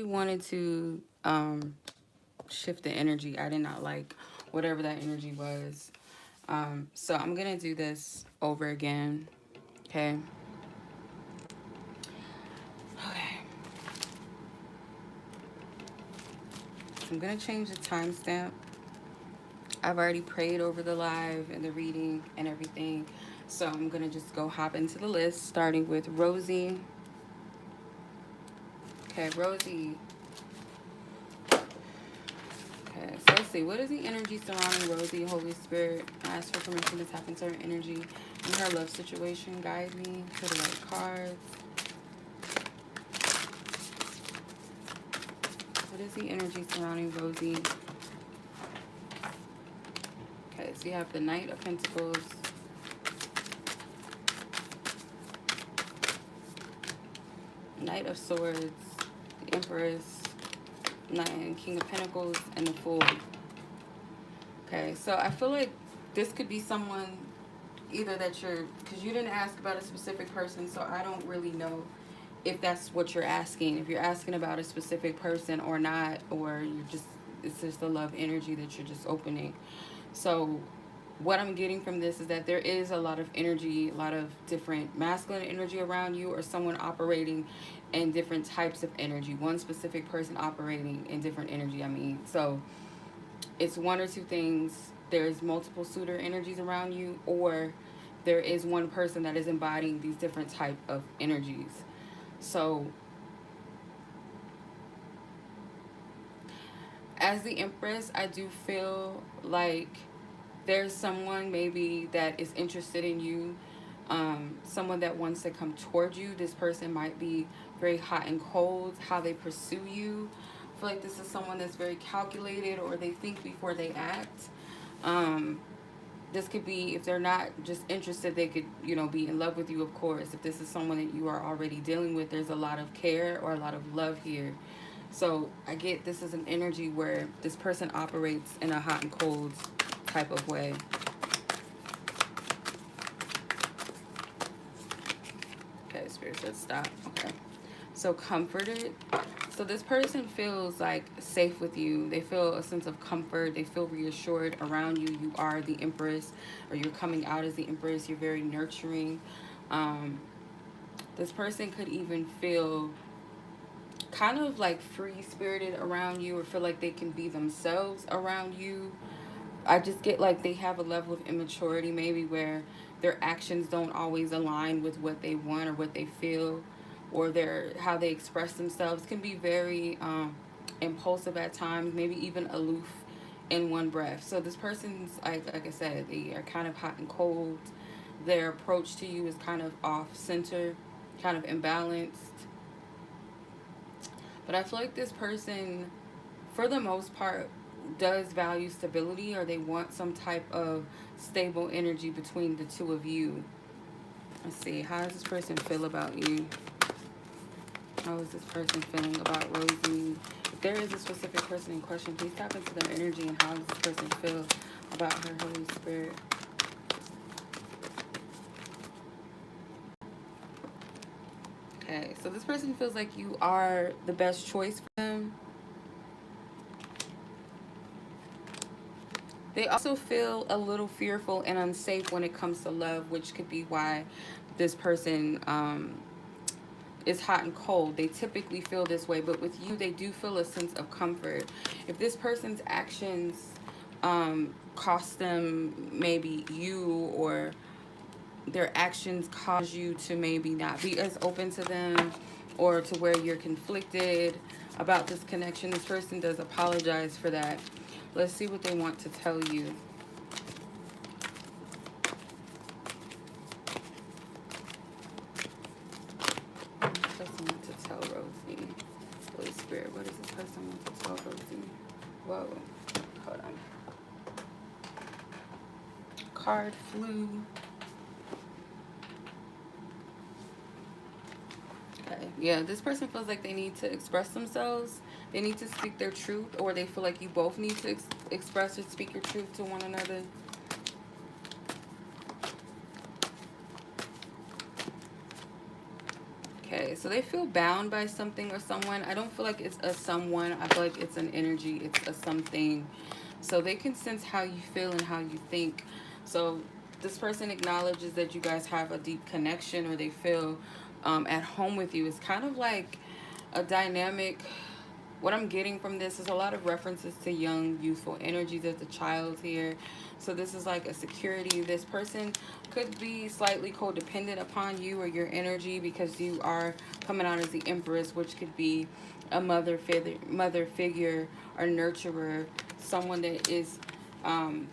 wanted to shift the energy. I did not like whatever that energy was. So I'm gonna do this over again. Okay. Okay. So I'm gonna change the timestamp. I've already prayed over the live and the reading and everything. So I'm gonna just go hop into the list, starting with Rosie. Okay, Rosie. Okay, so let's see. What is the energy surrounding Rosie, Holy Spirit? I ask for permission to tap into her energy in her love situation. Guide me to the right cards. What is the energy surrounding Rosie? Okay, so you have the Knight of Pentacles, Knight of Swords, the Empress, Knight and King of Pentacles, and the Fool. Okay, so I feel like this could be someone either that you're, because you didn't ask about a specific person, so I don't really know if that's what you're asking. If you're asking about a specific person or not, or you're just, it's just the love energy that you're just opening. So what I'm getting from this is that there is a lot of energy, a lot of different masculine energy around you, or someone operating in different types of energy. One specific person operating in different energy, I mean. So it's one or two things. There's multiple suitor energies around you, or there is one person that is embodying these different type of energies. So as the Empress, I do feel like there's someone maybe that is interested in you, someone that wants to come towards you. This person might be very hot and cold, how they pursue you. I feel like this is someone that's very calculated, or they think before they act. This could be, if they're not just interested, they could, be in love with you, of course. If this is someone that you are already dealing with, there's a lot of care or a lot of love here. So I get this is an energy where this person operates in a hot and cold type of way. Okay, Spirit said stop. Okay. So comforted. So this person feels like safe with you. They feel a sense of comfort. They feel reassured around you. You are the Empress, or you're coming out as the Empress. You're very nurturing. This person could even feel kind of like free-spirited around you, or feel like they can be themselves around you. I just get like they have a level of immaturity maybe where their actions don't always align with what they want or what they feel, or their how they express themselves can be very impulsive at times, maybe even aloof in one breath. So this person's like I said, they are kind of hot and cold. Their approach to you is kind of off center, kind of imbalanced. But I feel like this person, for the most part, does value stability, or they want some type of stable energy between the two of you. Let's see. How does this person feel about you? How is this person feeling about Rosie? If there is a specific person in question, please tap into their energy, and how does this person feel about her, Holy Spirit? Okay, so this person feels like you are the best choice for them. They also feel a little fearful and unsafe when it comes to love, which could be why this person is hot and cold. They typically feel this way, but with you, they do feel a sense of comfort. If this person's actions cost them maybe you, or their actions cause you to maybe not be as open to them, or to where you're conflicted about this connection, this person does apologize for that. Let's see what they want to tell you. What does this person want to tell Rosie? Holy Spirit, what does this person want to tell Rosie? Whoa, hold on. Card flew. Okay, yeah, this person feels like they need to express themselves. They need to speak their truth, or they feel like you both need to express or speak your truth to one another. Okay, so they feel bound by something or someone. I don't feel like it's a someone. I feel like it's an energy. It's a something. So they can sense how you feel and how you think. So this person acknowledges that you guys have a deep connection, or they feel at home with you. It's kind of like a dynamic. What I'm getting from this is a lot of references to young, youthful energies. There's a child here. So this is like a security. This person could be slightly codependent upon you or your energy, because you are coming out as the Empress, which could be a mother figure or nurturer, someone that is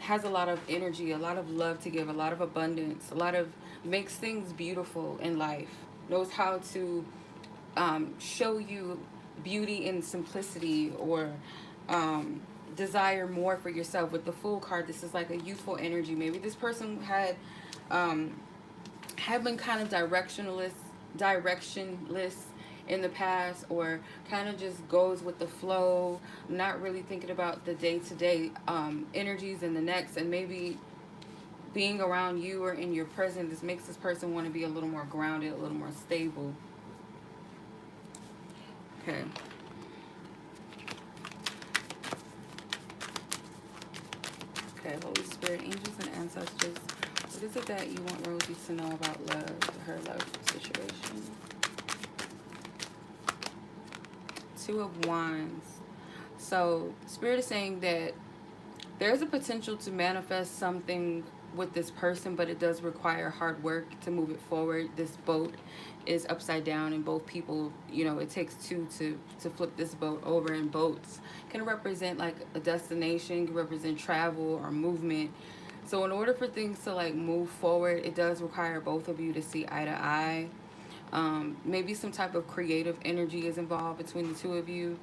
has a lot of energy, a lot of love to give, a lot of abundance, a lot of makes things beautiful in life, knows how to show you beauty and simplicity, or desire more for yourself. With the Fool card, this is like a youthful energy. Maybe this person had been kind of directionless in the past, or kind of just goes with the flow, not really thinking about the day-to-day energies in the next. And maybe being around you or in your presence, this makes this person want to be a little more grounded, a little more stable. Okay. Okay, Holy Spirit, angels and ancestors, what is it that you want Rosie to know about love, her love situation? Two of Wands. So Spirit is saying that there's a potential to manifest something with this person, but it does require hard work to move it forward. This boat is upside down, and both people, you know, it takes two to flip this boat over. And boats can represent like a destination, can represent travel or movement. So in order for things to like move forward, it does require both of you to see eye to eye. Maybe some type of creative energy is involved between the two of you.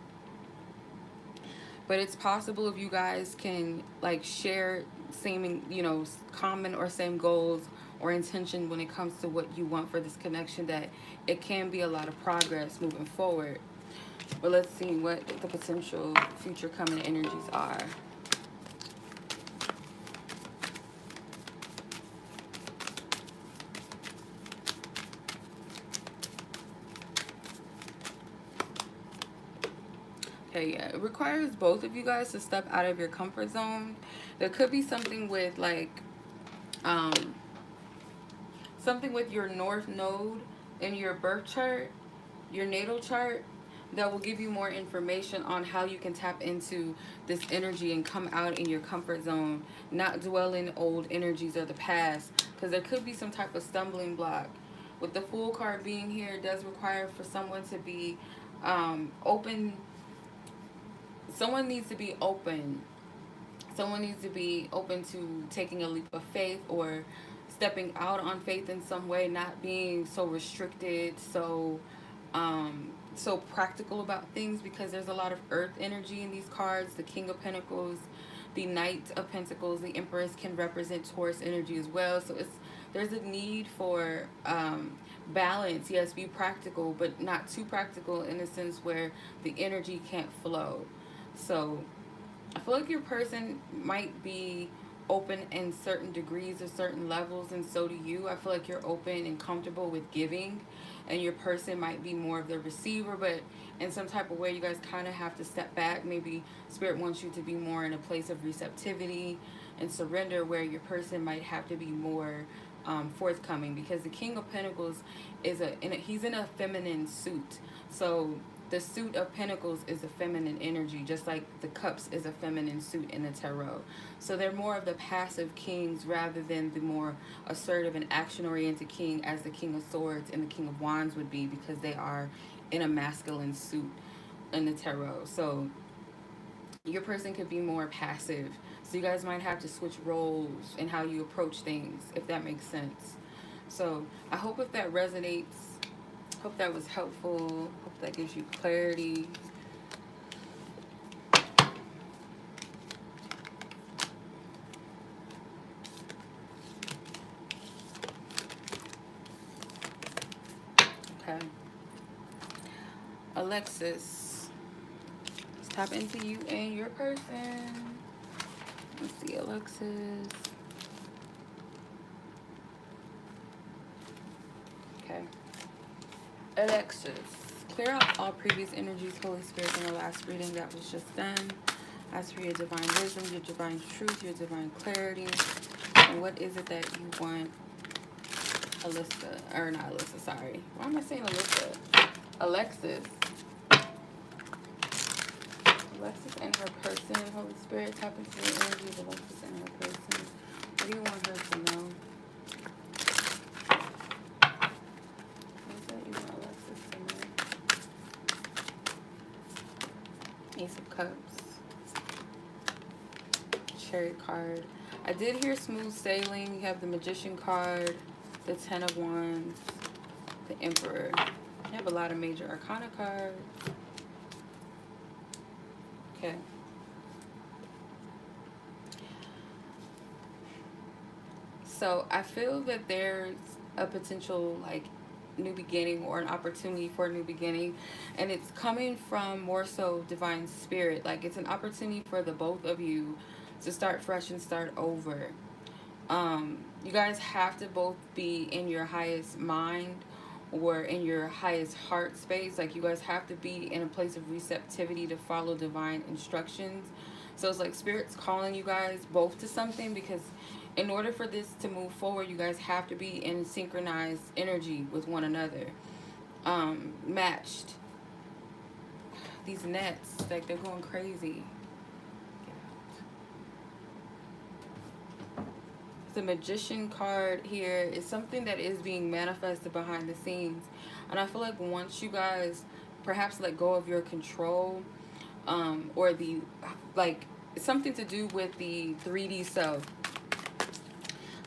But it's possible if you guys can like share same, you know, common or same goals or intention when it comes to what you want for this connection, that it can be a lot of progress moving forward. But let's see what the potential future coming energies are. Okay, yeah, it requires both of you guys to step out of your comfort zone. There could be something with like something with your north node in your birth chart, your natal chart, that will give you more information on how you can tap into this energy and come out in your comfort zone, not dwell in old energies of the past, because there could be some type of stumbling block. With the Fool card being here, it does require for someone to be open. Someone needs to be open. Someone needs to be open to taking a leap of faith, or stepping out on faith in some way, not being so restricted, so practical about things, because there's a lot of earth energy in these cards. The King of Pentacles, the Knight of Pentacles, the Empress can represent Taurus energy as well. So there's a need for balance. Yes, be practical, but not too practical in a sense where the energy can't flow. So I feel like your person might be open in certain degrees or certain levels, and so do you. I feel like you're open and comfortable with giving, and your person might be more of the receiver, but in some type of way you guys kind of have to step back. Maybe Spirit wants you to be more in a place of receptivity and surrender, where your person might have to be more forthcoming, because the King of Pentacles is he's in a feminine suit. So the suit of Pentacles is a feminine energy, just like the Cups is a feminine suit in the tarot. So they're more of the passive kings rather than the more assertive and action-oriented king, as the King of Swords and the King of Wands would be, because they are in a masculine suit in the tarot. So your person could be more passive. So you guys might have to switch roles in how you approach things, if that makes sense. So I hope if that resonates, hope that was helpful. Hope that gives you clarity. Okay. Alexis, let's tap into you and your person. Let's see, Alexis. Okay. Alexis, clear out all previous energies, Holy Spirit, in the last reading that was just done. Ask for your divine wisdom, your divine truth, your divine clarity. And what is it that you want Alyssa, or not Alyssa, sorry. Why am I saying Alyssa? Alexis. Alexis and her person, Holy Spirit, tap into the energy of Alexis and her person. What do you want her to know? What is that you want Alexis to know? Ace of Cups. Chariot card. I did hear smooth sailing. You have the Magician card, the Ten of Wands, the Emperor. You have a lot of major arcana cards. Okay. So I feel that there's a potential like new beginning or an opportunity for a new beginning, and it's coming from more so divine spirit. Like it's an opportunity for the both of you to start fresh and start over. You guys have to both be in your highest mind or in your highest heart space. Like you guys have to be in a place of receptivity to follow divine instructions. So it's like spirit's calling you guys both to something, because in order for this to move forward, you guys have to be in synchronized energy with one another. Matched. These nets, like they're going crazy. The Magician card here is something that is being manifested behind the scenes, and I feel like once you guys perhaps let go of your control, or the like something to do with the 3D self.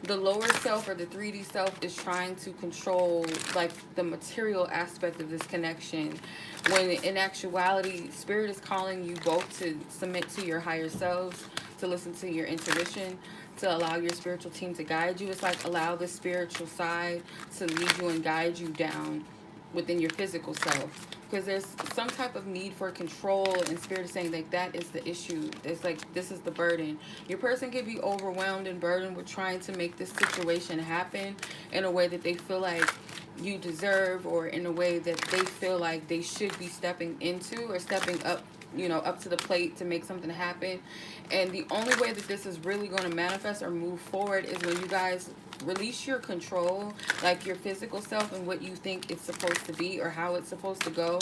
The lower self or the 3D self is trying to control like the material aspect of this connection, when in actuality spirit is calling you both to submit to your higher selves, to listen to your intuition, to allow your spiritual team to guide you. It's like allow the spiritual side to lead you and guide you down within your physical self, because there's some type of need for control, and spirit is saying like that is the issue. It's like this is the burden. Your person could be overwhelmed and burdened with trying to make this situation happen in a way that they feel like you deserve, or in a way that they feel like they should be stepping into or stepping up, you know, up to the plate to make something happen. And the only way that this is really going to manifest or move forward is when you guys release your control, like your physical self and what you think it's supposed to be or how it's supposed to go,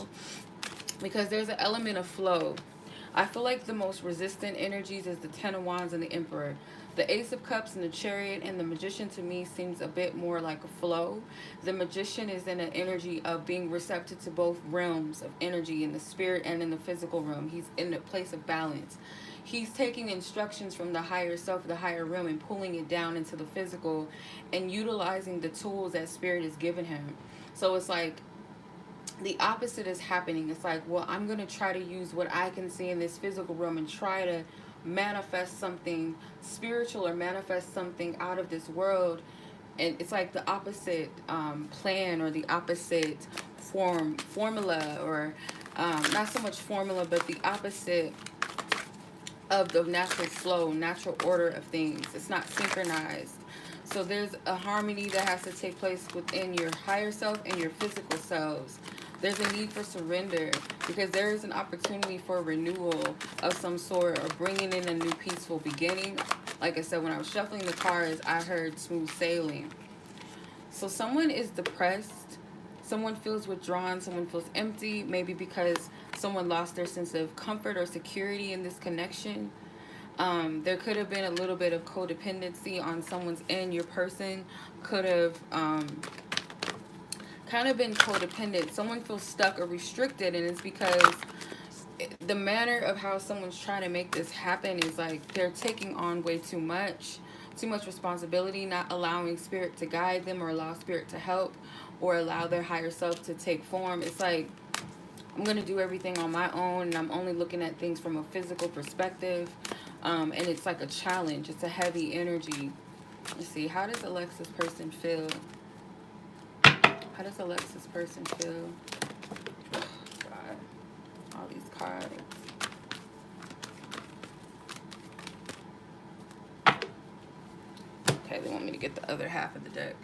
because there's an element of flow. I feel like the most resistant energies is the Ten of Wands and the Emperor. The Ace of Cups and the Chariot and the Magician to me seems a bit more like a flow. The Magician is in an energy of being receptive to both realms of energy, in the spirit and in the physical realm. He's in a place of balance. He's taking instructions from the higher self, the higher realm, and pulling it down into the physical and utilizing the tools that spirit has given him. So it's like the opposite is happening. It's like, well, I'm going to try to use what I can see in this physical realm and try to manifest something spiritual or manifest something out of this world. And it's like the opposite plan, or the opposite formula, or not so much formula, but the opposite of the natural flow, natural order of things. It's not synchronized. So there's a harmony that has to take place within your higher self and your physical selves. There's a need for surrender, because there is an opportunity for renewal of some sort, or bringing in a new peaceful beginning. Like I said, when I was shuffling the cards, I heard smooth sailing. So someone is depressed. Someone feels withdrawn. Someone feels empty, maybe because someone lost their sense of comfort or security in this connection. There could have been a little bit of codependency on someone's end. Your person could have kind of been codependent. Someone feels stuck or restricted, and it's because the manner of how someone's trying to make this happen is like they're taking on way too much responsibility, not allowing spirit to guide them, or allow spirit to help, or allow their higher self to take form. It's like, I'm going to do everything on my own, and I'm only looking at things from a physical perspective. And it's like a challenge. It's a heavy energy. Let's see. How does Alexis person feel? How does Alexis person feel? Oh, God. All these cards. Okay, they want me to get the other half of the deck.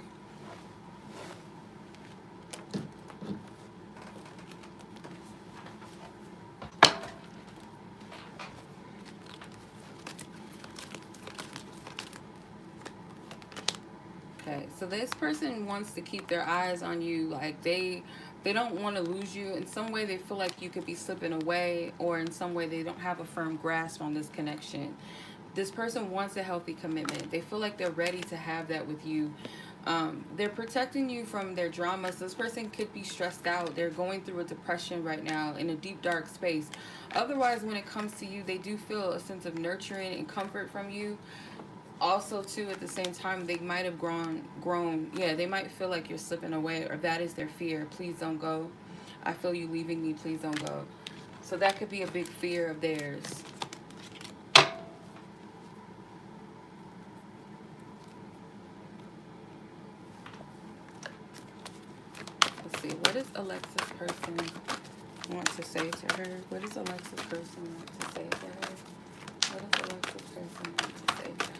Okay, so this person wants to keep their eyes on you. Like they don't want to lose you. In some way, they feel like you could be slipping away, or in some way, they don't have a firm grasp on this connection. This person wants a healthy commitment. They feel like they're ready to have that with you. They're protecting you from their drama. So this person could be stressed out. They're going through a depression right now, in a deep, dark space. Otherwise, when it comes to you, they do feel a sense of nurturing and comfort from you. Also, too, at the same time, they might have grown. Yeah, they might feel like you're slipping away, or that is their fear. Please don't go. I feel you leaving me. Please don't go. So that could be a big fear of theirs. Let's see. What does Alexis person want to say to her? What does Alexis person want to say to her? What does Alexis person want to say to her?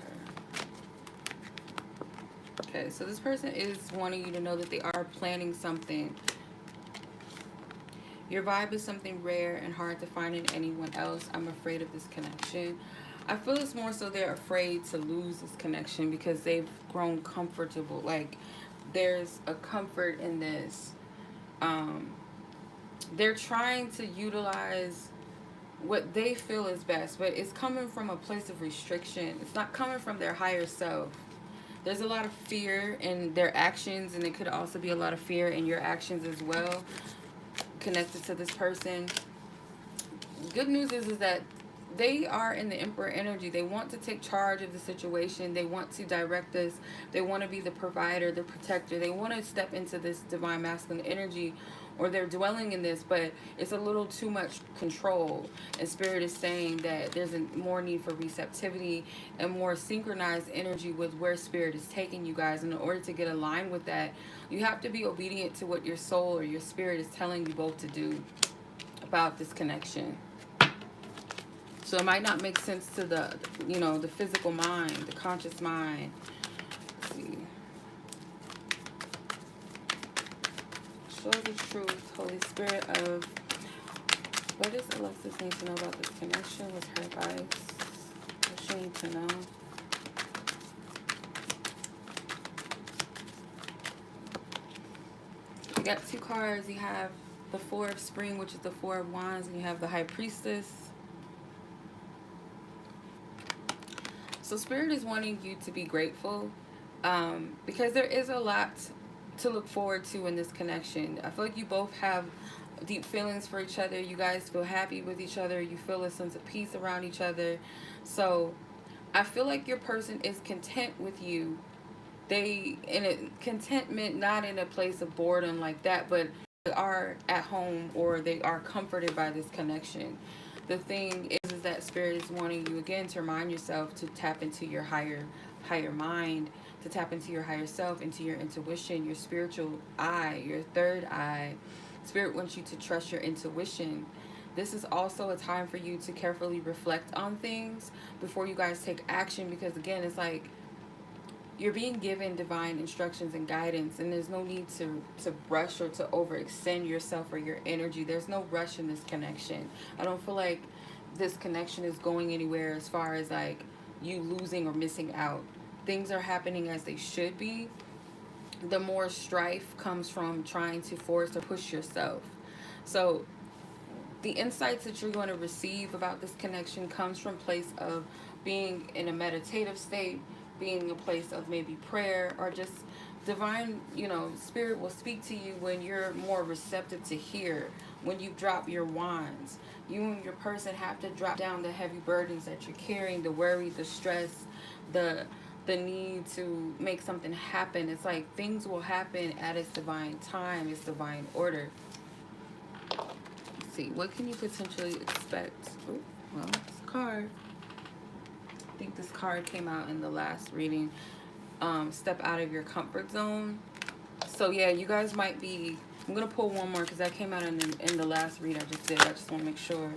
Okay, so this person is wanting you to know that they are planning something. Your vibe is something rare and hard to find in anyone else. I'm afraid of this connection. I feel it's more so they're afraid to lose this connection because they've grown comfortable. Like, there's a comfort in this. They're trying to utilize what they feel is best, but it's coming from a place of restriction. It's not coming from their higher self. There's a lot of fear in their actions, and it could also be a lot of fear in your actions as well, connected to this person. Good news is that they are in the Emperor energy. They want to take charge of the situation. They want to direct this. They want to be the provider, the protector. They want to step into this divine masculine energy, or they're dwelling in this, but it's a little too much control. And Spirit is saying that there's a more need for receptivity and more synchronized energy with where Spirit is taking you guys. And in order to get aligned with that, you have to be obedient to what your soul or your spirit is telling you both to do about this connection. So it might not make sense to the, the physical mind, the conscious mind. Let's see. Show the truth, Holy Spirit, of what does Alexis need to know about this connection? What's her advice? What she need to know? You got two cards. You have the Four of Spring, which is the Four of Wands, and you have the High Priestess. So Spirit is wanting you to be grateful, because there is a lot to look forward to in this connection. I feel like you both have deep feelings for each other. You guys feel happy with each other. You feel a sense of peace around each other. So I feel like your person is content with you. They in a contentment, not in a place of boredom like that, but they are at home, or they are comforted by this connection. The thing is that Spirit is wanting you again to remind yourself to tap into your higher mind, to tap into your higher self, into your intuition, your spiritual eye, your third eye. Spirit wants you to trust your intuition. This is also a time for you to carefully reflect on things before you guys take action, because again, it's like you're being given divine instructions and guidance, and there's no need to rush or to overextend yourself or your energy. There's no rush in this connection. I don't feel like this connection is going anywhere as far as like you losing or missing out. Things are happening as they should be. The more strife comes from trying to force or push yourself. So the insights that you're going to receive about this connection comes from a place of being in a meditative state, being in a place of maybe prayer, or just divine, Spirit will speak to you when you're more receptive to hear, when you drop your wands. You and your person have to drop down the heavy burdens that you're carrying, the worry, the stress, the need to make something happen. It's like things will happen at its divine time, its divine order. Let's see, what can you potentially expect? Oh, well, it's a card. I think this card came out in the last reading. Step out of your comfort zone. So yeah, you guys might be, I'm gonna pull one more because that came out in the last read I just did. I just want to make sure.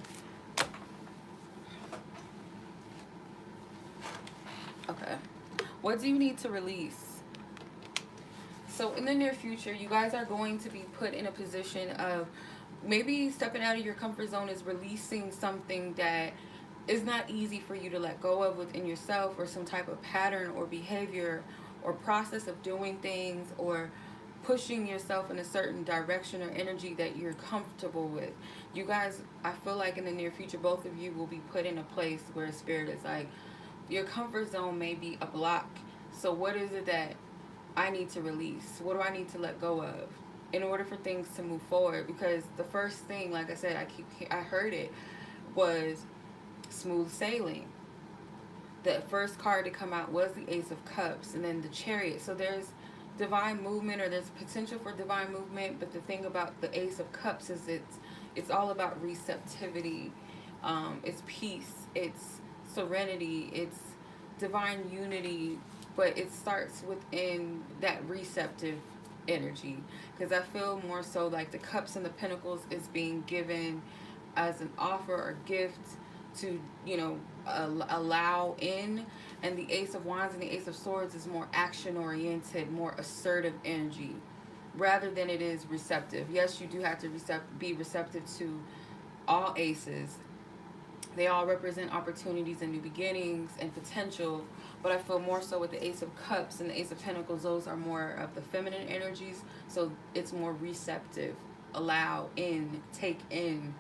Okay, what do you need to release? So in the near future, you guys are going to be put in a position of maybe stepping out of your comfort zone is releasing something that is not easy for you to let go of within yourself, or some type of pattern or behavior or process of doing things, or pushing yourself in a certain direction or energy that you're comfortable with. You guys, I feel like in the near future, both of you will be put in a place where spirit is like, your comfort zone may be a block. So what is it that I need to release? What do I need to let go of in order for things to move forward? Because the first thing, like I said, I heard it, was smooth sailing. The first card to come out was the Ace of Cups, and then the Chariot. So there's divine movement, or there's potential for divine movement. But the thing about the Ace of Cups is it's all about receptivity. It's peace. It's serenity. It's divine unity. But it starts within that receptive energy, because I feel more so like the Cups and the Pentacles is being given as an offer or gift to, you know, allow in, and the Ace of Wands and the Ace of Swords is more action oriented, more assertive energy rather than it is receptive. Yes, you do have to be receptive to all aces. They all represent opportunities and new beginnings and potential, but I feel more so with the Ace of Cups and the Ace of Pentacles, those are more of the feminine energies, so it's more receptive, allow in, take in,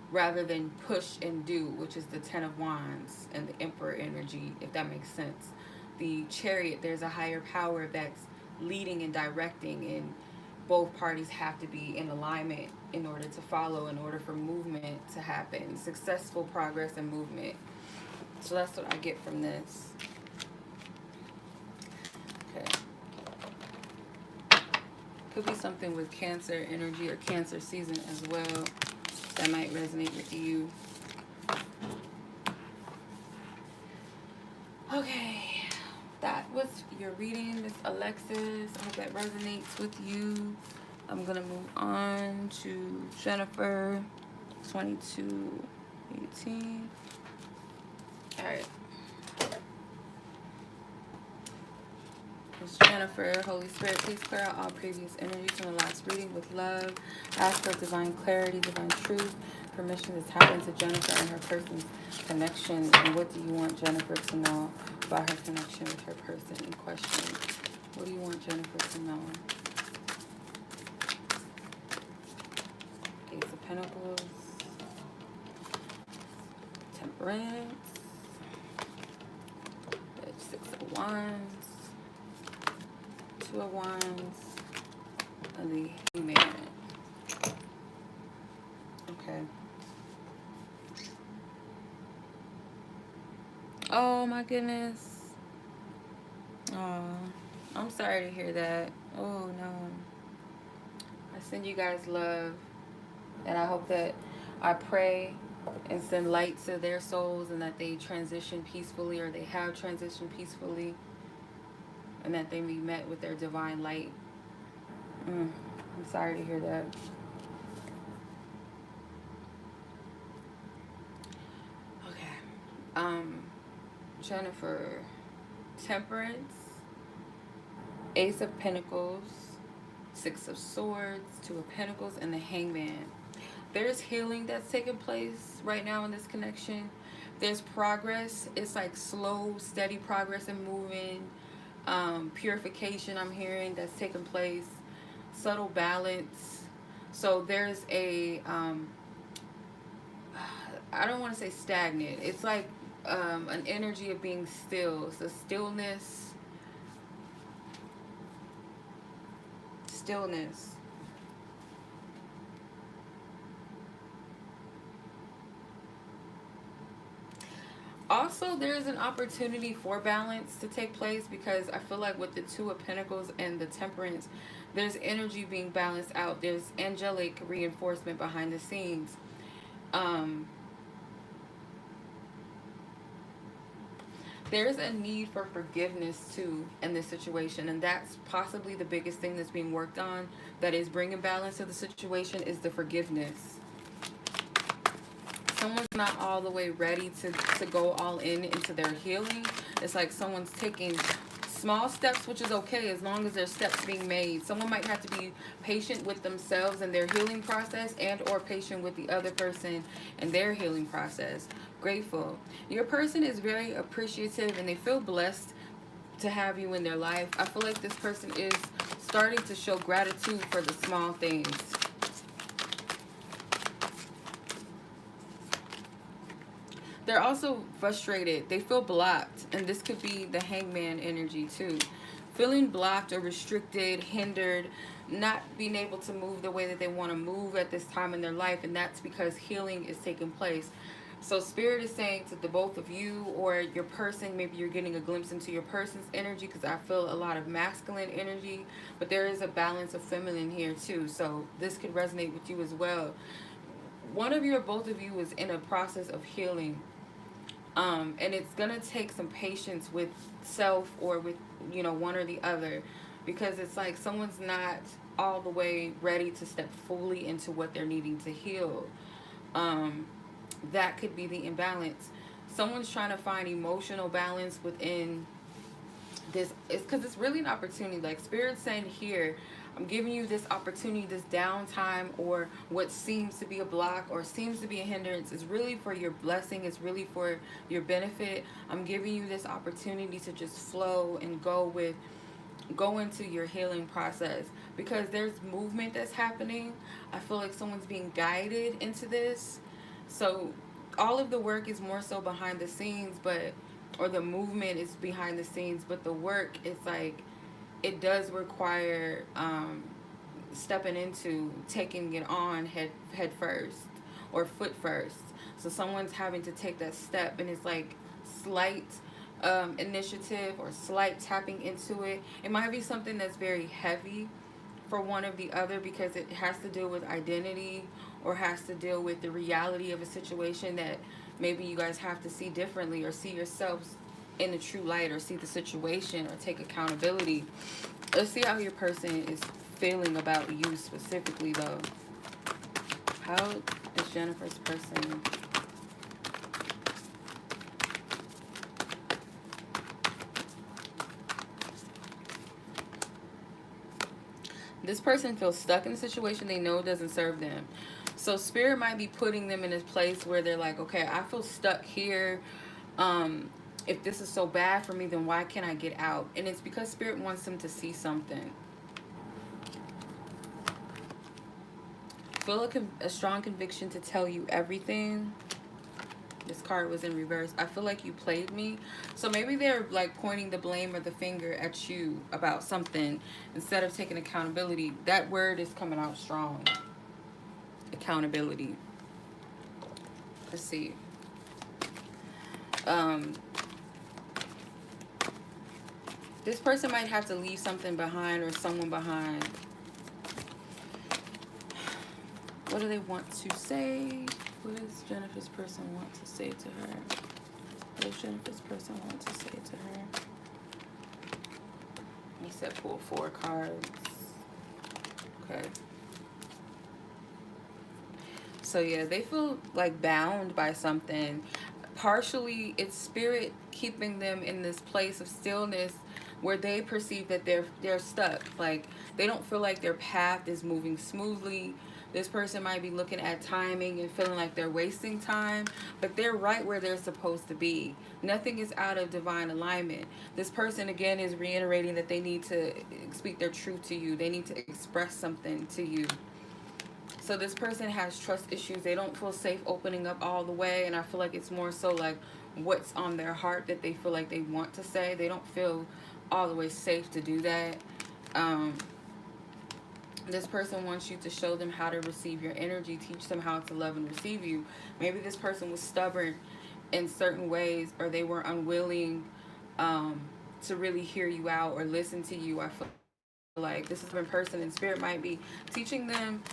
rather than push and do, which is the Ten of Wands and the Emperor energy, if that makes sense. The Chariot, there's a higher power that's leading and directing, and both parties have to be in alignment in order to follow, in order for movement to happen, successful progress and movement. So that's what I get from this. Okay. Could be something with Cancer energy or Cancer season as well. That might resonate with you. Okay, that was your reading, Miss Alexis. I hope that resonates with you. I'm gonna move on to Jennifer, 2218. All right. Jennifer, Holy Spirit, please clear out all previous energies from the last reading with love. Ask for divine clarity, divine truth, permission to tap into Jennifer and her person's connection. And what do you want Jennifer to know about her connection with her person in question? What do you want Jennifer to know? Ace of Pentacles, Temperance, Six of Wands, Two of Wands, and the Hangman. Okay. Oh my goodness. Oh, I'm sorry to hear that. Oh no. I send you guys love, and I hope that I pray and send light to their souls, and that they transition peacefully, or they have transitioned peacefully, and that they be met with their divine light. I'm sorry to hear that. Okay. Jennifer, Temperance, Ace of Pentacles, Six of Swords, Two of Pentacles, and the Hangman. There's healing that's taking place right now in this connection. There's progress. It's like slow, steady progress and moving. Purification, I'm hearing, that's taking place. Subtle balance. So there's a, I don't want to say stagnant. It's like an energy of being still. So stillness. Stillness. Also, there's an opportunity for balance to take place, because I feel like with the Two of Pentacles and the Temperance, there's energy being balanced out. There's angelic reinforcement behind the scenes. There's a need for forgiveness too in this situation, and that's possibly the biggest thing that's being worked on that is bringing balance to the situation, is the forgiveness. Someone's not all the way ready to go all in into their healing. It's like someone's taking small steps, which is okay as long as there's steps being made. Someone might have to be patient with themselves and their healing process, and or patient with the other person and their healing process. Grateful. Your person is very appreciative, and they feel blessed to have you in their life. I feel like this person is starting to show gratitude for the small things. They're also frustrated. They feel blocked. And this could be the hangman energy too. Feeling blocked or restricted, hindered, not being able to move the way that they want to move at this time in their life. And that's because healing is taking place. So Spirit is saying to the both of you or your person, maybe you're getting a glimpse into your person's energy, because I feel a lot of masculine energy, but there is a balance of feminine here too. So this could resonate with you as well. One of you or both of you is in a process of healing. And it's going to take some patience with self or with, you know, one or the other, because it's like someone's not all the way ready to step fully into what they're needing to heal. That could be the imbalance. Someone's trying to find emotional balance within this. It's because it's really an opportunity. Like Spirit's saying here, I'm giving you this opportunity, this downtime, or what seems to be a block or seems to be a hindrance is really for your blessing. It's really for your benefit. I'm giving you this opportunity to just flow and go into your healing process, because there's movement that's happening. I feel like someone's being guided into this. So all of the work is more so behind the scenes, or the movement is behind the scenes, but the work is like, it does require stepping into taking it on head first or foot first. So someone's having to take that step, and it's like slight initiative or slight tapping into it. It might be something that's very heavy for one or the other, because it has to deal with identity or has to deal with the reality of a situation that maybe you guys have to see differently, or see yourselves in the true light, or see the situation, or take accountability. Let's see how your person is feeling about you specifically, though. How is Jennifer's person? This person feels stuck in a situation they know doesn't serve them. So Spirit might be putting them in a place where they're like, okay, I feel stuck here. If this is so bad for me, then why can't I get out? And it's because Spirit wants them to see something. Feel a strong conviction to tell you everything. This card was in reverse. I feel like you played me. So maybe they're like pointing the blame or the finger at you about something instead of taking accountability. That word is coming out strong. Accountability. Let's see. This person might have to leave something behind or someone behind. What do they want to say? What does Jennifer's person want to say to her? What does Jennifer's person want to say to her? He said pull 4 cards. Okay. So yeah, they feel like bound by something. Partially, it's Spirit keeping them in this place of stillness where they perceive that they're stuck. Like they don't feel like their path is moving smoothly. This person might be looking at timing and feeling like they're wasting time, but they're right where they're supposed to be. Nothing is out of divine alignment. This person, again, is reiterating that they need to speak their truth to you. They need to express something to you. So this person has trust issues. They don't feel safe opening up all the way, and I feel like it's more so like what's on their heart that they feel like they want to say. They don't feel all the way safe to do that. This person wants you to show them how to receive your energy, teach them how to love and receive you. Maybe this person was stubborn in certain ways, or they were unwilling to really hear you out or listen to you. I feel like this is one person, and Spirit might be teaching them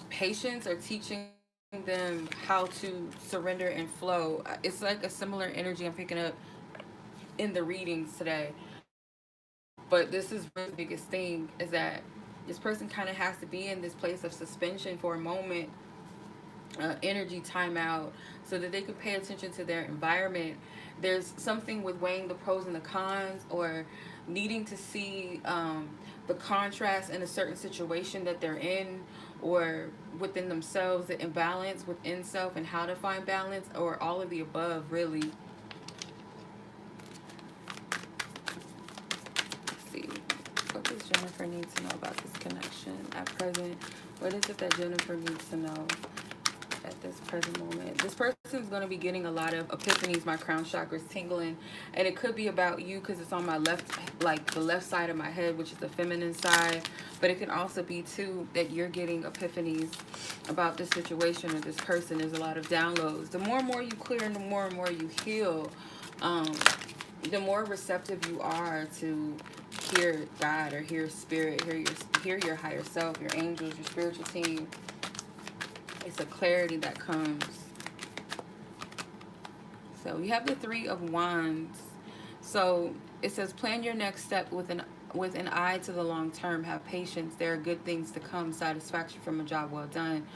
patience, or teaching them how to surrender and flow. It's like a similar energy I'm picking up in the readings today. But this is really the biggest thing, is that this person kind of has to be in this place of suspension for a moment, energy timeout, so that they could pay attention to their environment. There's something with weighing the pros and the cons, or needing to see the contrast in a certain situation that they're in, or within themselves, the imbalance within self and how to find balance, or all of the above, really. need to know about this connection at present? What is it that Jennifer needs to know at this present moment? This person's going to be getting a lot of epiphanies. My crown chakra's tingling, and it could be about you because it's on my left, like the left side of my head, which is the feminine side. But it can also be too that you're getting epiphanies about this situation or this person. There's a lot of downloads. The more and more you clear and the more and more you heal, the more receptive you are to hear God or hear spirit, hear your higher self, your angels, your spiritual team. It's a clarity that comes. So you have the 3 of Wands. So it says plan your next step with an eye to the long term. Have patience. There are good things to come. Satisfaction from a job well done.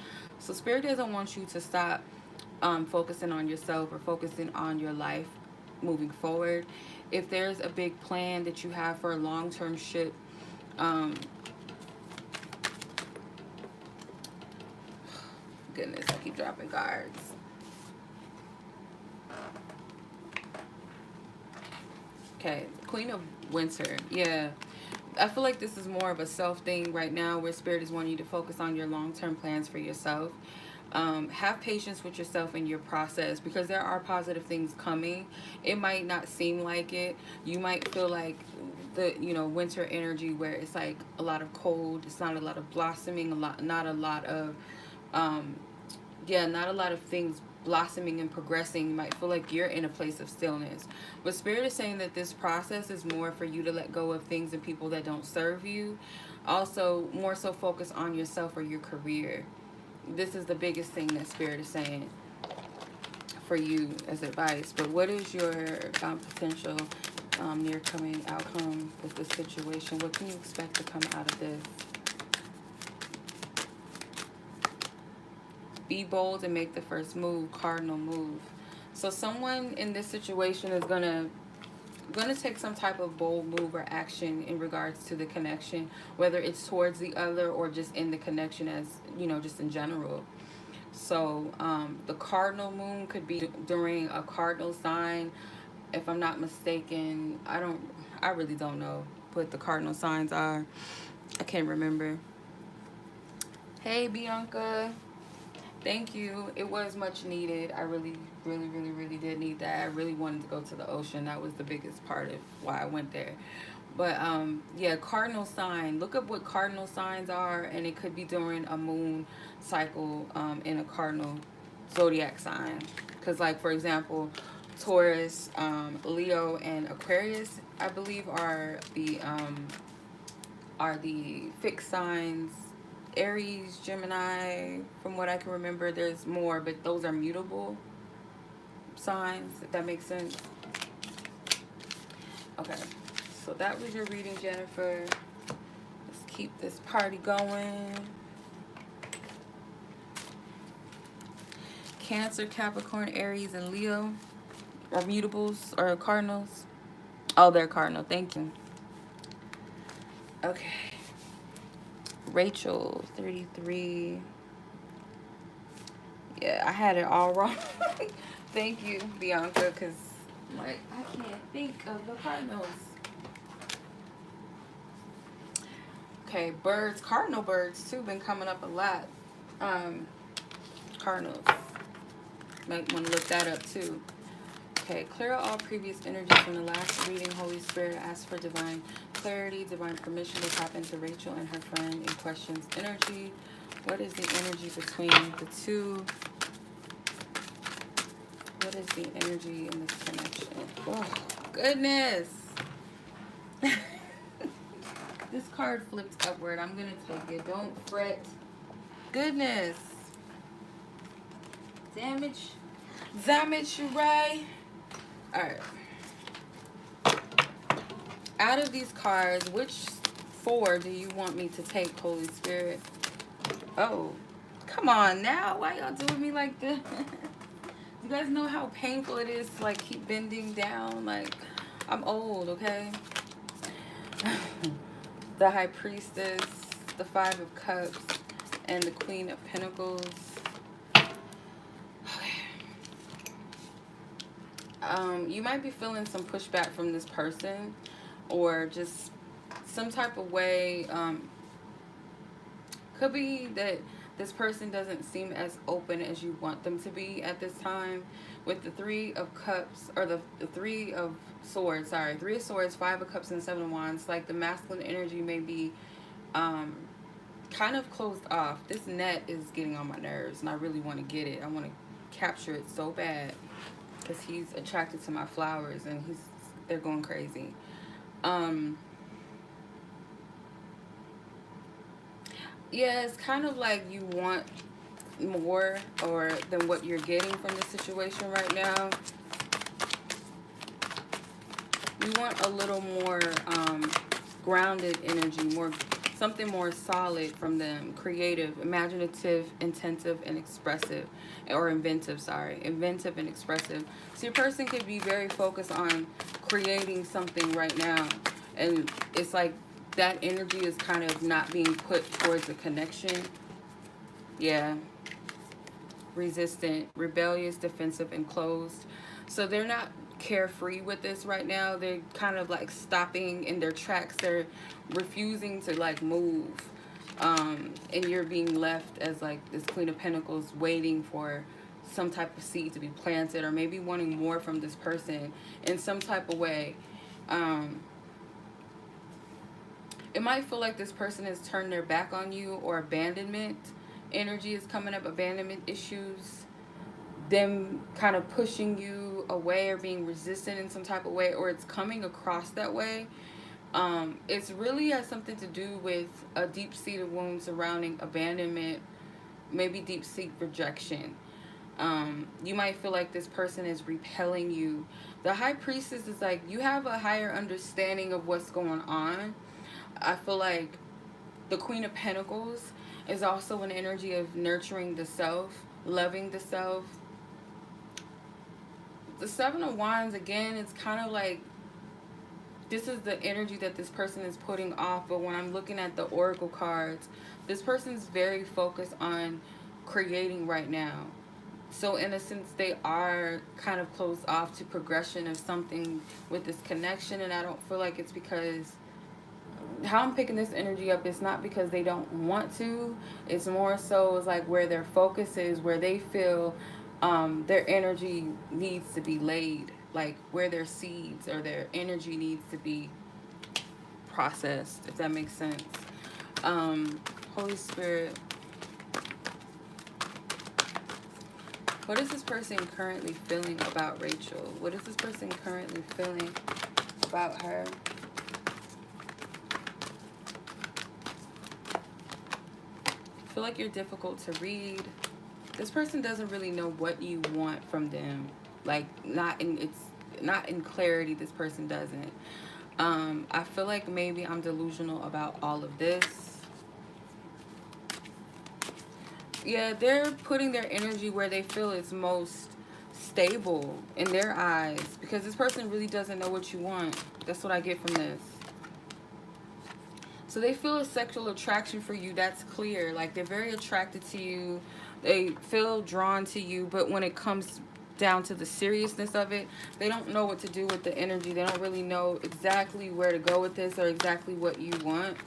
So Spirit doesn't want you to stop focusing on yourself or focusing on your life moving forward. If there's a big plan that you have for a long-term ship, goodness, I keep dropping cards. Okay, Queen of Winter. Yeah, I feel like this is more of a self thing right now, where Spirit is wanting you to focus on your long-term plans for yourself. Have patience with yourself in your process, because there are positive things coming. It might not seem like it. You might feel like the winter energy, where it's like a lot of cold. It's not a lot of blossoming. Not a lot of not a lot of things blossoming and progressing. You might feel like you're in a place of stillness, but Spirit is saying that this process is more for you to let go of things and people that don't serve you. Also, more so focus on yourself or your career. This is the biggest thing that Spirit is saying for you as advice. But what is your potential near coming outcome with this situation? What can you expect to come out of this? Be bold and make the first move. Cardinal move. So someone in this situation is gonna take some type of bold move or action in regards to the connection, whether it's towards the other or just in the connection, as just in general. So the cardinal moon could be during a cardinal sign, if I'm not mistaken. I really don't know what the cardinal signs are. I can't remember. Hey Bianca, thank you. It was much needed. I really did need that. I really wanted to go to the ocean. That was the biggest part of why I went there. But yeah, cardinal sign. Look up what cardinal signs are, and it could be during a moon cycle in a cardinal zodiac sign. Because, like, for example, Taurus, Leo, and Aquarius, I believe, are the fixed signs. Aries, Gemini, from what I can remember. There's more, but those are mutable signs, if that makes sense. Okay, so that was your reading, Jennifer. Let's keep this party going. Cancer, Capricorn, Aries, and Leo are mutables or cardinals. Oh, they're cardinal. Thank you. Okay. Rachael, 33. Yeah, I had it all wrong. Thank you, Bianca, because like I can't think of the cardinals. Okay, birds, cardinal birds too, been coming up a lot. Cardinals. Might want to look that up too. Okay, clear all previous energies from the last reading. Holy Spirit, ask for divine clarity, divine permission to tap into Rachael and her friend in question's energy. What is the energy between the two? What is the energy in this connection? Oh, goodness. This card flipped upward. I'm going to take it. Don't fret. Goodness. Damage, you right. Alright. Out of these cards, which 4 do you want me to take, Holy Spirit? Oh, come on now. Why y'all doing me like this? You guys know how painful it is to like keep bending down? Like, I'm old, okay? The High Priestess, the 5 of Cups, and the Queen of Pentacles. You might be feeling some pushback from this person, or just some type of way. Could be that this person doesn't seem as open as you want them to be at this time. With the Three of Cups, or the Three of Swords, sorry, Three of Swords, Five of Cups, and Seven of Wands, like the masculine energy may be um, kind of closed off. This net is getting on my nerves, and I really want to get it. I want to capture it so bad because he's attracted to my flowers, and they're going crazy. Yeah, it's kind of like you want more or than what you're getting from the situation right now. You want a little more grounded energy, something more solid from them, creative, imaginative, intensive, and expressive, or inventive, sorry, inventive and expressive. So your person could be very focused on creating something right now, and it's like that energy is kind of not being put towards a connection. Yeah. Resistant, rebellious, defensive, and closed. So they're not carefree with this right now. They're kind of like stopping in their tracks. They're refusing to like move. And you're being left as like this Queen of Pentacles, waiting for some type of seed to be planted, or maybe wanting more from this person in some type of way. It might feel like this person has turned their back on you, or abandonment energy is coming up, abandonment issues, them kind of pushing you away or being resistant in some type of way, or it's coming across that way. It's really has something to do with a deep-seated wound surrounding abandonment, maybe deep-seated rejection. You might feel like this person is repelling you. The High Priestess is like, you have a higher understanding of what's going on. I feel like the Queen of Pentacles is also an energy of nurturing the self, loving the self. The Seven of Wands, again, it's kind of like this is the energy that this person is putting off. But when I'm looking at the Oracle cards, this person's very focused on creating right now. So in a sense, they are kind of closed off to progression of something with this connection. And I don't feel like it's because how I'm picking this energy up is not because they don't want to. It's more so it's like where their focus is, where they feel their energy needs to be laid, like where their seeds or their energy needs to be processed, if that makes sense. Holy Spirit, what is this person currently feeling about Rachael? What is this person currently feeling about her? I feel like you're difficult to read. This person doesn't really know what you want from them. Like, it's not in clarity. This person doesn't. I feel like maybe I'm delusional about all of this. Yeah, they're putting their energy where they feel it's most stable in their eyes, because this person really doesn't know what you want. That's what I get from this. So they feel a sexual attraction for you. That's clear. Like, they're very attracted to you. They feel drawn to you. But when it comes down to the seriousness of it, they don't know what to do with the energy. They don't really know exactly where to go with this or exactly what you want.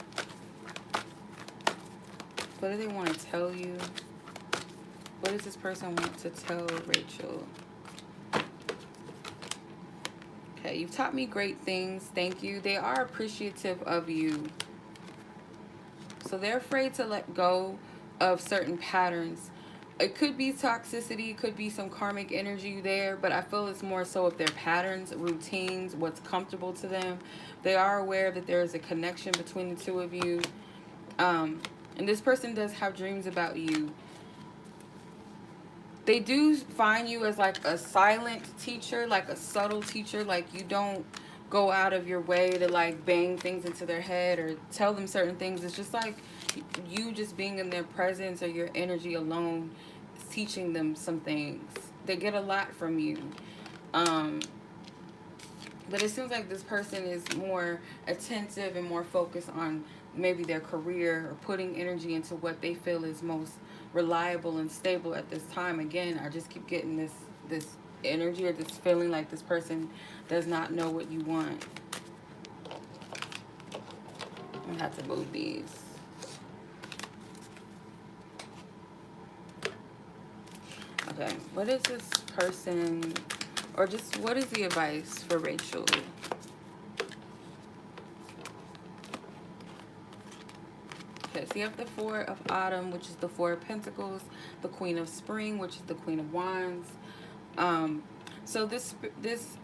What do they want to tell you? What does this person want to tell Rachael? Okay, you've taught me great things. Thank you. They are appreciative of you. So they're afraid to let go of certain patterns. It could be toxicity, it could be some karmic energy there, but I feel it's more so of their patterns, routines, what's comfortable to them. They are aware that there is a connection between the two of you. And this person does have dreams about you. They do find you as like a silent teacher, like a subtle teacher, like you don't go out of your way to like bang things into their head or tell them certain things. It's just like you just being in their presence or your energy alone is teaching them some things. They get a lot from you. But it seems like this person is more attentive and more focused on maybe their career or putting energy into what they feel is most reliable and stable at this time. Again, I just keep getting this energy or this feeling like this person does not know what you want. I have to move these. Okay, what is this person, or just what is the advice for Rachael? Okay, so you have the Four of Autumn, which is the Four of Pentacles, the Queen of Spring, which is the Queen of Wands. So this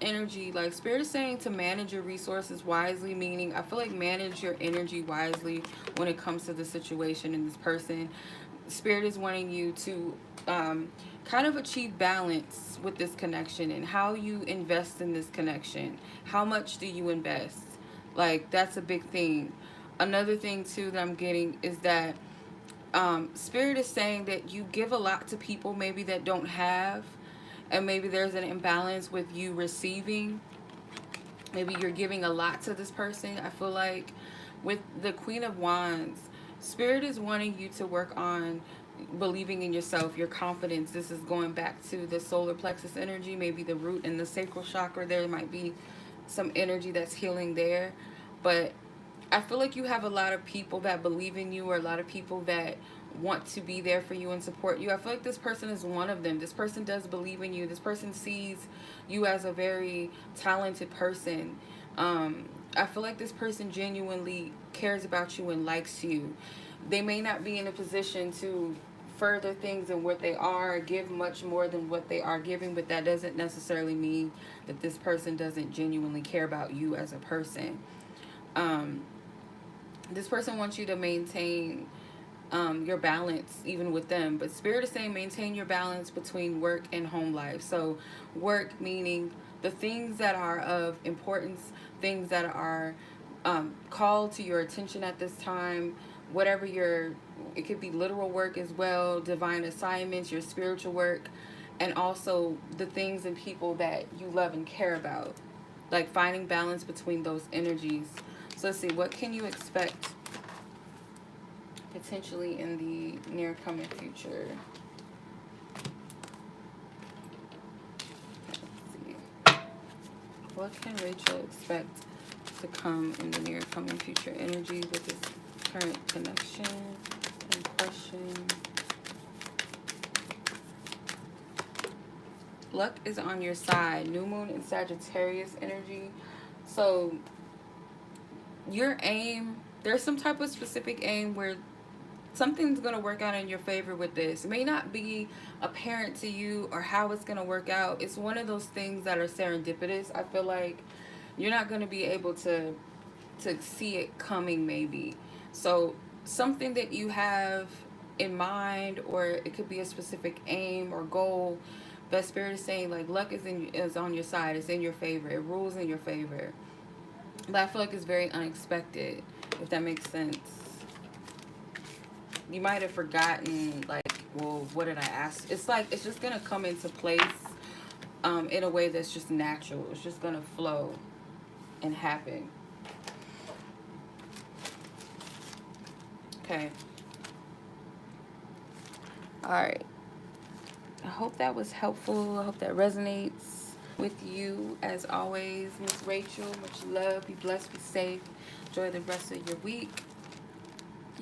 energy, like Spirit is saying to manage your resources wisely, meaning I feel like manage your energy wisely when it comes to the situation and this person. Spirit is wanting you to kind of achieve balance with this connection and how you invest in this connection. How much do you invest? Like, that's a big thing. Another thing too that I'm getting is that Spirit is saying that you give a lot to people maybe that don't have, and maybe there's an imbalance with you receiving. Maybe you're giving a lot to this person. I feel like with the Queen of Wands, Spirit is wanting you to work on believing in yourself, your confidence. This is going back to the solar plexus energy, maybe the root and the sacral chakra. There might be some energy that's healing there. But I feel like you have a lot of people that believe in you, or a lot of people that want to be there for you and support you. I feel like this person is one of them. This person does believe in you. This person sees you as a very talented person. I feel like this person genuinely cares about you and likes you. They may not be in a position to further things than what they are, give much more than what they are giving, but that doesn't necessarily mean that this person doesn't genuinely care about you as a person. This person wants you to maintain your balance even with them, but Spirit is saying maintain your balance between work and home life. So work meaning the things that are of importance, things that are called to your attention at this time, whatever it could be literal work as well, divine assignments, your spiritual work, and also the things and people that you love and care about, like finding balance between those energies. So let's see, what can you expect potentially in the near coming future? Let's see. What can Rachael expect to come in the near coming future energy with this current connection and question? Luck is on your side. New moon in Sagittarius energy. So your aim, there's some type of specific aim where something's going to work out in your favor with this. It may not be apparent to you or how it's going to work out. It's one of those things that are serendipitous. I feel like you're not going to be able to see it coming maybe. So something that you have in mind, or it could be a specific aim or goal, but Spirit is saying like luck is on your side. It's in your favor. It rules in your favor. But I feel like it's very unexpected, if that makes sense. You might have forgotten, like, well, what did I ask? It's like it's just going to come into place in a way that's just natural. It's just going to flow and happen. Okay. All right. I hope that was helpful. I hope that resonates with you as always. Miss Rachael, much love. Be blessed, be safe. Enjoy the rest of your week.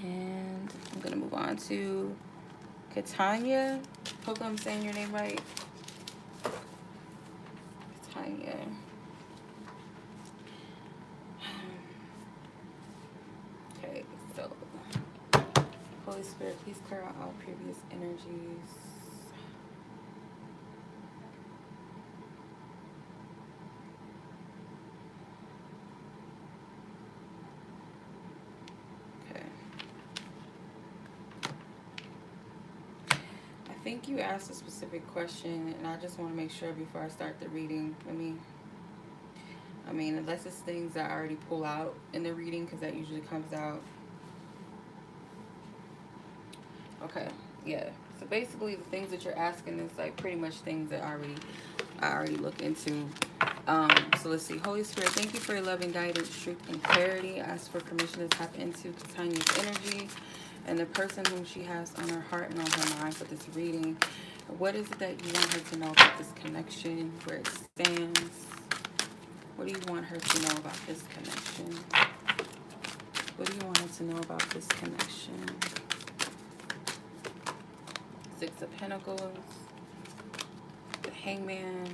And I'm going to move on to Katiana. Hope I'm saying your name right. Katiana. Okay, so Holy Spirit, please clear out all previous energies. I think you asked a specific question, and I just want to make sure before I start the reading. I mean, unless it's things that I already pull out in the reading, because that usually comes out. Okay, yeah. So basically, the things that you're asking is like pretty much things that I already looked into. So let's see. Holy Spirit, thank you for your loving guidance, truth, and clarity. I ask for permission to tap into Katania's energy and the person whom she has on her heart and on her mind for this reading. What is it that you want her to know about this connection, where it stands? What do you want her to know about this connection? What do you want it to know about this connection? Six of Pentacles, the Hangman,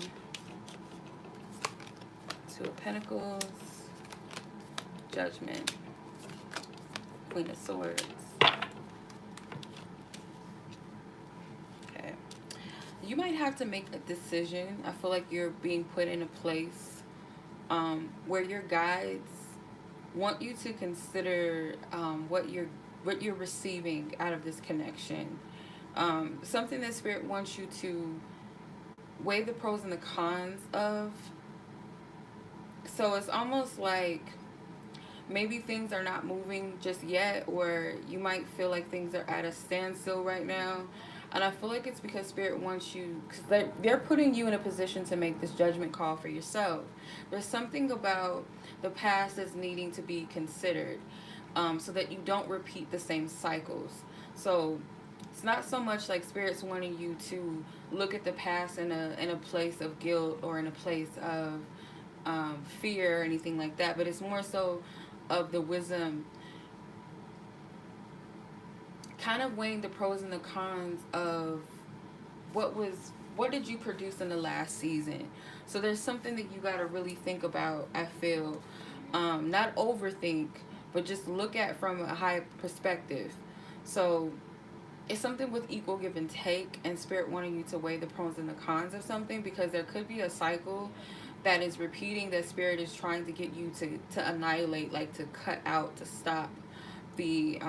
Two of Pentacles, Judgment, Queen of Swords. Okay. You might have to make a decision. I feel like you're being put in a place where your guides want you to consider what you're receiving out of this connection. Something that Spirit wants you to weigh the pros and the cons of. So it's almost like maybe things are not moving just yet, or you might feel like things are at a standstill right now. And I feel like it's because Spirit wants you, because they're putting you in a position to make this judgment call for yourself. There's something about the past that's needing to be considered, so that you don't repeat the same cycles. So it's not so much like Spirit's wanting you to look at the past in a place of guilt or in a place of fear or anything like that, but it's more so of the wisdom, kind of weighing the pros and the cons of what did you produce in the last season. So there's something that you got to really think about, I feel. Not overthink, but just look at from a high perspective. So it's something with equal give and take, and Spirit wanting you to weigh the pros and the cons of something, because there could be a cycle that is repeating that Spirit is trying to get you to annihilate, like to cut out, to stop the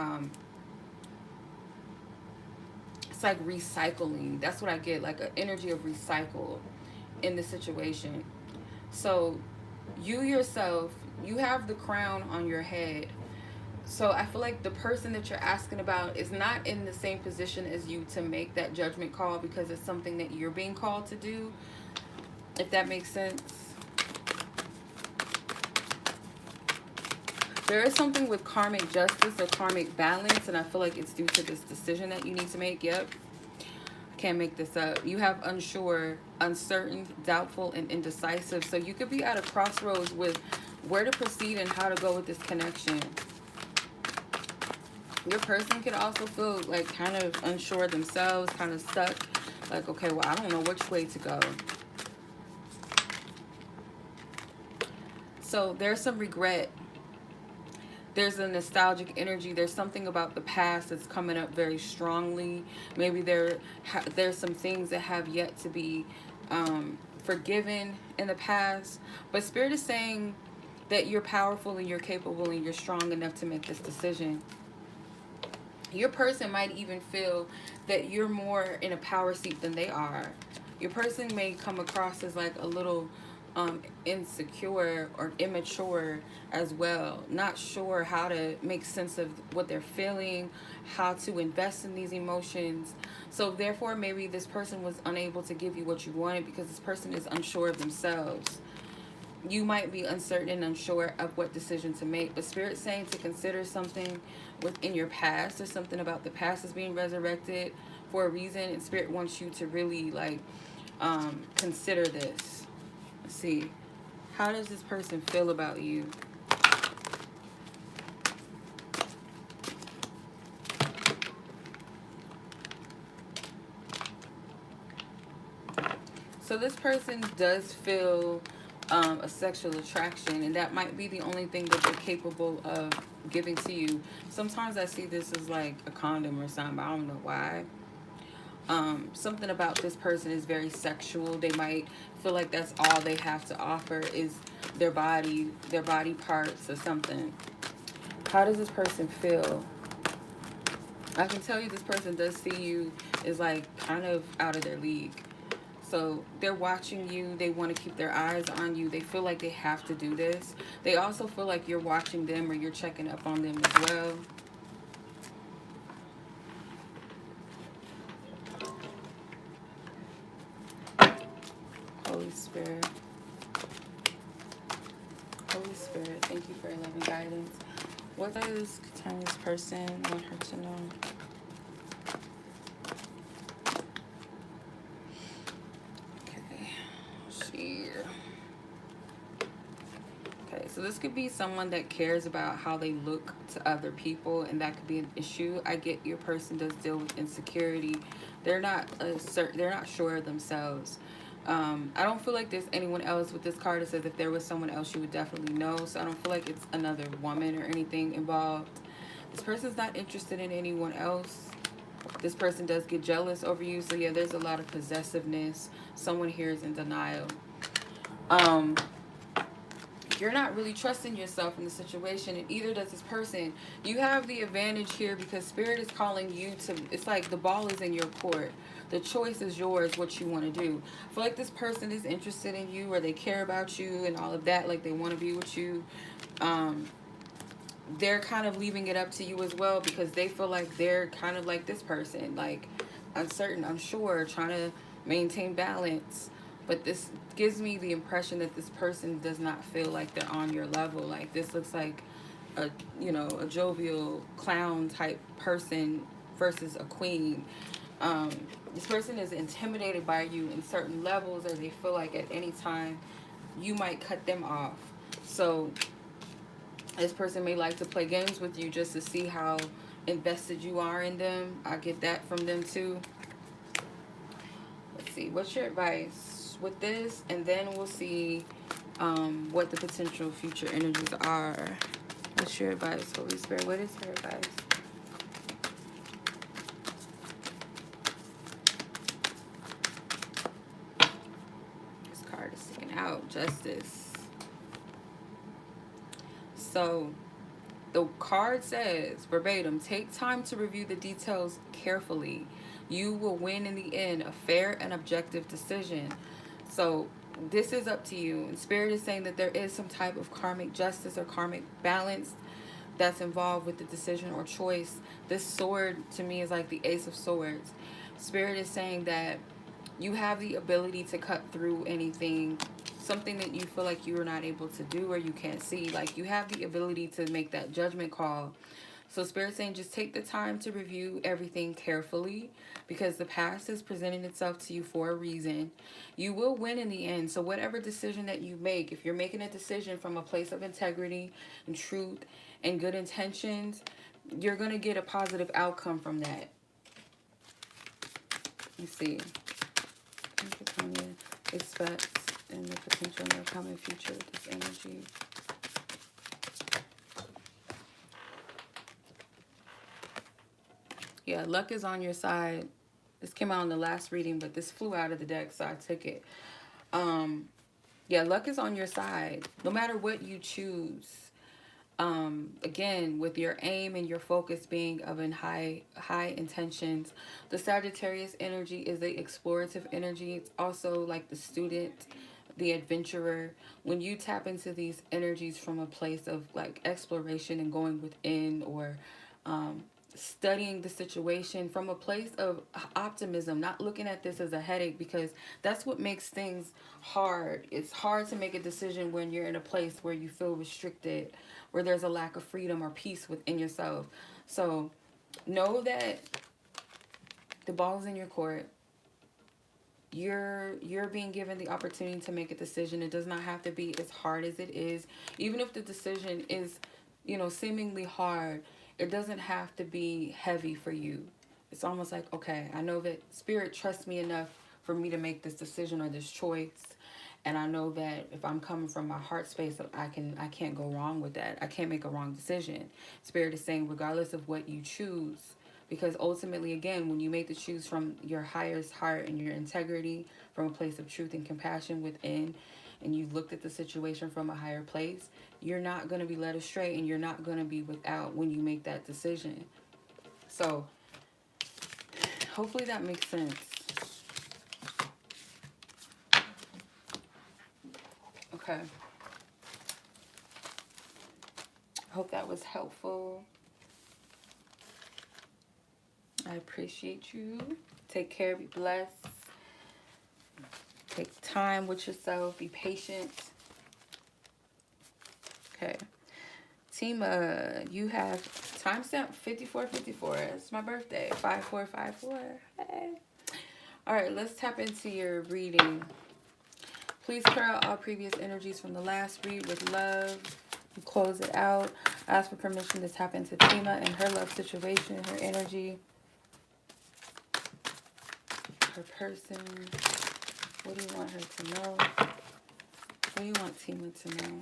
it's like recycling. That's what I get, like an energy of recycle in the situation. So you yourself, you have the crown on your head. So I feel like the person that you're asking about is not in the same position as you to make that judgment call, because it's something that you're being called to do, if that makes sense. There is something with karmic justice or karmic balance, and I feel like it's due to this decision that you need to make. Yep. I can't make this up. You have unsure, uncertain, doubtful, and indecisive. So you could be at a crossroads with where to proceed and how to go with this connection. Your person could also feel like kind of unsure themselves, kind of stuck. Like, okay, well, I don't know which way to go. So there's some regret. There's a nostalgic energy. There's something about the past that's coming up very strongly. Maybe there's some things that have yet to be forgiven in the past. But Spirit is saying that you're powerful and you're capable and you're strong enough to make this decision. Your person might even feel that you're more in a power seat than they are. Your person may come across as like a little insecure or immature as well, not sure how to make sense of what they're feeling, how to invest in these emotions. So therefore maybe this person was unable to give you what you wanted because this person is unsure of themselves. You might be uncertain and unsure of what decision to make, but Spirit's saying to consider something within your past. There's something about the past is being resurrected for a reason, and Spirit wants you to really like consider this. Let's see, how does this person feel about you? So this person does feel a sexual attraction, and that might be the only thing that they're capable of giving to you. Sometimes I see this as like a condom or something. I don't know why. Something about this person is very sexual. They might feel like that's all they have to offer is their body parts or something. How does this person feel? I can tell you this person does see you as like kind of out of their league. So they're watching you. They want to keep their eyes on you. They feel like they have to do this. They also feel like you're watching them or you're checking up on them as well. Holy Spirit. Holy Spirit, thank you for your loving guidance. What does Katania's person want her to know? So this could be someone that cares about how they look to other people, and that could be an issue. I get your person does deal with insecurity. They're not they're not sure of themselves. I don't feel like there's anyone else with this card. It says if there was someone else, you would definitely know. So I don't feel like it's another woman or anything involved. This person's not interested in anyone else. This person does get jealous over you. So yeah, there's a lot of possessiveness. Someone here is in denial. You're not really trusting yourself in the situation, and either does this person. You have the advantage here because Spirit is calling you to, it's like the ball is in your court. The choice is yours, what you want to do. I feel like this person is interested in you, or they care about you and all of that, like they want to be with you. They're kind of leaving it up to you as well because they feel like they're kind of like this person, like uncertain, unsure, trying to maintain balance. But this gives me the impression that this person does not feel like they're on your level. Like this looks like a, you know, a jovial clown type person versus a queen. This person is intimidated by you in certain levels, or they feel like at any time you might cut them off. So this person may like to play games with you just to see how invested you are in them. I get that from them too. Let's see, what's your advice with this, and then we'll see what the potential future energies are. What's your advice, Holy Spirit? What is your advice? This card is sticking out. Justice. So the card says verbatim, take time to review the details carefully. You will win in the end, a fair and objective decision. So this is up to you. And Spirit is saying that there is some type of karmic justice or karmic balance that's involved with the decision or choice. This sword to me is like the Ace of Swords. Spirit is saying that you have the ability to cut through anything, something that you feel like you are not able to do or you can't see. Like you have the ability to make that judgment call. So Spirit's saying just take the time to review everything carefully because the past is presenting itself to you for a reason. You will win in the end. So whatever decision that you make, if you're making a decision from a place of integrity and truth and good intentions, you're going to get a positive outcome from that. Let's see. Katiana expects in the potential in the coming future with this energy. Yeah, luck is on your side. This came out in the last reading, but this flew out of the deck, so I took it. Yeah, luck is on your side. No matter what you choose. Again, with your aim and your focus being of in high intentions. The Sagittarius energy is the explorative energy. It's also like the student, the adventurer. When you tap into these energies from a place of like exploration and going within, or studying the situation from a place of optimism, not looking at this as a headache, because that's what makes things hard. It's hard to make a decision when you're in a place where you feel restricted, where there's a lack of freedom or peace within yourself. So know that the ball's in your court. You're being given the opportunity to make a decision. It does not have to be as hard as it is. Even if the decision is, you know, seemingly hard, it doesn't have to be heavy for you. It's almost like, okay, I know that Spirit trusts me enough for me to make this decision or this choice. And I know that if I'm coming from my heart space, I can't go wrong with that. I can't make a wrong decision. Spirit is saying, regardless of what you choose, because ultimately, again, when you make the choose from your highest heart and your integrity, from a place of truth and compassion within, and you've looked at the situation from a higher place, you're not going to be led astray, and you're not going to be without when you make that decision. So hopefully that makes sense. Okay. Hope that was helpful. I appreciate you. Take care. Be blessed. Take time with yourself. Be patient. Okay. Tima, you have timestamp 5454. It's my birthday. 5454. Hey. All right, let's tap into your reading. Please clear out all previous energies from the last read with love. Close it out. Ask for permission to tap into Tima and her love situation, her energy, her person. What do you want her to know? What do you want Tima to know?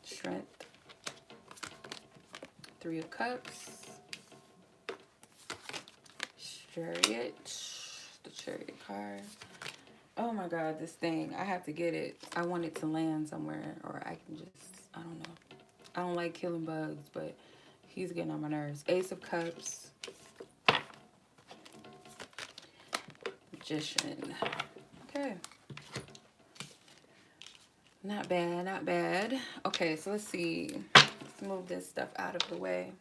Strength. 3 of Cups. Chariot. The Chariot card. Oh my God, this thing. I have to get it. I want it to land somewhere, or I can just, I don't know. I don't like killing bugs, but he's getting on my nerves. Ace of Cups. Magician. Okay. Not bad, not bad. Okay, so let's see. Let's move this stuff out of the way.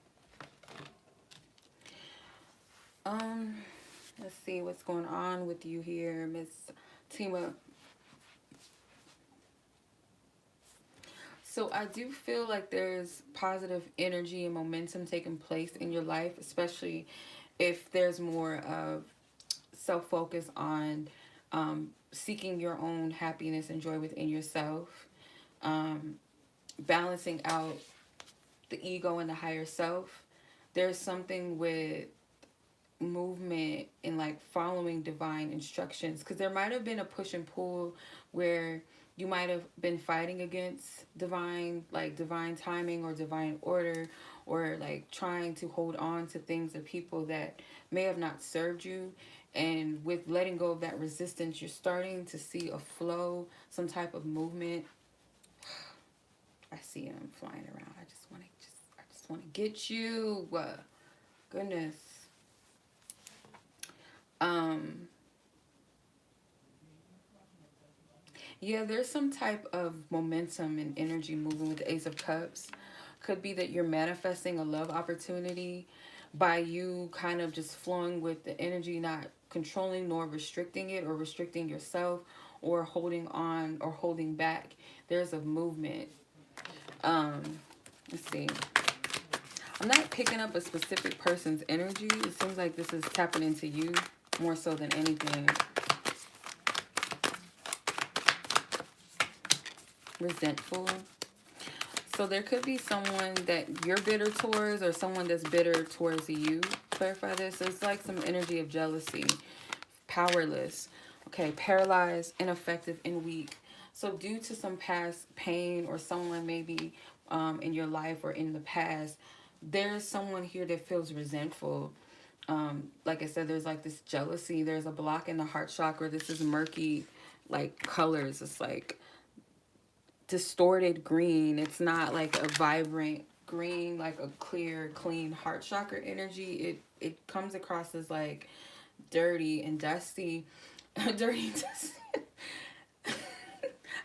Let's see what's going on with you here, Miss Tima. So I do feel like there's positive energy and momentum taking place in your life, especially if there's more of self-focus on seeking your own happiness and joy within yourself, balancing out the ego and the higher self. There's something with movement and like following divine instructions, because there might have been a push and pull where you might have been fighting against divine timing or divine order, or like trying to hold on to things or people that may have not served you. And with letting go of that resistance, you're starting to see a flow, some type of movement. I see him flying around. I just want to get you. Goodness. Yeah, there's some type of momentum and energy moving with the Ace of Cups. Could be that you're manifesting a love opportunity by you kind of just flowing with the energy, not controlling nor restricting it, or restricting yourself, or holding on or holding back. There's a movement. Let's see. I'm not picking up a specific person's energy. It seems like this is tapping into you more so than anything. Resentful. So there could be someone that you're bitter towards, or someone that's bitter towards you. Clarify this. There's like some energy of jealousy. Powerless. Okay, paralyzed, ineffective, and weak. So due to some past pain, or someone maybe in your life or in the past, there's someone here that feels resentful. Like I said, there's like this jealousy. There's a block in the heart chakra. This is murky, like colors. It's like distorted green. It's not like a vibrant green, like a clear, clean heart chakra energy. It comes across as like dirty and dusty. Dirty and dusty.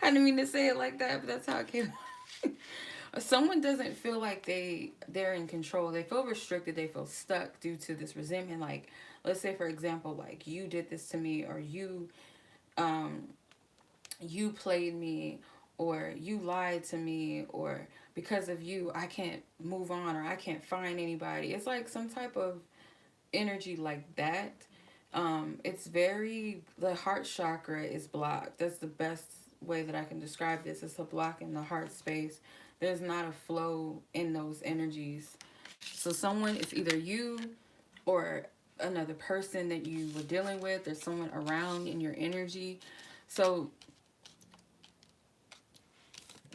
I didn't mean to say it like that, but that's how it came out. Someone doesn't feel like they're in control. They feel restricted. They feel stuck due to this resentment. Like, let's say, for example, like, you did this to me, or you played me, or you lied to me, or because of you, I can't move on, or I can't find anybody. It's like some type of energy like that. It's the heart chakra is blocked. That's the best way that I can describe this. It's a block in the heart space. There's not a flow in those energies. So someone, it's either you or another person that you were dealing with, or someone around in your energy. So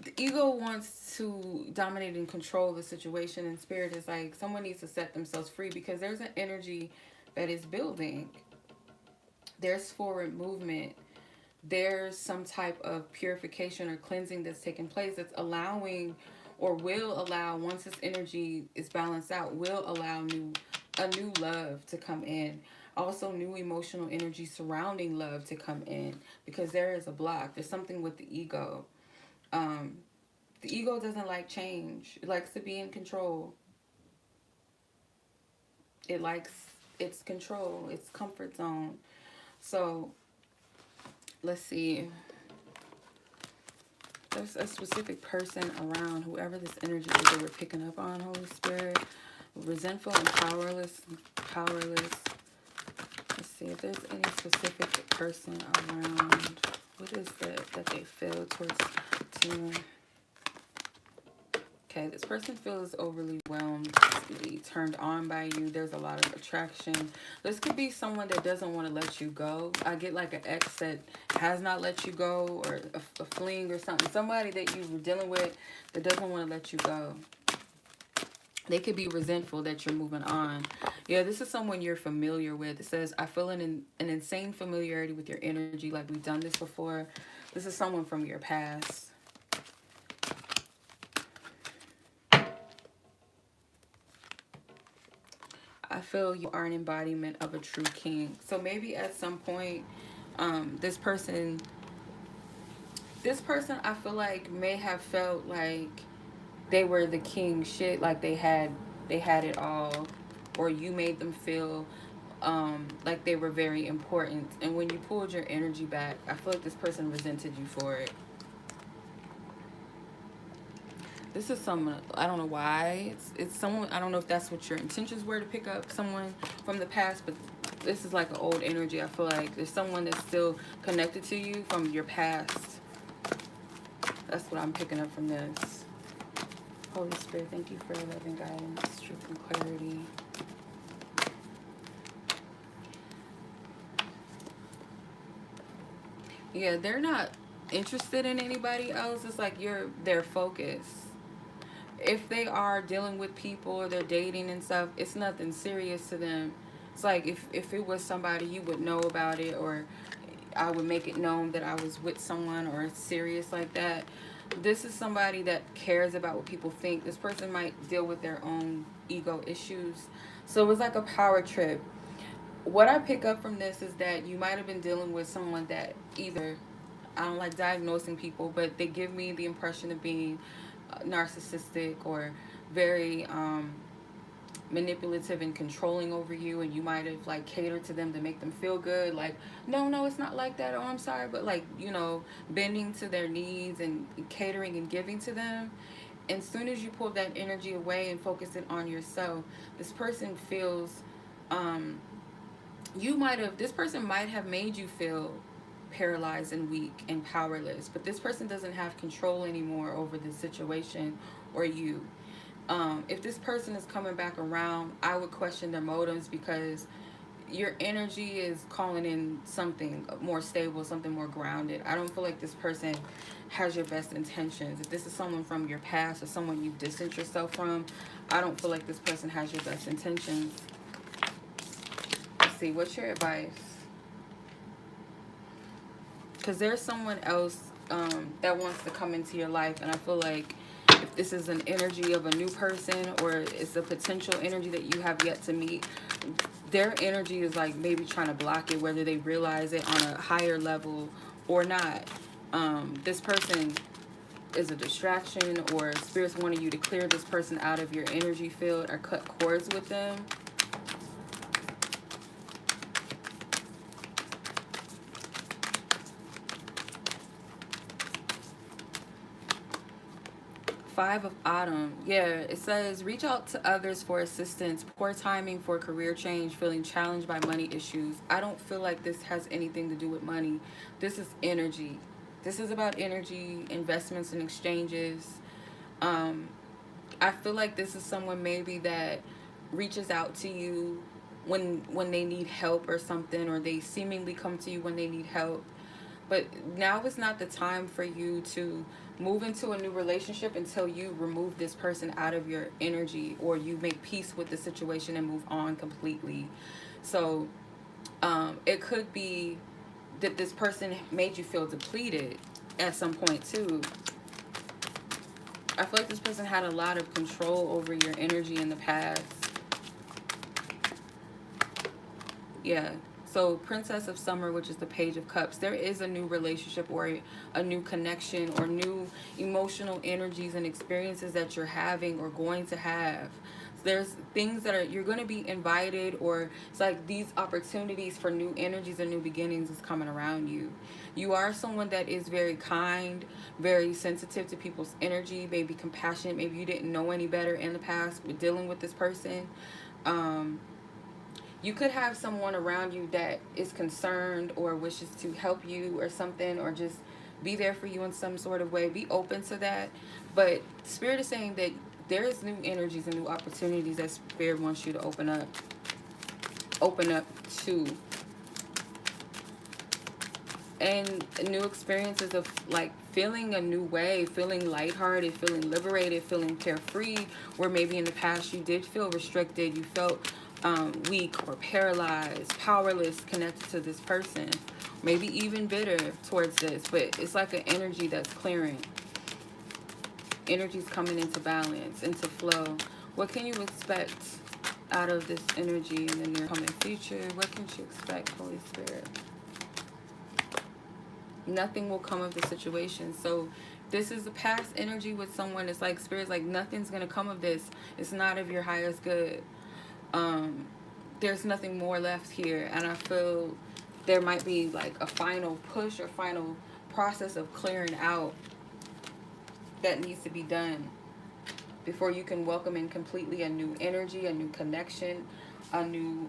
the ego wants to dominate and control the situation, and spirit is like, someone needs to set themselves free, because there's an energy that is building. There's forward movement. There's some type of purification or cleansing that's taking place, that's allowing, or will allow, once this energy is balanced out, will allow a new love to come in. Also, new emotional energy surrounding love to come in, because there is a block. There's something with the ego. The ego doesn't like change. It likes to be in control. It likes its control, its comfort zone. So let's see. There's a specific person around, whoever this energy is that we're picking up on, Holy Spirit. Resentful and powerless. see if there's any specific person around. What is it that they feel towards Tima? Okay, this person feels overly whelmed, turned on by you. There's a lot of attraction. This could be someone that doesn't want to let you go. I get like an ex that has not let you go, or a fling or something. Somebody that you were dealing with that doesn't want to let you go. They could be resentful that you're moving on. Yeah, this is someone you're familiar with. It says, I feel an insane familiarity with your energy, like we've done this before. This is someone from your past. I feel you are an embodiment of a true king. So maybe at some point, this person I feel like may have felt like they were the king shit, like they had it all, or you made them feel like they were very important. And when you pulled your energy back, I feel like this person resented you for it. This is someone, I don't know why. It's someone, I don't know if that's what your intentions were, to pick up someone from the past, but this is like an old energy. I feel like there's someone that's still connected to you from your past. That's what I'm picking up from this. Holy Spirit, thank you for your loving guidance, truth, and clarity. Yeah, they're not interested in anybody else. It's like you're their focus. If they are dealing with people or they're dating and stuff, it's nothing serious to them. It's like if it was somebody, you would know about it, or I would make it known that I was with someone, or it's serious like that. This is somebody that cares about what people think. This person might deal with their own ego issues. So it was like a power trip. What I pick up from this is that you might have been dealing with someone that either, I don't like diagnosing people, but they give me the impression of being narcissistic or very manipulative and controlling over you, and you might have like catered to them to make them feel good, like no, it's not like that, oh I'm sorry, but like, you know, bending to their needs and catering and giving to them. And as soon as you pull that energy away and focus it on yourself, this person feels this person might have made you feel paralyzed and weak and powerless, but this person doesn't have control anymore over the situation or you. If this person is coming back around, I would question their motives, because your energy is calling in something more stable, something more grounded. I don't feel like this person has your best intentions. If this is someone from your past or someone you've distanced yourself from, I don't feel like this person has your best intentions. Let's see, what's your advice? Because there's someone else that wants to come into your life, and I feel like if this is an energy of a new person, or it's a potential energy that you have yet to meet, their energy is like maybe trying to block it, whether they realize it on a higher level or not. This person is a distraction, or spirits wanting you to clear this person out of your energy field or cut cords with them. Five of Autumn. Yeah, it says reach out to others for assistance, poor timing for career change, feeling challenged by money issues. I don't feel like this has anything to do with money. This is energy. This is about energy, investments and exchanges. I feel like this is someone maybe that reaches out to you when they need help or something, or they seemingly come to you when they need help. But now is not the time for you to move into a new relationship until you remove this person out of your energy, or you make peace with the situation and move on completely. So it could be that this person made you feel depleted at some point too. I feel like this person had a lot of control over your energy in the past. Yeah. So Princess of Summer, which is the Page of Cups, there is a new relationship or a new connection or new emotional energies and experiences that you're having or going to have. There's things that you're going to be invited, or it's like these opportunities for new energies and new beginnings is coming around you. You are someone that is very kind, very sensitive to people's energy, maybe compassionate. Maybe you didn't know any better in the past with dealing with this person. You could have someone around you that is concerned or wishes to help you or something, or just be there for you in some sort of way. Be open to that. But Spirit is saying that there is new energies and new opportunities that Spirit wants you to open up to, and new experiences of like feeling a new way, feeling lighthearted, feeling liberated, feeling carefree, where maybe in the past you did feel restricted, you felt weak or paralyzed, powerless, connected to this person, maybe even bitter towards this. But it's like an energy that's clearing. Energy's coming into balance, into flow. What can you expect out of this energy in the near coming future? What can you expect, Holy Spirit? Nothing will come of the situation. So this is the past energy with someone. It's like Spirit's like, nothing's going to come of this. It's not of your highest good. There's nothing more left here. And I feel there might be like a final push or final process of clearing out that needs to be done before you can welcome in completely a new energy, a new connection, a new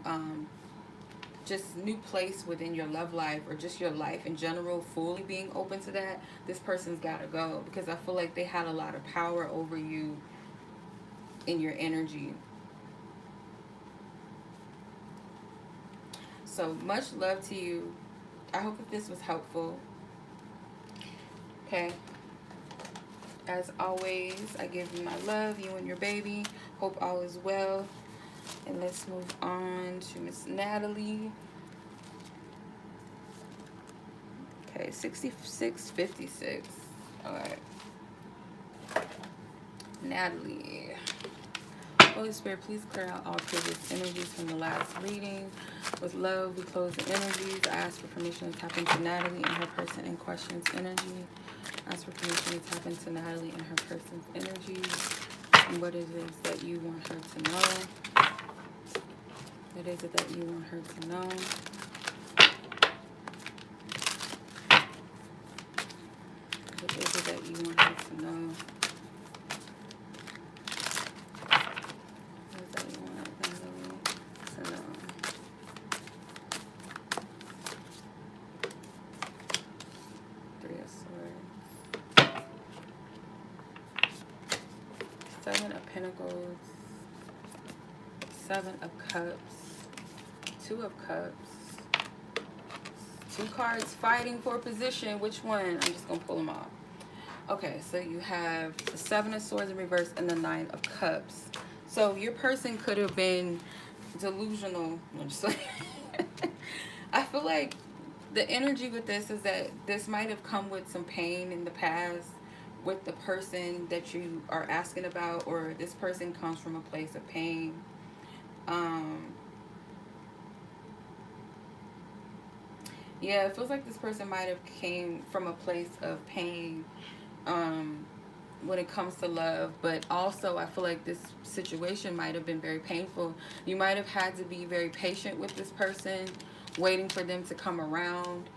just new place within your love life, or just your life in general, fully being open to that. This person's got to go, because I feel like they had a lot of power over you in your energy. So much love to you. I hope that this was helpful. Okay. As always, I give you my love, you and your baby. Hope all is well. And let's move on to Miss Natalie. Okay, 6656. All right. Natalie. Holy Spirit, please clear out all previous energies from the last reading. With love, we close the energies. I ask for permission to tap into Natalie and her person in question's energy. I ask for permission to tap into Natalie and her person's energy. And what is it that you want her to know? What is it that you want her to know? What is it that you want her to know? What is it that you want her to know? Three of Swords. Seven of Pentacles. Seven of Cups. Two of Cups. Two cards fighting for position. Which one? I'm just going to pull them off. Okay, so you have the Seven of Swords in reverse and the Nine of Cups. So your person could have been delusional. I'm just like I feel like the energy with this is that this might have come with some pain in the past with the person that you are asking about, or this person comes from a place of pain. Yeah, it feels like this person might have came from a place of pain when it comes to love, but also I feel like this situation might have been very painful. You might have had to be very patient with this person, waiting for them to come around.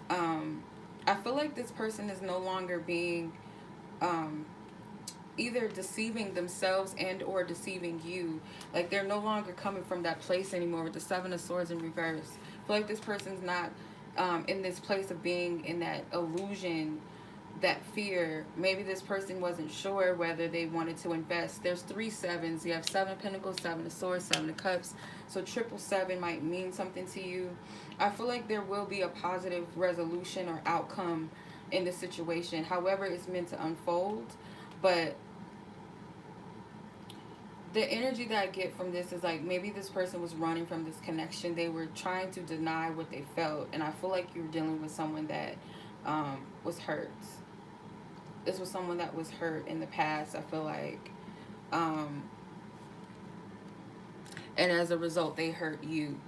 I feel like this person is no longer being either deceiving themselves and or deceiving you. Like they're no longer coming from that place anymore with the Seven of Swords in reverse. I feel like this person's not in this place of being in that illusion, that fear. Maybe this person wasn't sure whether they wanted to invest. There's three sevens. You have Seven of Pentacles, Seven of Swords, Seven of Cups. So 777 might mean something to you. I feel like there will be a positive resolution or outcome in the situation, however it's meant to unfold. But the energy that I get from this is like maybe this person was running from this connection. They were trying to deny what they felt. And I feel like you're dealing with someone that was hurt. This was someone that was hurt in the past, I feel like. And as a result, they hurt you.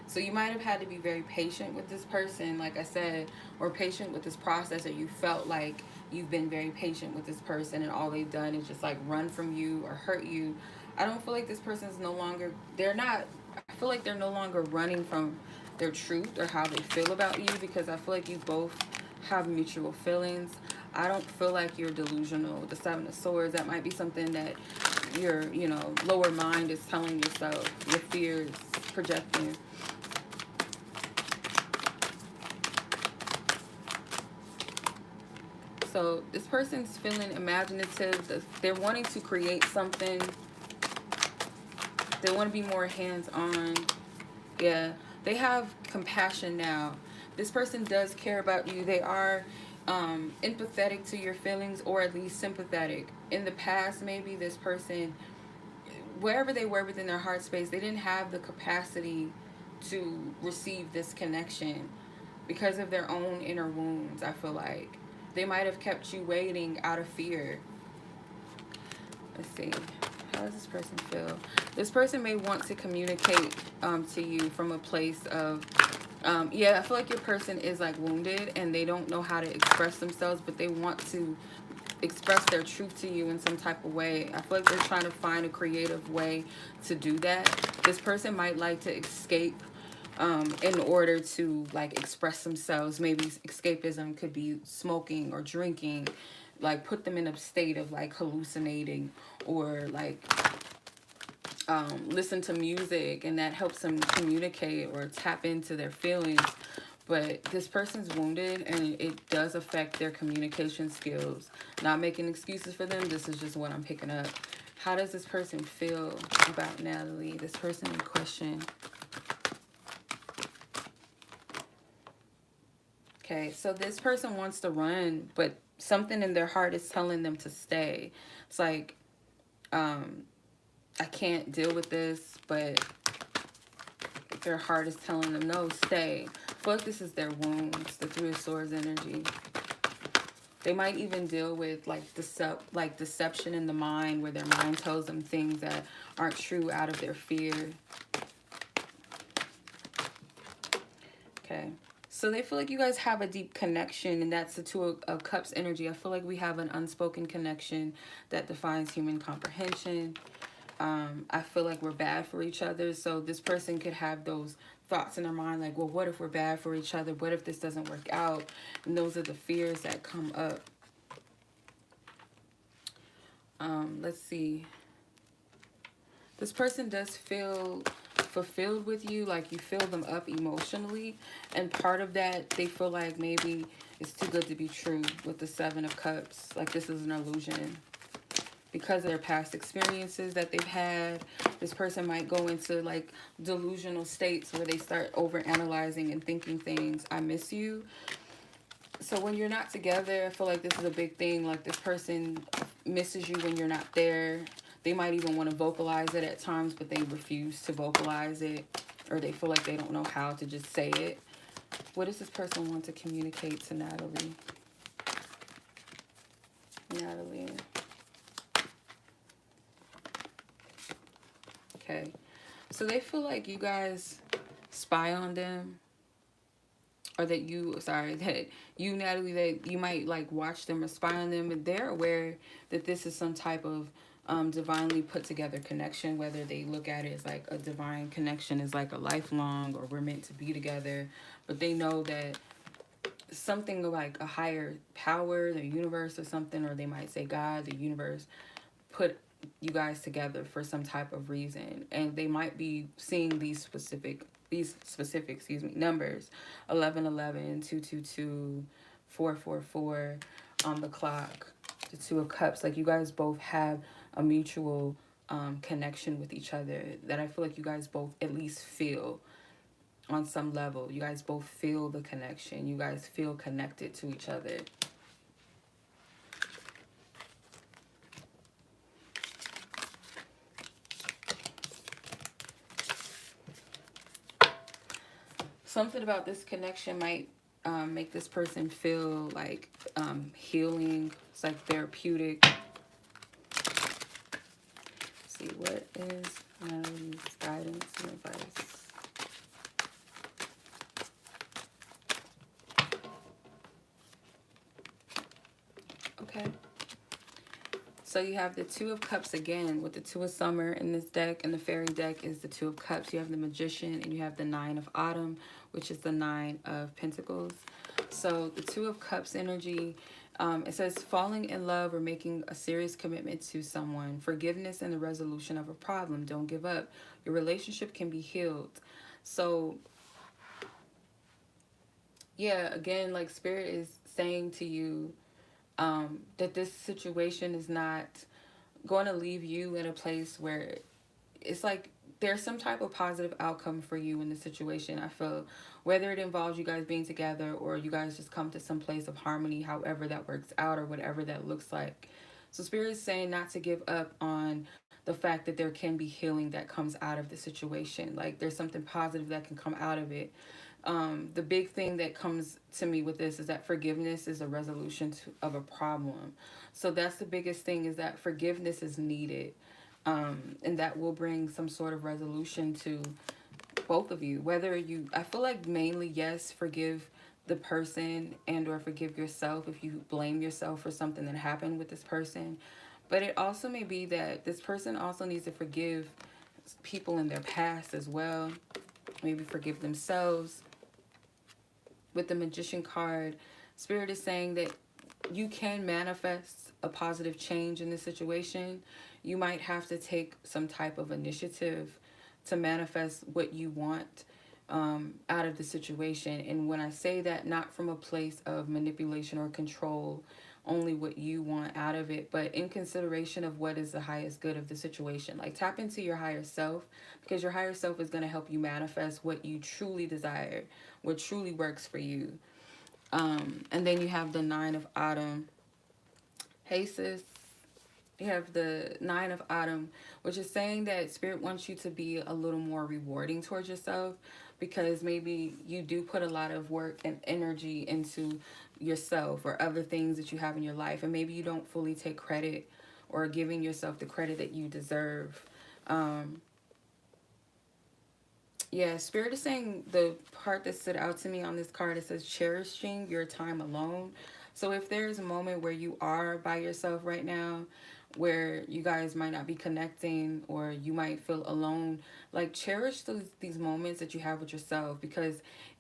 So you might have had to be very patient with this person, like I said, or patient with this process, or you felt like you've been very patient with this person and all they've done is just like run from you or hurt you. I don't feel like this person's no longer, I feel like they're no longer running from their truth or how they feel about you, because I feel like you both have mutual feelings. I don't feel like you're delusional. The Seven of Swords, that might be something that your, lower mind is telling yourself, your fears. projecting. So this person's feeling imaginative. They're wanting to create something. They want to be more hands-on. Yeah, they have compassion now. This person does care about you. They are empathetic to your feelings, or at least sympathetic. In the past, maybe this person, wherever they were within their heart space, they didn't have the capacity to receive this connection because of their own inner wounds. I feel like they might have kept you waiting out of fear. Let's see. How does this person feel? This person may want to communicate to you from a place of, yeah, I feel like your person is like wounded and they don't know how to express themselves, but they want to express their truth to you in some type of way. I feel like they're trying to find a creative way to do that. This person might like to escape in order to like express themselves. Maybe escapism could be smoking or drinking, like put them in a state of like hallucinating, or like listen to music, and that helps them communicate or tap into their feelings. But this person's wounded and it does affect their communication skills. Not making excuses for them, this is just what I'm picking up. How does this person feel about Natalie, this person in question? Okay, so this person wants to run, but something in their heart is telling them to stay. It's like, I can't deal with this, but their heart is telling them, no, stay. I feel like this is their wounds, the Three of Swords energy. They might even deal with like deception in the mind, where their mind tells them things that aren't true out of their fear. Okay. So they feel like you guys have a deep connection, and that's the Two of Cups energy. I feel like we have an unspoken connection that defines human comprehension. I feel like we're bad for each other. So this person could have those thoughts in their mind like, well, what if we're bad for each other? What if this doesn't work out? And those are the fears that come up. Let's see. This person does feel fulfilled with you, like you fill them up emotionally, and part of that, they feel like maybe it's too good to be true with the Seven of Cups, like this is an illusion. Because of their past experiences that they've had, this person might go into like delusional states where they start overanalyzing and thinking things. I miss you. So when you're not together, I feel like this is a big thing. Like this person misses you when you're not there. They might even want to vocalize it at times, but they refuse to vocalize it, or they feel like they don't know how to just say it. What does this person want to communicate to Natalie? Natalie. Okay. So they feel like you guys spy on them, or that you, that you, Natalie, that you might like watch them or spy on them, and they're aware that this is some type of divinely put together connection, whether they look at it as like a divine connection is like a lifelong, or we're meant to be together. But they know that something like a higher power, the universe or something, or they might say God, the universe, put you guys together for some type of reason. And they might be seeing these specific numbers, 1111, 222, 444 on the clock, the Two of Cups. Like you guys both have a mutual connection with each other that I feel like you guys both at least feel on some level. You guys both feel the connection. You guys feel connected to each other. Something about this connection might make this person feel like healing. It's like therapeutic. Let's see, what is Natalie's guidance and advice? Okay. So you have the Two of Cups again with the Two of Summer in this deck, and the Fairy deck is the Two of Cups. You have the Magician, and you have the Nine of Autumn, which is the Nine of Pentacles. So the Two of Cups energy, It says falling in love or making a serious commitment to someone, forgiveness and the resolution of a problem. Don't give up. Your relationship can be healed. So yeah, again, like Spirit is saying to you that this situation is not going to leave you in a place where it's like there's some type of positive outcome for you in the situation. I feel whether it involves you guys being together or you guys just come to some place of harmony, however that works out or whatever that looks like. So Spirit is saying not to give up on the fact that there can be healing that comes out of the situation. Like there's something positive that can come out of it. The big thing that comes to me with this is that forgiveness is a resolution of a problem. So that's the biggest thing, is that forgiveness is needed. And that will bring some sort of resolution to both of you. Whether you, I feel like mainly, yes, forgive the person and or forgive yourself if you blame yourself for something that happened with this person. But it also may be that this person also needs to forgive people in their past as well. Maybe forgive themselves. With the Magician card, Spirit is saying that you can manifest a positive change in this situation. You might have to take some type of initiative to manifest what you want out of the situation. And when I say that, not from a place of manipulation or control, only what you want out of it, but in consideration of what is the highest good of the situation. Like tap into your higher self, because your higher self is going to help you manifest what you truly desire, what truly works for you. And then you have the Nine of Autumn. Hey sis, you have the Nine of Autumn, which is saying that Spirit wants you to be a little more rewarding towards yourself, because maybe you do put a lot of work and energy into yourself or other things that you have in your life, and maybe you don't fully take credit or giving yourself the credit that you deserve. Yeah, Spirit is saying the part that stood out to me on this card, it says cherishing your time alone. So if there's a moment where you are by yourself right now, where you guys might not be connecting or you might feel alone, like cherish these moments that you have with yourself, because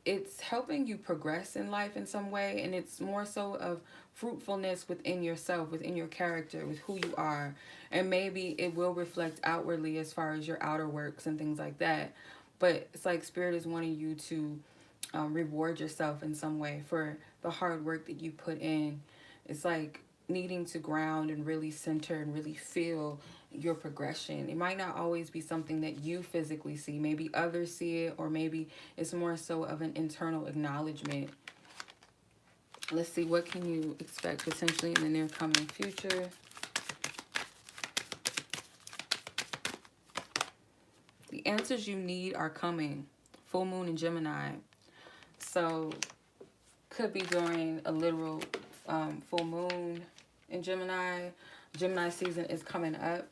it's helping you progress in life in some way, and it's more so of fruitfulness within yourself, within your character, with who you are. And maybe it will reflect outwardly as far as your outer works and things like that. But it's like Spirit is wanting you to reward yourself in some way for the hard work that you put in. It's like needing to ground and really center and really feel your progression. It might not always be something that you physically see. Maybe others see it, or maybe it's more so of an internal acknowledgement. Let's see, what can you expect potentially in the near coming future? The answers you need are coming. Full moon in Gemini. So could be during a literal full moon in Gemini. Gemini season is coming up.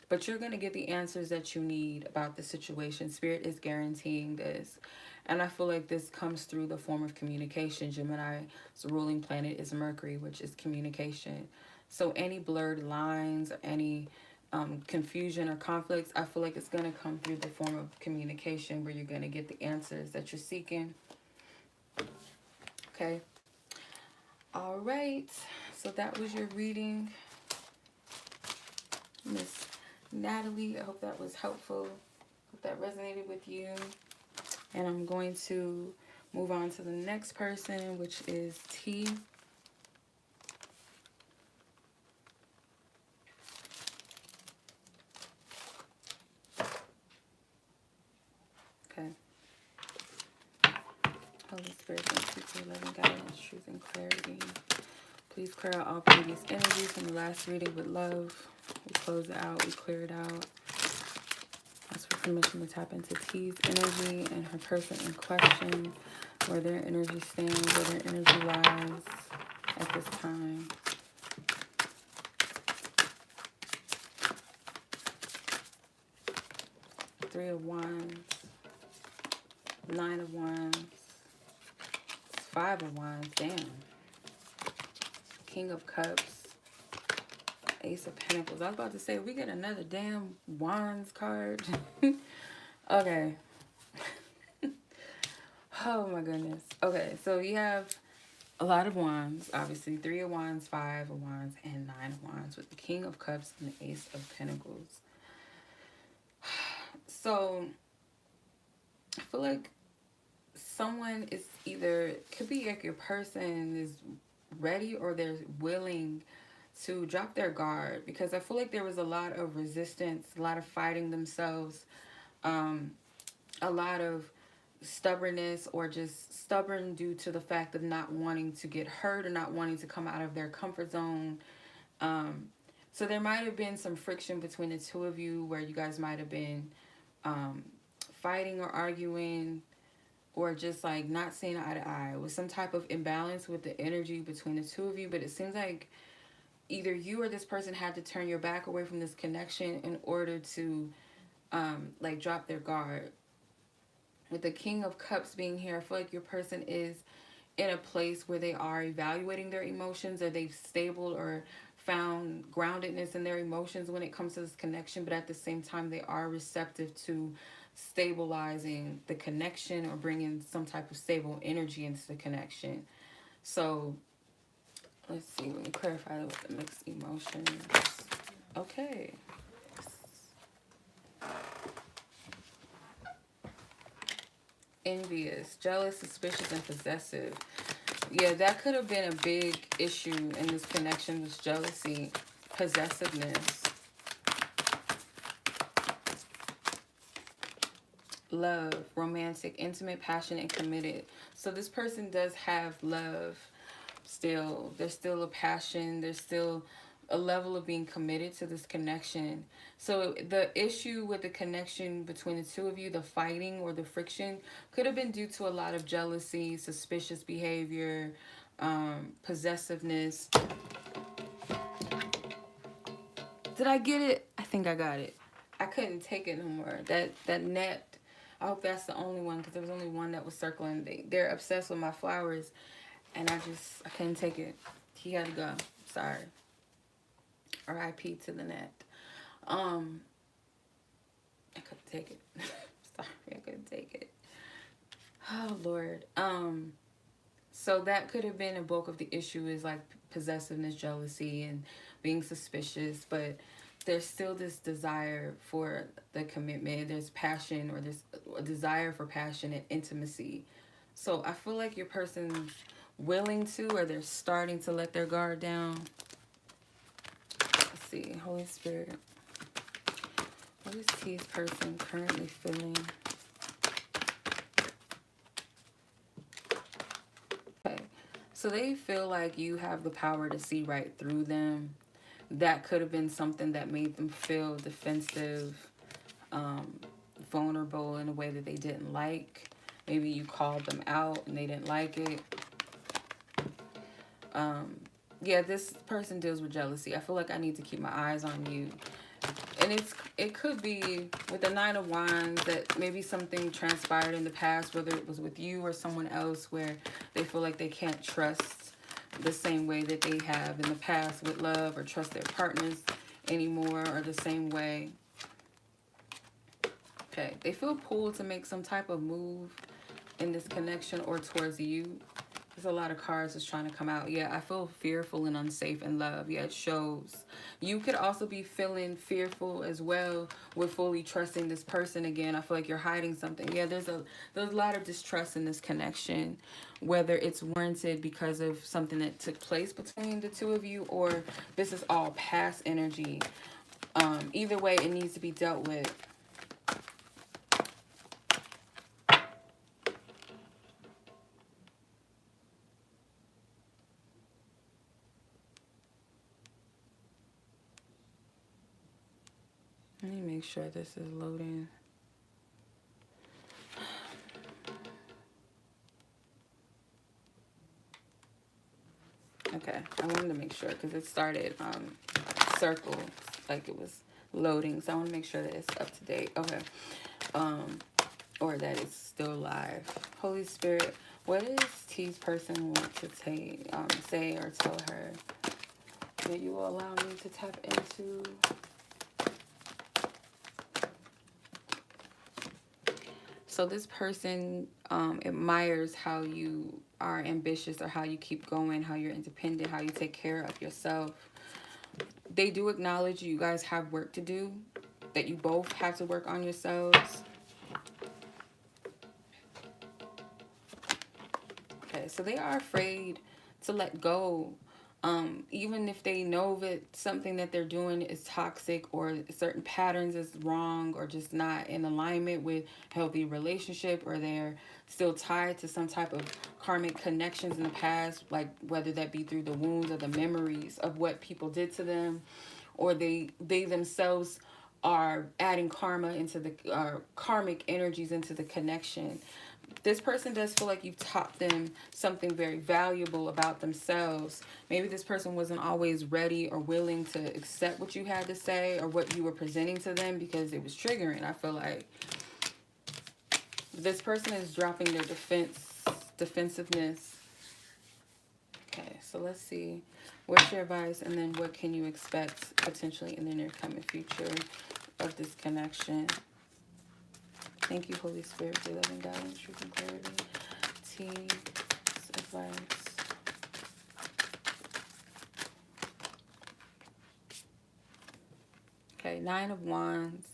But you're going to get the answers that you need about the situation. Spirit is guaranteeing this. And I feel like this comes through the form of communication. Gemini's ruling planet is Mercury, which is communication. So any blurred lines or any confusion or conflicts, I feel like it's going to come through the form of communication, where you're going to get the answers that you're seeking. Okay. All right. So that was your reading, Miss Natalie. I hope that was helpful. Hope that resonated with you. And I'm going to move on to the next person, which is T. Okay. Holy Spirit, thank you for loving guidance, truth, and clarity. Please clear out all previous energies from the last reading with love. We close it out. We clear it out. Ask for permission to tap into T's energy and her person in question, where their energy stands, where their energy lies at this time. Three of Wands, Nine of Wands, Five of Wands, damn. King of Cups, Ace of Pentacles. I was about to say, we get another damn Wands card. Okay. Oh my goodness. Okay, so you have a lot of wands, obviously. 3 of wands, 5 of wands, and 9 of wands with the King of Cups and the Ace of Pentacles. So I feel like someone is either, could be like your person is ready or they're willing to drop their guard, because I feel like there was a lot of resistance, a lot of fighting themselves, a lot of stubbornness, or just stubborn due to the fact of not wanting to get hurt or not wanting to come out of their comfort zone. So there might have been some friction between the two of you where you guys might have been fighting or arguing, or just like not seeing eye to eye, with some type of imbalance with the energy between the two of you. But it seems like either you or this person had to turn your back away from this connection in order to like drop their guard. With the King of Cups being here, I feel like your person is in a place where they are evaluating their emotions, or they've stable or found groundedness in their emotions when it comes to this connection. But at the same time, they are receptive to stabilizing the connection or bringing some type of stable energy into the connection. So let's see, let me clarify that with the mixed emotions. Okay. Envious, jealous, suspicious, and possessive. Yeah, that could have been a big issue in this connection, was jealousy, possessiveness. Love, romantic, intimate, passionate, and committed. So this person does have love still. There's still a passion. There's still a level of being committed to this connection. So the issue with the connection between the two of you, the fighting or the friction, could have been due to a lot of jealousy, suspicious behavior, possessiveness. Did I get it? I think I got it. I couldn't take it no more. That net, I hope that's the only one, because there was only one that was circling. They're obsessed with my flowers, and I couldn't take it. He had to go. Sorry. R.I.P. to the net. I couldn't take it. Sorry, I couldn't take it. Oh, Lord. So that could have been a bulk of the issue, is like possessiveness, jealousy, and being suspicious. But there's still this desire for the commitment. There's passion, or there's a desire for passion and intimacy. So I feel like your person's willing to, or they're starting to let their guard down. Let's see, Holy Spirit. What is T's person currently feeling? Okay, so they feel like you have the power to see right through them. That could have been something that made them feel defensive, vulnerable in a way that they didn't like. Maybe you called them out and they didn't like it. Yeah, this person deals with jealousy. I feel like I need to keep my eyes on you. And it could be with the 9 of Wands that maybe something transpired in the past, whether it was with you or someone else, where they feel like they can't trust the same way that they have in the past with love, or trust their partners anymore, or the same way. Okay, they feel pulled to make some type of move in this connection or towards you. There's a lot of cards that's trying to come out. Yeah, I feel fearful and unsafe in love. Yeah, it shows. You could also be feeling fearful as well with fully trusting this person again. I feel like you're hiding something. Yeah, there's a lot of distrust in this connection, whether it's warranted because of something that took place between the two of you, or this is all past energy. Either way, it needs to be dealt with. Let me make sure this is loading. Okay, I wanted to make sure because it started circle, like it was loading. So I want to make sure that it's up to date. Okay, or that it's still live. Holy Spirit, what does T's person want to say or tell her that you will allow me to tap into? So this person admires how you are ambitious, or how you keep going, how you're independent, how you take care of yourself. They do acknowledge you guys have work to do, that you both have to work on yourselves. Okay, so they are afraid to let go. Even if they know that something that they're doing is toxic, or certain patterns is wrong, or just not in alignment with healthy relationship, or they're still tied to some type of karmic connections in the past, like whether that be through the wounds or the memories of what people did to them, or they themselves are adding karma into the karmic energies into the connection. This person does feel like you've taught them something very valuable about themselves. Maybe this person wasn't always ready or willing to accept what you had to say or what you were presenting to them because it was triggering. I feel like this person is dropping their defensiveness. Okay, so let's see. What's your advice, and then what can you expect potentially in the near coming future of this connection? Thank you, Holy Spirit, for loving guidance, truth, and clarity. Team's advice. Okay, 9 of Wands.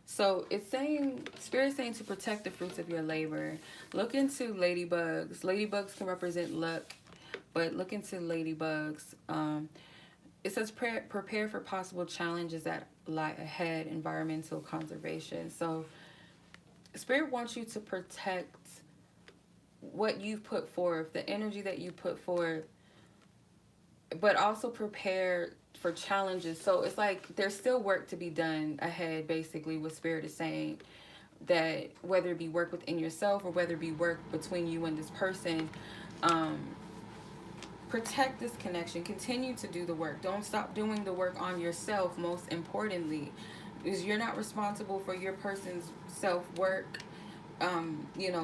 So it's saying, Spirit's saying to protect the fruits of your labor. Look into ladybugs. Ladybugs can represent luck, but look into ladybugs. It says prepare for possible challenges that lie ahead, environmental conservation. So Spirit wants you to protect what you've put forth, the energy that you put forth, but also prepare for challenges. So it's like there's still work to be done ahead, basically, what Spirit is saying. That whether it be work within yourself or whether it be work between you and this person, protect this connection. Continue to do the work. Don't stop doing the work on yourself, most importantly, because you're not responsible for your person's self-work.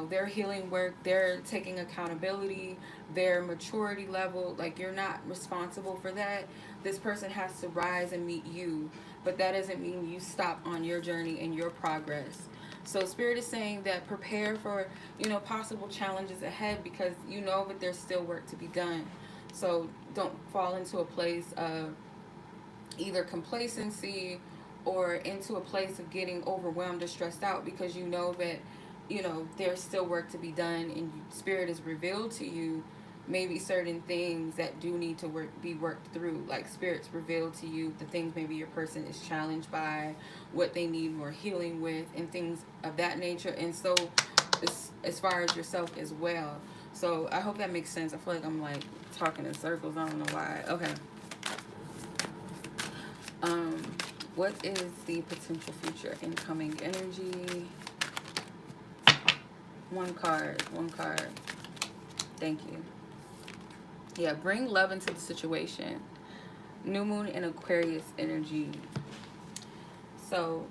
Their healing work, they're taking accountability, their maturity level, like you're not responsible for that. This person has to rise and meet you, but that doesn't mean you stop on your journey and your progress. So Spirit is saying that prepare for, possible challenges ahead, because you know that there's still work to be done. So don't fall into a place of either complacency or into a place of getting overwhelmed or stressed out, because you know that there's still work to be done, and Spirit is revealed to you maybe certain things that do need to be worked through. Like Spirit's revealed to you the things maybe your person is challenged by, what they need more healing with, and things of that nature. And so as far as yourself as well. So I hope that makes sense. I feel like I'm like talking in circles. I don't know why. Okay. What is the potential future incoming energy? One card. Thank you. Yeah, bring love into the situation. New moon in Aquarius energy. So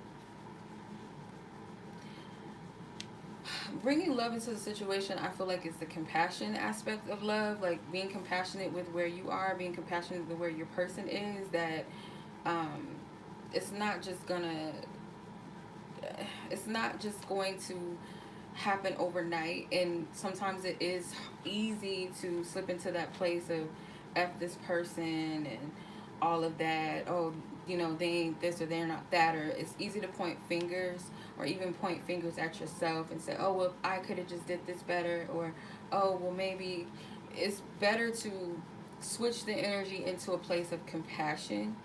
bringing love into the situation, I feel like, is the compassion aspect of love. Like being compassionate with where you are, being compassionate with where your person is. That it's not just going to happen overnight. And sometimes it is easy to slip into that place of F this person and all of that. Oh, they ain't this or they're not that. Or it's easy to point fingers, or even point fingers at yourself and say, oh, well, I could have just did this better. Or, oh, well, maybe. It's better to switch the energy into a place of compassion.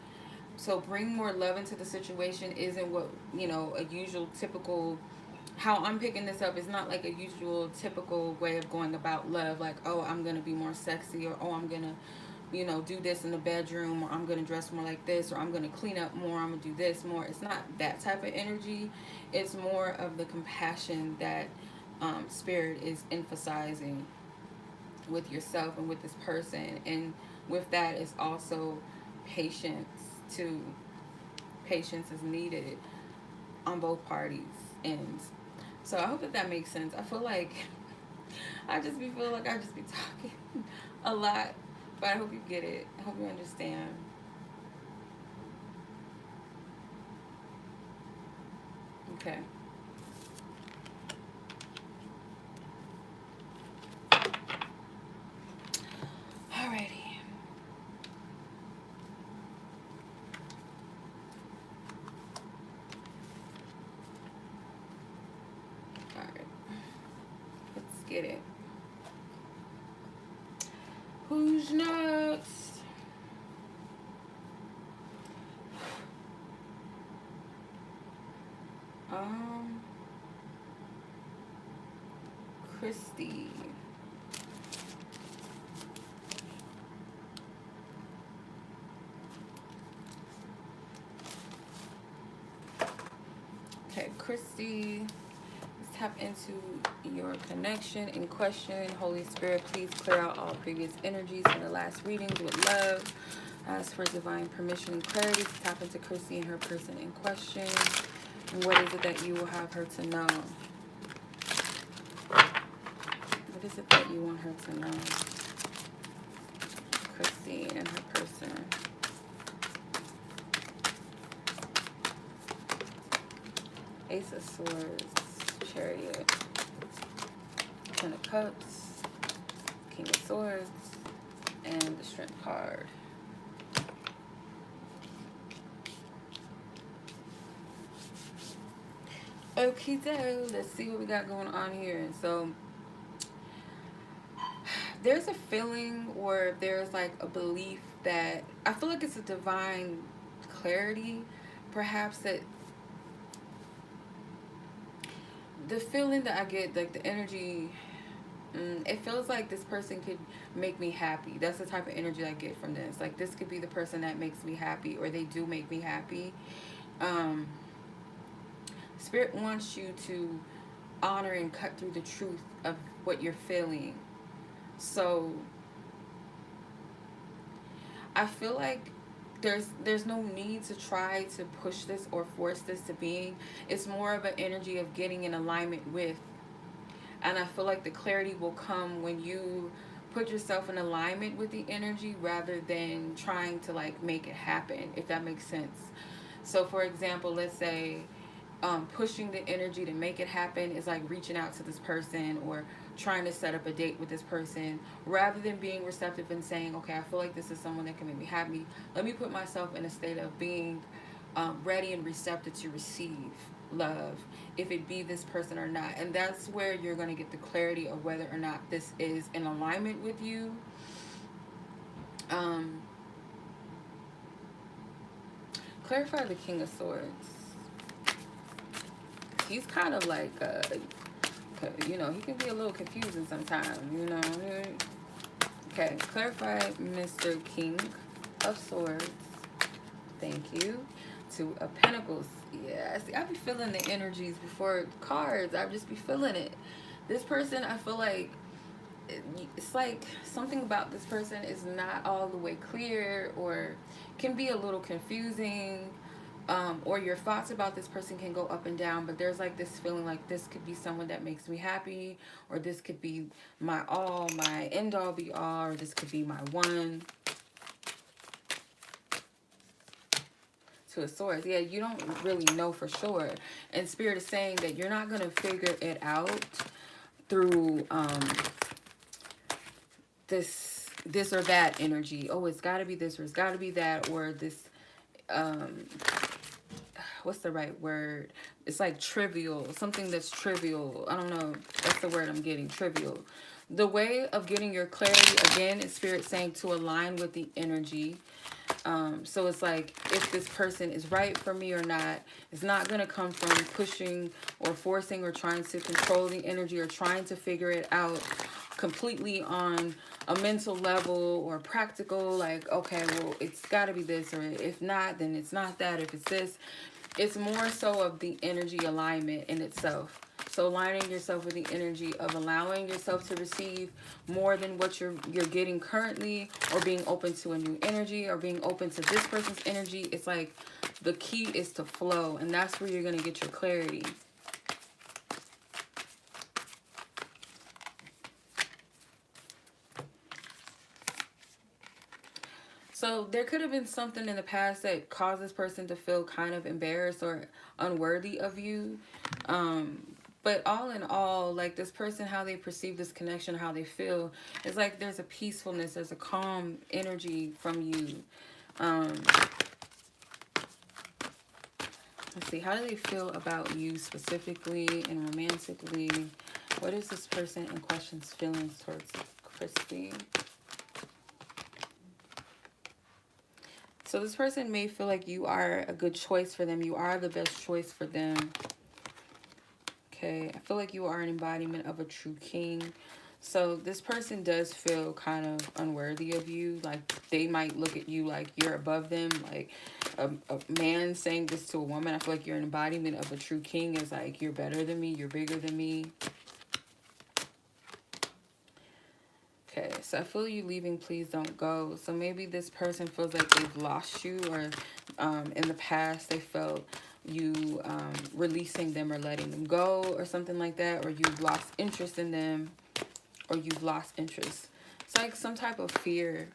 So bring more love into the situation isn't what, a usual typical, how I'm picking this up is not like a usual typical way of going about love. Like, oh, I'm going to be more sexy, or, oh, I'm going to, do this in the bedroom, or I'm going to dress more like this, or I'm going to clean up more, I'm going to do this more. It's not that type of energy. It's more of the compassion that Spirit is emphasizing with yourself and with this person. And with that is also patience too. Patience is needed on both parties' ends. So I hope that makes sense. I feel like I just be talking a lot, but I hope you get it. I hope you understand. Okay. get it. Who's next? Christy. Okay, Christy. Let's tap into your connection in question. Holy Spirit, please clear out all previous energies in the last readings with love. Ask for divine permission and clarity to tap into Christy and her person in question. And what is it that you will have her to know? What is it that you want her to know? Christy and her person. Ace of Swords, Chariot, Ten of Cups, King of Swords, and the Strength card. Okay, so let's see what we got going on here. So there's a feeling, or there's like a belief that I feel like it's a divine clarity, perhaps, that the feeling that I get, like the energy, it feels like this person could make me happy. That's the type of energy I get from this. Like, this could be the person that makes me happy, or they do make me happy. Spirit wants you to honor and cut through the truth of what you're feeling. So I feel like there's no need to try to push this or force this to being. It's more of an energy of getting in alignment with. And I feel like the clarity will come when you put yourself in alignment with the energy, rather than trying to like make it happen, if that makes sense. So for example, let's say pushing the energy to make it happen is like reaching out to this person or trying to set up a date with this person, rather than being receptive and saying, okay, I feel like this is someone that can make me happy. Let me put myself in a state of being ready and receptive to receive love, if it be this person or not. And that's where you're going to get the clarity of whether or not this is in alignment with you. Clarify the King of Swords. He's kind of like, you know, he can be a little confusing sometimes, you know. Okay, clarify Mr. King of Swords. Thank you. Two of Pentacles. Yeah, see, I be feeling the energies before cards. I just be feeling it. This person, I feel like, it's like something about this person is not all the way clear, or can be a little confusing. Or your thoughts about this person can go up and down, but there's like this feeling like this could be someone that makes me happy, or this could be my all, my end all be all, or this could be my one. Two of Swords. Yeah, you don't really know for sure. And Spirit is saying that you're not going to figure it out through this or that energy. Oh, it's got to be this, or it's got to be that, or this... what's the right word? It's like trivial, something that's trivial. I don't know. That's the word I'm getting, trivial. The way of getting your clarity, again, is Spirit saying to align with the energy. So it's like, if this person is right for me or not, it's not going to come from pushing or forcing or trying to control the energy or trying to figure it out completely on a mental level or practical, like, okay, well, it's got to be this, or if not, then it's not that. If it's this, it's more so of the energy alignment in itself. So aligning yourself with the energy of allowing yourself to receive more than what you're getting currently, or being open to a new energy, or being open to this person's energy. It's like the key is to flow, and that's where you're going to get your clarity. So there could have been something in the past that caused this person to feel kind of embarrassed or unworthy of you. But all in all, like, this person, how they perceive this connection, how they feel, it's like there's a peacefulness, there's a calm energy from you. Let's see, how do they feel about you specifically and romantically? What is this person in question's feelings towards Christy? So this person may feel like you are a good choice for them. You are the best choice for them. Okay, I feel like you are an embodiment of a true king. So this person does feel kind of unworthy of you. Like they might look at you like you're above them. Like a man saying this to a woman, I feel like you're an embodiment of a true king. Is like, you're better than me, you're bigger than me. Okay, so I feel you leaving, please don't go. So maybe this person feels like they've lost you, or in the past they felt you releasing them or letting them go or something like that, or you've lost interest in them, or you've lost interest. It's like some type of fear.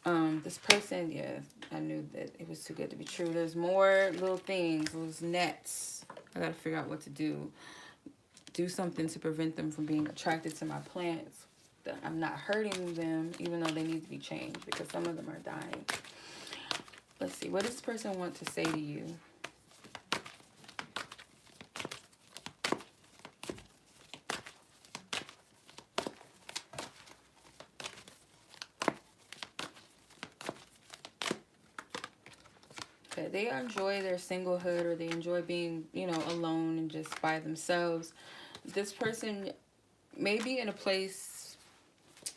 This person, yeah, I knew that it was too good to be true. There's more little things, those nets. I gotta figure out what to do. Do something to prevent them from being attracted to my plants. That I'm not hurting them, even though they need to be changed, because some of them are dying. Let's see, what does this person want to say to you? Okay, they enjoy their singlehood, or they enjoy being, you know, alone and just by themselves. This person may be in a place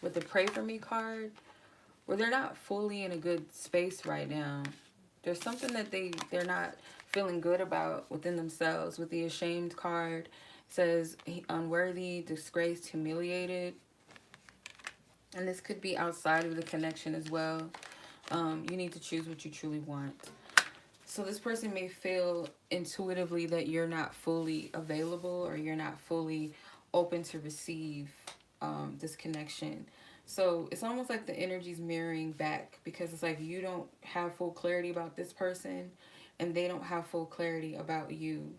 with the Pray For Me card where they're not fully in a good space right now. There's something that they're not feeling good about within themselves. With the Ashamed card, it says unworthy, disgraced, humiliated. And this could be outside of the connection as well. You need to choose what you truly want. So this person may feel intuitively that you're not fully available, or you're not fully open to receive this connection. So it's almost like the energy's mirroring back, because it's like you don't have full clarity about this person and they don't have full clarity about you.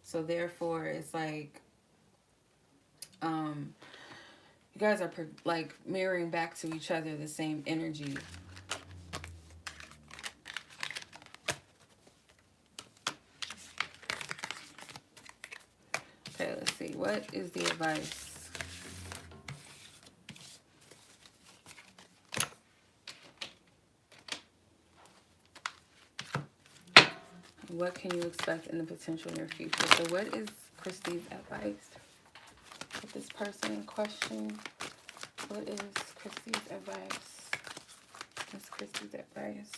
So therefore it's like you guys are like mirroring back to each other the same energy. Okay, let's see. What is the advice? What can you expect in the potential near future? So what is Christy's advice with this person in question? What is Christy's advice? What's Christy's advice?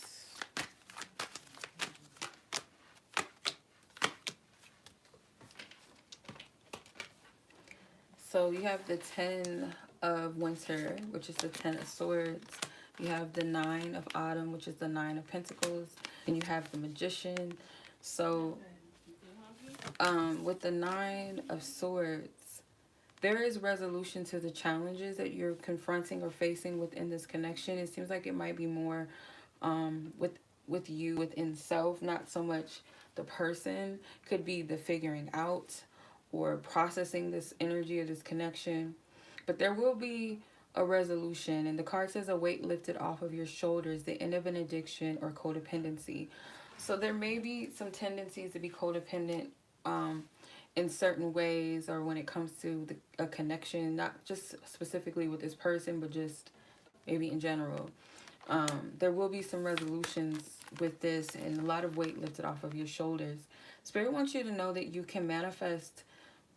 So you have the 10 of Winter, which is the 10 of Swords. You have the 9 of Autumn, which is the 9 of Pentacles. And you have the Magician. So with the 9 of Swords, there is resolution to the challenges that you're confronting or facing within this connection. It seems like it might be more with you within self, not so much the person. Could be the figuring out or processing this energy or this connection. But there will be a resolution. And the card says a weight lifted off of your shoulders, the end of an addiction or codependency. So there may be some tendencies to be codependent in certain ways, or when it comes to a connection, not just specifically with this person, but just maybe in general. There will be some resolutions with this, and a lot of weight lifted off of your shoulders. Spirit wants you to know that you can manifest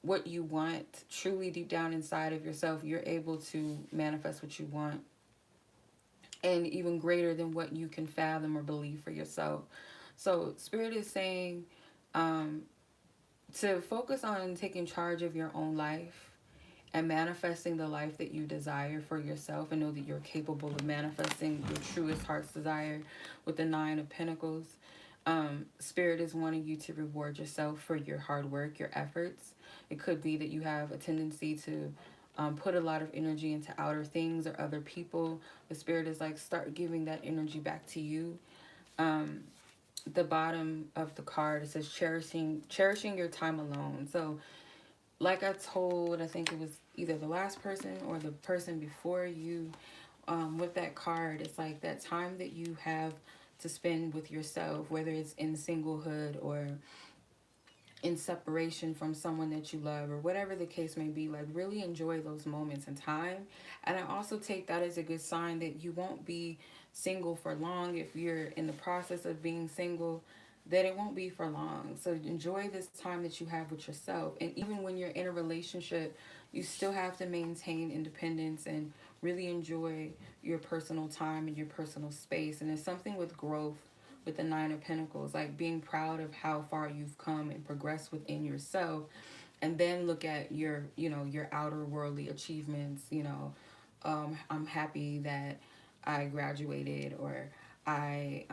what you want truly deep down inside of yourself. You're able to manifest what you want, and even greater than what you can fathom or believe for yourself. So Spirit is saying to focus on taking charge of your own life and manifesting the life that you desire for yourself, and know that you're capable of manifesting your truest heart's desire with the 9 of Pentacles. Spirit is wanting you to reward yourself for your hard work, your efforts. It could be that you have a tendency to put a lot of energy into outer things or other people. The Spirit is like, start giving that energy back to you. The bottom of the card, it says cherishing your time alone. So like I told, I think it was either the last person or the person before you, with that card, it's like that time that you have to spend with yourself, whether it's in singlehood or in separation from someone that you love, or whatever the case may be. Like, really enjoy those moments in time. And I also take that as a good sign that you won't be single for long. If you're in the process of being single, that it won't be for long. So enjoy this time that you have with yourself. And even when you're in a relationship, you still have to maintain independence and really enjoy your personal time and your personal space. And it's something with growth, with the Nine of Pentacles, like being proud of how far you've come and progressed within yourself, and then look at your, you know, your outer worldly achievements. You know, I'm happy that I graduated, or I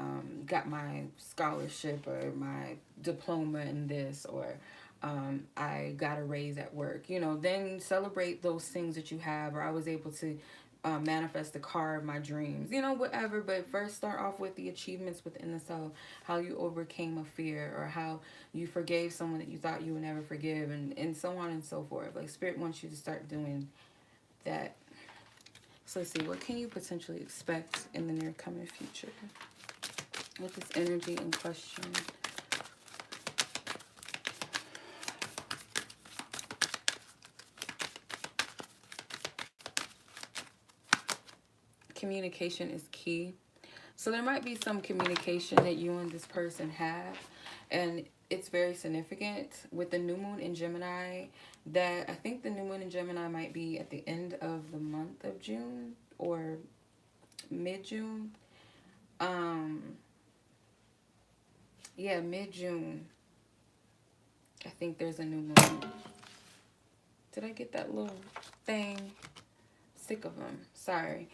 got my scholarship or my diploma in this, or I got a raise at work. You know, then celebrate those things that you have, or I was able to manifest the car of my dreams, you know, whatever. But first start off with the achievements within the self, how you overcame a fear, or how you forgave someone that you thought you would never forgive, and so on and so forth. Like, Spirit wants you to start doing that. So let's see, what can you potentially expect in the near coming future with this energy in question? Communication is key. So there might be some communication that you and this person have, and it's very significant with the new moon in Gemini. That I think the new moon in Gemini might be at the end of the month of June or mid-June. Yeah, mid-June. I think there's a new moon. Did I get that little thing? Sick of them. Sorry.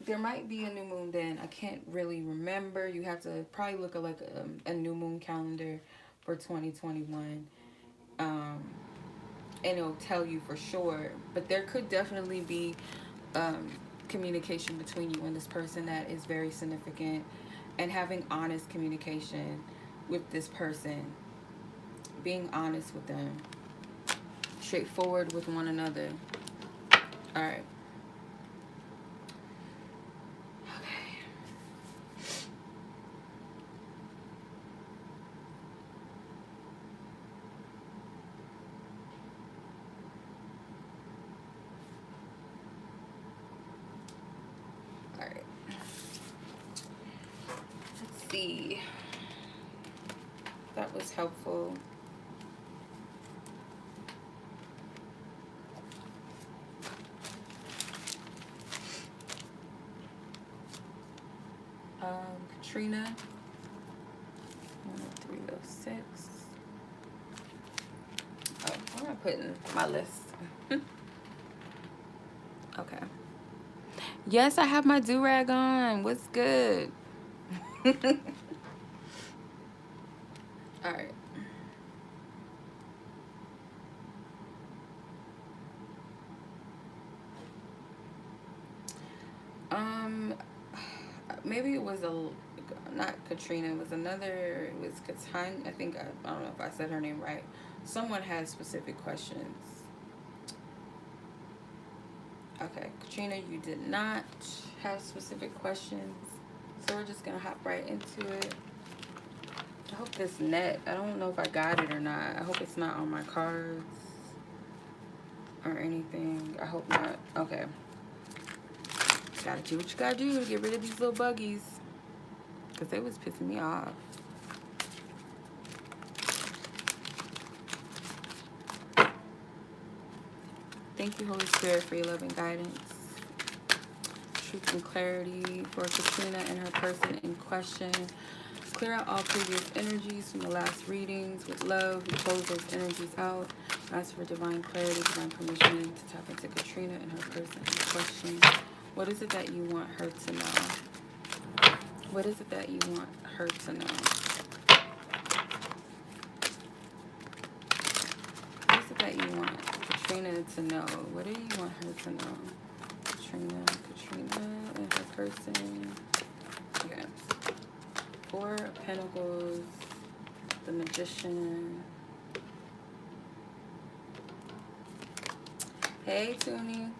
There might be a new moon then. I can't really remember. You have to probably look at like a new moon calendar for 2021. And it'll tell you for sure. But there could definitely be communication between you and this person that is very significant. And having honest communication with this person. Being honest with them. Straightforward with one another. Alright. See, that was helpful. Katrina, 10306. Oh, where am I putting my list? Okay. Yes, I have my do-rag on. What's good? All right. Maybe it was not Katrina. It was another. It was Katiana. I think I don't know if I said her name right. Someone had specific questions. Okay, Katrina, you did not have specific questions, so we're just gonna hop right into it. I hope this net, I don't know if I got it or not. I hope it's not on my cards or anything. I hope not. Okay. Gotta do what you gotta do to get rid of these little buggies, because they was pissing me off. Thank you, Holy Spirit, for your loving guidance. Truth and clarity for Katrina and her person in question. Clear out all previous energies from the last readings with love. We close those energies out. Ask for divine clarity, divine permission to tap into Katrina and her person in question. What is it that you want her to know? What is it that you want her to know? What is it that you want Katrina to know? What do you want her to know? Katrina and her person. Okay. Four of Pentacles, the Magician. Hey, Toonie.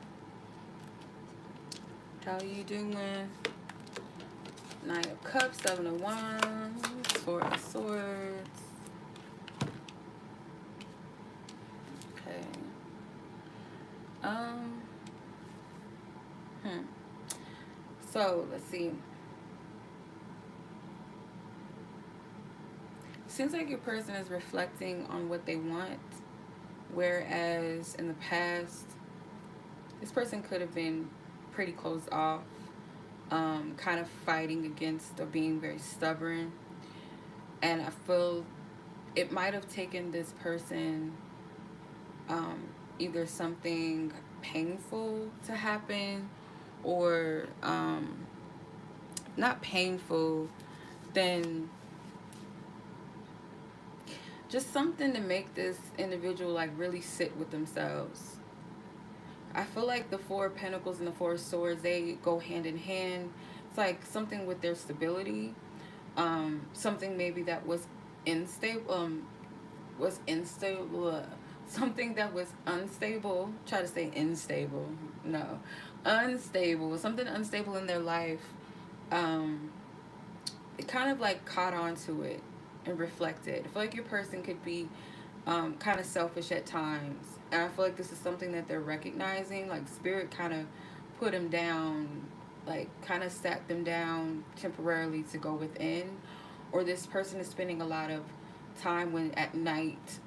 How you doing? Nine of Cups, Seven of Wands, Four of Swords, So let's see. Seems like your person is reflecting on what they want, whereas in the past, this person could have been pretty closed off, kind of fighting against or being very stubborn. And I feel it might have taken this person um, either something painful to happen or not painful, then just something to make this individual like really sit with themselves. I feel like the Four of Pentacles and the Four of Swords, they go hand in hand. It's like something with their stability, something maybe that was unstable, something that was unstable. Try to say unstable, no, unstable, something unstable in their life. It kind of like caught on to it and reflected. I feel like your person could be kind of selfish at times, and I feel like this is something that they're recognizing. Like spirit kind of put them down, like kind of sat them down temporarily to go within, or this person is spending a lot of time when at night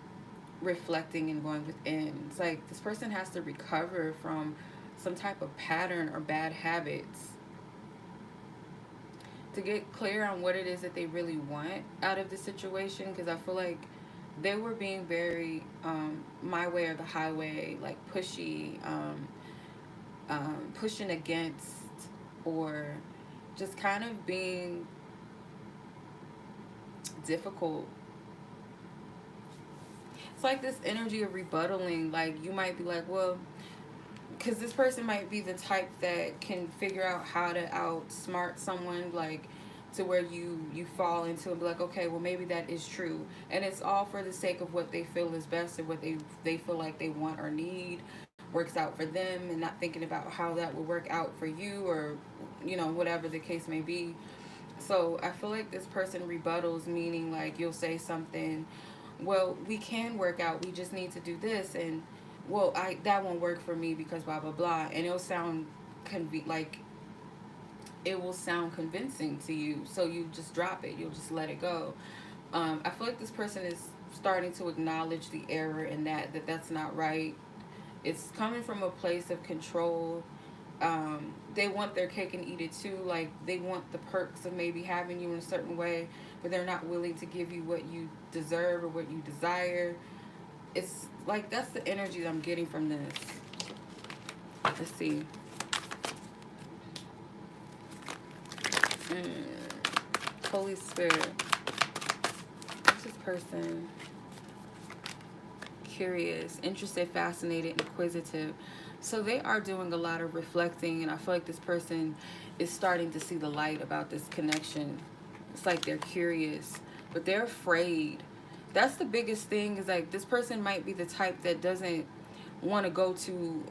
reflecting and going within. It's like this person has to recover from some type of pattern or bad habits to get clear on what it is that they really want out of the situation, because I feel like they were being very my way or the highway, like pushy, pushing against, or just kind of being difficult. It's like this energy of rebuttaling. Like you might be like, well, because this person might be the type that can figure out how to outsmart someone, like to where you fall into and be like, okay, well maybe that is true, and it's all for the sake of what they feel is best or what they feel like they want or need works out for them, and not thinking about how that will work out for you, or whatever the case may be. So I feel like this person rebuttals, meaning like you'll say something, well, we can work out, we just need to do this, and well, I that won't work for me because blah blah blah, and it'll sound like it will sound convincing to you, so you just drop it, you'll just let it go. I feel like this person is starting to acknowledge the error in that's not right. It's coming from a place of control. They want their cake and eat it too. Like they want the perks of maybe having you in a certain way, but they're not willing to give you what you deserve or what you desire. It's like that's the energy that I'm getting from this. Let's see. Holy Spirit. What's this person? Curious, interested, fascinated, inquisitive. So they are doing a lot of reflecting, and I feel like this person is starting to see the light about this connection. It's like they're curious, but they're afraid. That's the biggest thing, is like this person might be the type that doesn't want to go too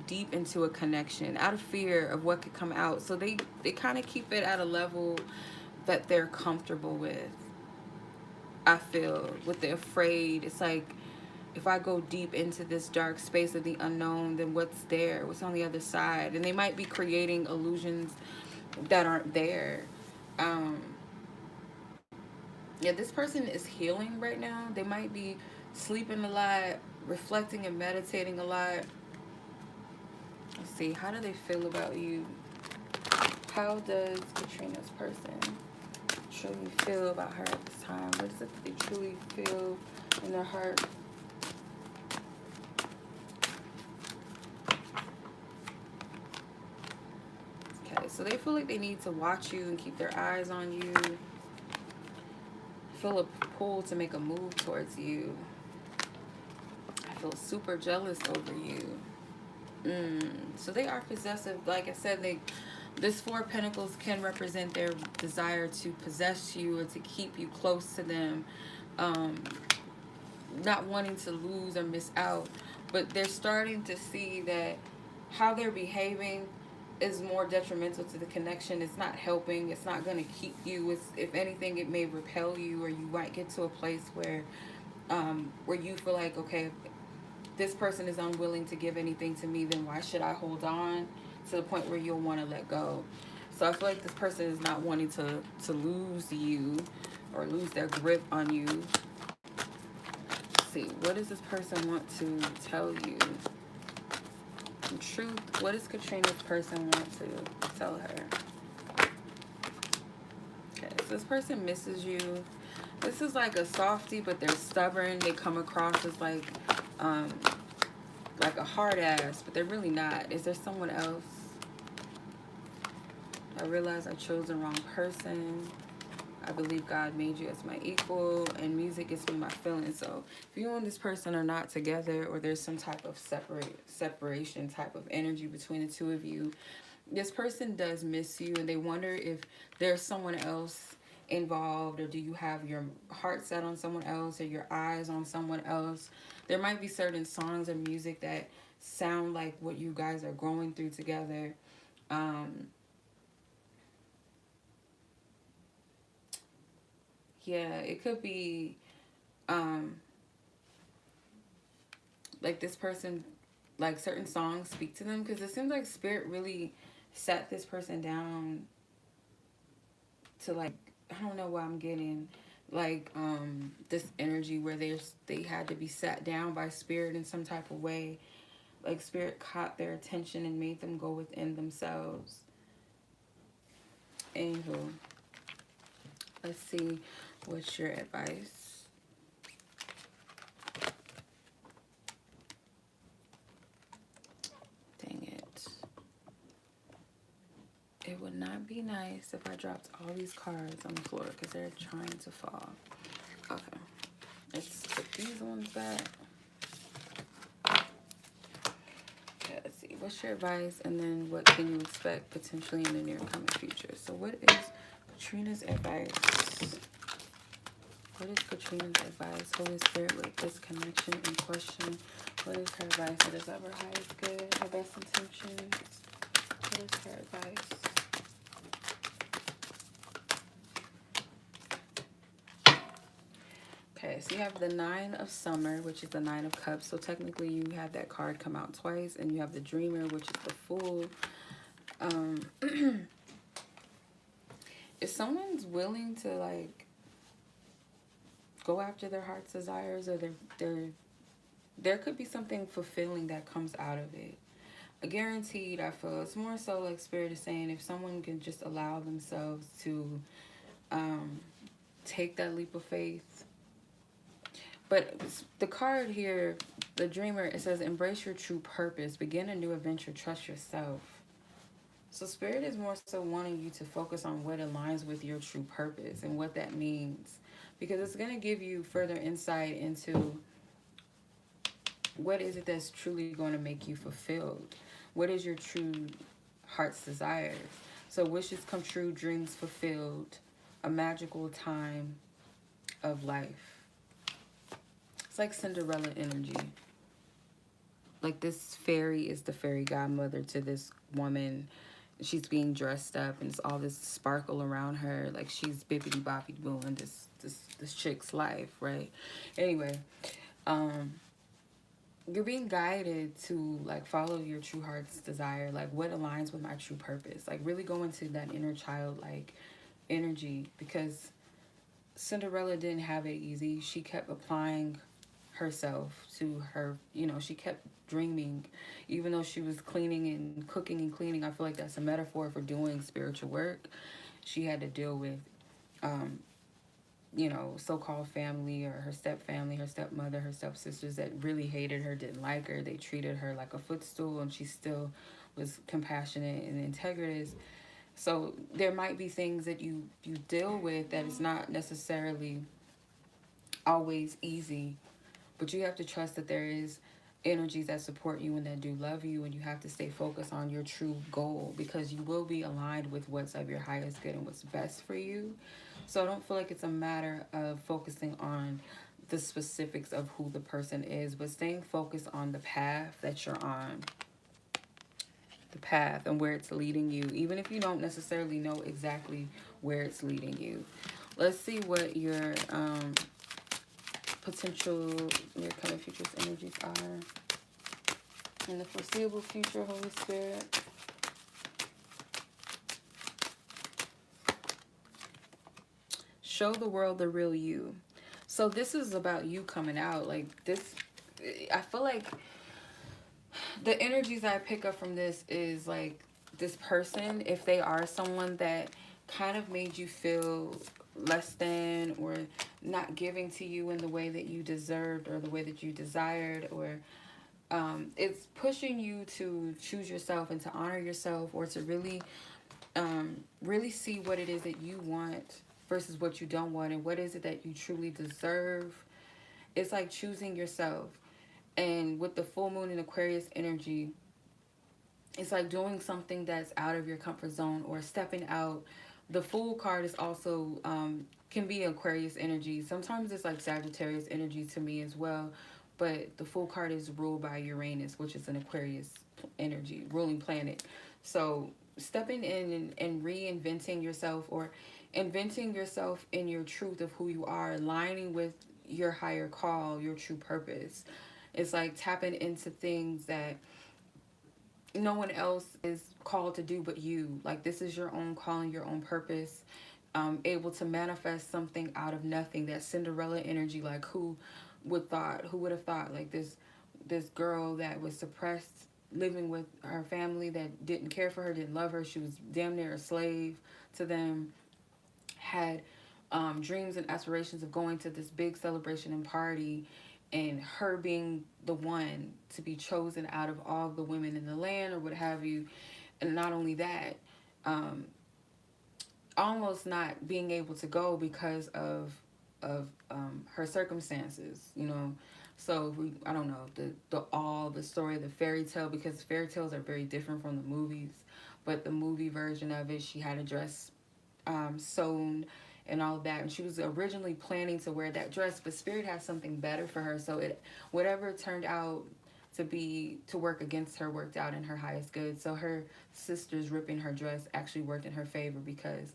deep into a connection out of fear of what could come out. So they kind of keep it at a level that they're comfortable with. I feel with the afraid, it's like if I go deep into this dark space of the unknown, then what's there? What's on the other side? And they might be creating illusions that aren't there. Yeah, this person is healing right now. They might be sleeping a lot, reflecting and meditating a lot. Let's see, how do they feel about you? How does Katrina's person truly feel about her at this time? What is it that they truly feel in their heart? Okay, so they feel like they need to watch you and keep their eyes on you. Feel a pull to make a move towards you. I feel super jealous over you. So they are possessive. Like I said, this Four of Pentacles can represent their desire to possess you or to keep you close to them, not wanting to lose or miss out. But they're starting to see that how they're behaving is more detrimental to the connection. It's not helping. It's not going to keep you. If anything, it may repel you, or you might get to a place where you feel like, okay, this person is unwilling to give anything to me, then why should I hold on? to the point where you'll want to let go. So I feel like this person is not wanting to lose you or lose their grip on you. Let's see, what does this person want to tell you? In truth, what does Katrina's person want to tell her? Okay, so this person misses you. This is like a softie, but they're stubborn. They come across as like a hard ass, but they're really not. Is there someone else? I realize I chose the wrong person. I believe God made you as my equal, and music gets me my feelings. So if you and this person are not together, or there's some type of separation type of energy between the two of you, this person does miss you, and they wonder if there's someone else involved, or do you have your heart set on someone else, or your eyes on someone else. There might be certain songs or music that sound like what you guys are going through together. Yeah, it could be like this person, like certain songs speak to them, because it seems like spirit really sat this person down to, like, I don't know what I'm getting, like this energy where they had to be sat down by spirit in some type of way. Like spirit caught their attention and made them go within themselves. Anywho, let's see, what's your advice? Dang it. It would not be nice if I dropped all these cards on the floor because they're trying to fall. Okay. Let's put these ones back. Okay, let's see. What's your advice? And then what can you expect potentially in the near coming future? So what is Katrina's advice? What is Katrina's advice? Holy Spirit, with this connection in question, what is her advice? What is ever highest good, her best intentions? What is her advice? Okay, so you have the Nine of Summer, which is the Nine of Cups. So technically you have that card come out twice. And you have the Dreamer, which is the Fool. If someone's willing to, like, go after their heart's desires, or there could be something fulfilling that comes out of it. Guaranteed, I feel. It's more so like Spirit is saying, if someone can just allow themselves to take that leap of faith. But the card here, the Dreamer, it says, embrace your true purpose, begin a new adventure, trust yourself. So Spirit is more so wanting you to focus on what aligns with your true purpose and what that means. Because it's going to give you further insight into what is it that's truly going to make you fulfilled. What is your true heart's desires? So wishes come true, dreams fulfilled, a magical time of life. It's like Cinderella energy. Like this fairy is the fairy godmother to this woman. She's being dressed up and it's all this sparkle around her. Like she's bippity boppity boo in this chick's life, right? Anyway, you're being guided to, like, follow your true heart's desire. Like, what aligns with my true purpose? Like, really go into that inner child, like, energy. Because Cinderella didn't have it easy. She kept applying herself to her, you know, she kept dreaming. Even though she was cleaning and cooking and cleaning, I feel like that's a metaphor for doing spiritual work. She had to deal with, you know, so-called family, or her step-family, her stepmother, her stepsisters that really hated her, didn't like her. They treated her like a footstool, and she still was compassionate and integrative. So there might be things that you deal with that is not necessarily always easy, but you have to trust that there is energies that support you and that do love you, and you have to stay focused on your true goal, because you will be aligned with what's of your highest good and what's best for you. So I don't feel like it's a matter of focusing on the specifics of who the person is, but staying focused on the path that you're on, the path and where it's leading you, even if you don't necessarily know exactly where it's leading you. Let's see what your potential near coming futures energies are in the foreseeable future, Holy Spirit. Show the world the real you. So this is about you coming out. Like this, I feel like the energies I pick up from this is like this person, if they are someone that kind of made you feel less than or not giving to you in the way that you deserved or the way that you desired, or it's pushing you to choose yourself and to honor yourself, or to really see what it is that you want versus what you don't want, and what is it that you truly deserve. It's like choosing yourself. And with the full moon in Aquarius energy, it's like doing something that's out of your comfort zone or stepping out. The Fool card is also can be Aquarius energy. Sometimes it's like Sagittarius energy to me as well. But the Fool card is ruled by Uranus, which is an Aquarius energy, ruling planet. So stepping in and reinventing yourself, or inventing yourself in your truth of who you are, aligning with your higher call, your true purpose. It's like tapping into things that no one else is called to do but you. Like this is your own calling, your own purpose. Able to manifest something out of nothing. That Cinderella energy. Like who would have thought like this girl that was suppressed, living with her family that didn't care for her, didn't love her, she was damn near a slave to them, had dreams and aspirations of going to this big celebration and party, and her being the one to be chosen out of all the women in the land or what have you. And not only that, almost not being able to go because of her circumstances, you know. So I don't know the story, the fairy tale, because fairy tales are very different from the movies. But the movie version of it, she had a dress sewn and all of that, and she was originally planning to wear that dress, but Spirit had something better for her. So it, whatever turned out to work against her, worked out in her highest good. So her sister's ripping her dress actually worked in her favor, because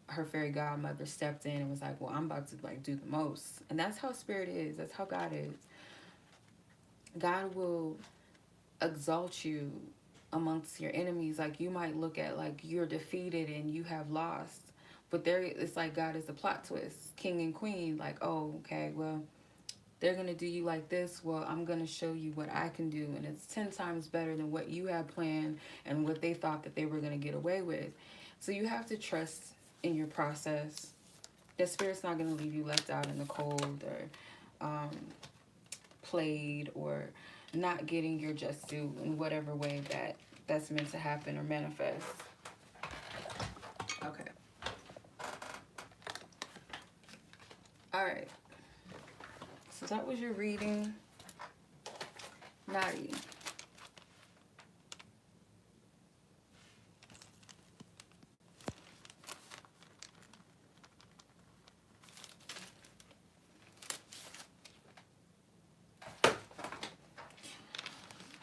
her fairy godmother stepped in and was like, well, I'm about to like do the most. And that's how Spirit is. That's how God is. God will exalt you amongst your enemies. Like you might look at like you're defeated and you have lost, but there it's like God is the plot twist, king and queen. Like, oh, okay, well, they're gonna do you like this. Well, I'm gonna show you what I can do, and it's 10 times better than what you had planned and what they thought that they were gonna get away with. So you have to trust in your process. That Spirit's not gonna leave you left out in the cold, or played, or not getting your just due in whatever way that's meant to happen or manifest. Okay. All right. So that was your reading, Nadi.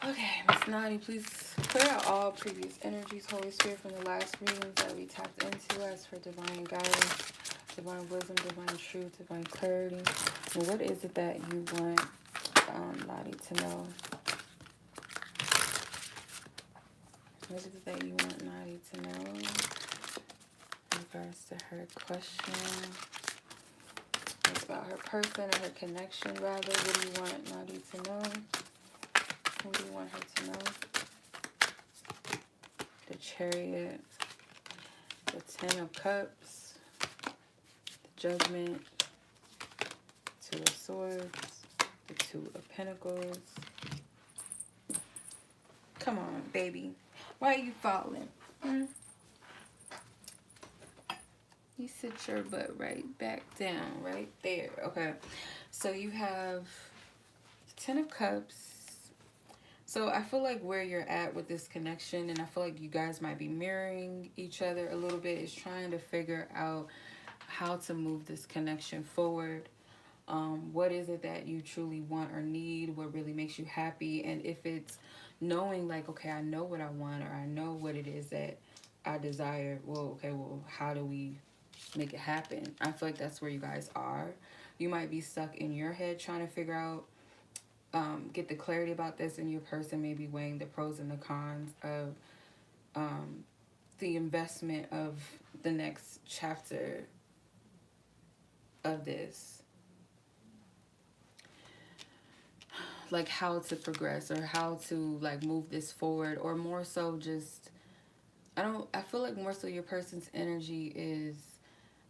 Okay, Miss Nadi, please clear out all previous energies, Holy Spirit, from the last readings that we tapped into. As for divine guidance, divine wisdom, divine truth, divine clarity. And what is it that you want Nadi to know? What is it that you want Nadi to know in regards to her question? It's about her person or her connection, rather. What do you want Nadi to know? What do you want her to know? The Chariot, the Ten of Cups, the Judgment, Two of Swords, the Two of Pentacles. Come on, baby. Why are you falling? You sit your butt right back down, right there. Okay. So you have the Ten of Cups. So I feel like where you're at with this connection, and I feel like you guys might be mirroring each other a little bit, is trying to figure out how to move this connection forward. What is it that you truly want or need? What really makes you happy? And if it's knowing like, okay, I know what I want, or I know what it is that I desire. Well, okay, well, how do we make it happen? I feel like that's where you guys are. You might be stuck in your head trying to figure out, get the clarity about this, and your person may be weighing the pros and the cons of the investment of the next chapter of this, like how to progress or how to like move this forward, or more so just, I feel like more so your person's energy is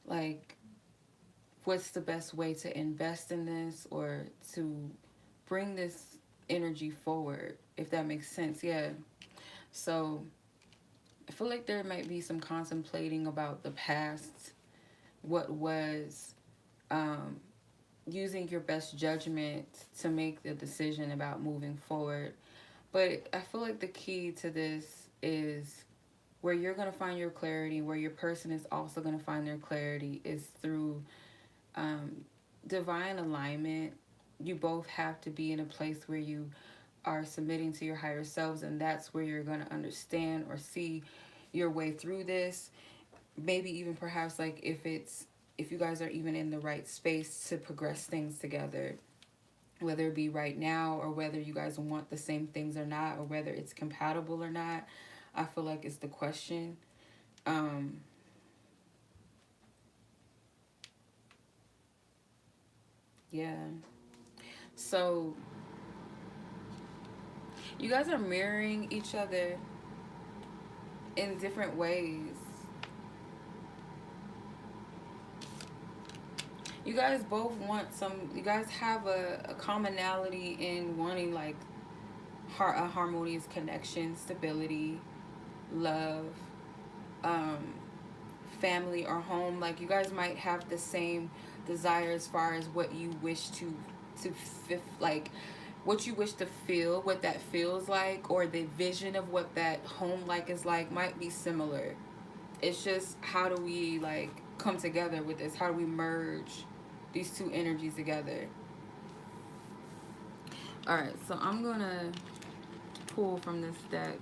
like, what's the best way to invest in this or to bring this energy forward, if that makes sense. Yeah. So I feel like there might be some contemplating about the past, what was, using your best judgment to make the decision about moving forward. But I feel like the key to this is where you're going to find your clarity, where your person is also going to find their clarity, is through divine alignment. You both have to be in a place where you are submitting to your higher selves, and that's where you're going to understand or see your way through this. Maybe even perhaps like if you guys are even in the right space to progress things together, whether it be right now or whether you guys want the same things or not, or whether it's compatible or not, I feel like it's the question. Yeah. So you guys are mirroring each other in different ways. You guys both want you guys have a commonality in wanting like a harmonious connection, stability, love, um, family or home. Like you guys might have the same desire as far as what you wish to like what you wish to feel, what that feels like, or the vision of what that home like is like might be similar. It's just how do we like come together with this? How do we merge these two energies together? All right, so I'm gonna pull from this deck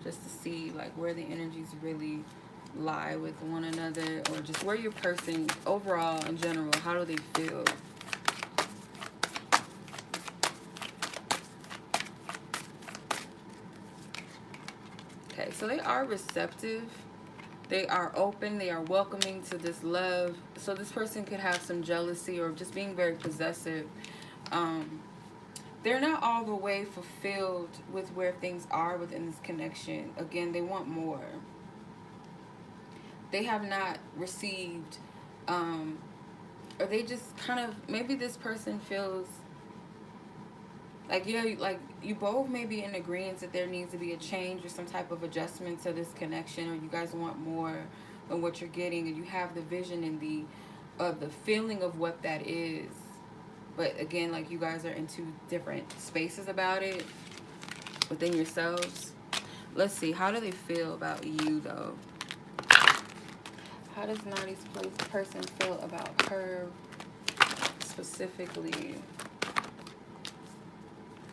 just to see like where the energies really lie with one another, or just where your person overall in general, how do they feel? Okay, so they are receptive, they are open, they are welcoming to this love. So this person could have some jealousy or just being very possessive. They're not all the way fulfilled with where things are within this connection. Again, they want more. They have not received, or they just kind of, maybe this person feels like, yeah, like you both may be in agreement that there needs to be a change or some type of adjustment to this connection, or you guys want more than what you're getting, and you have the vision and the feeling of what that is. But again, like you guys are in two different spaces about it within yourselves. Let's see, how do they feel about you though? How does Nadi's person feel about her specifically?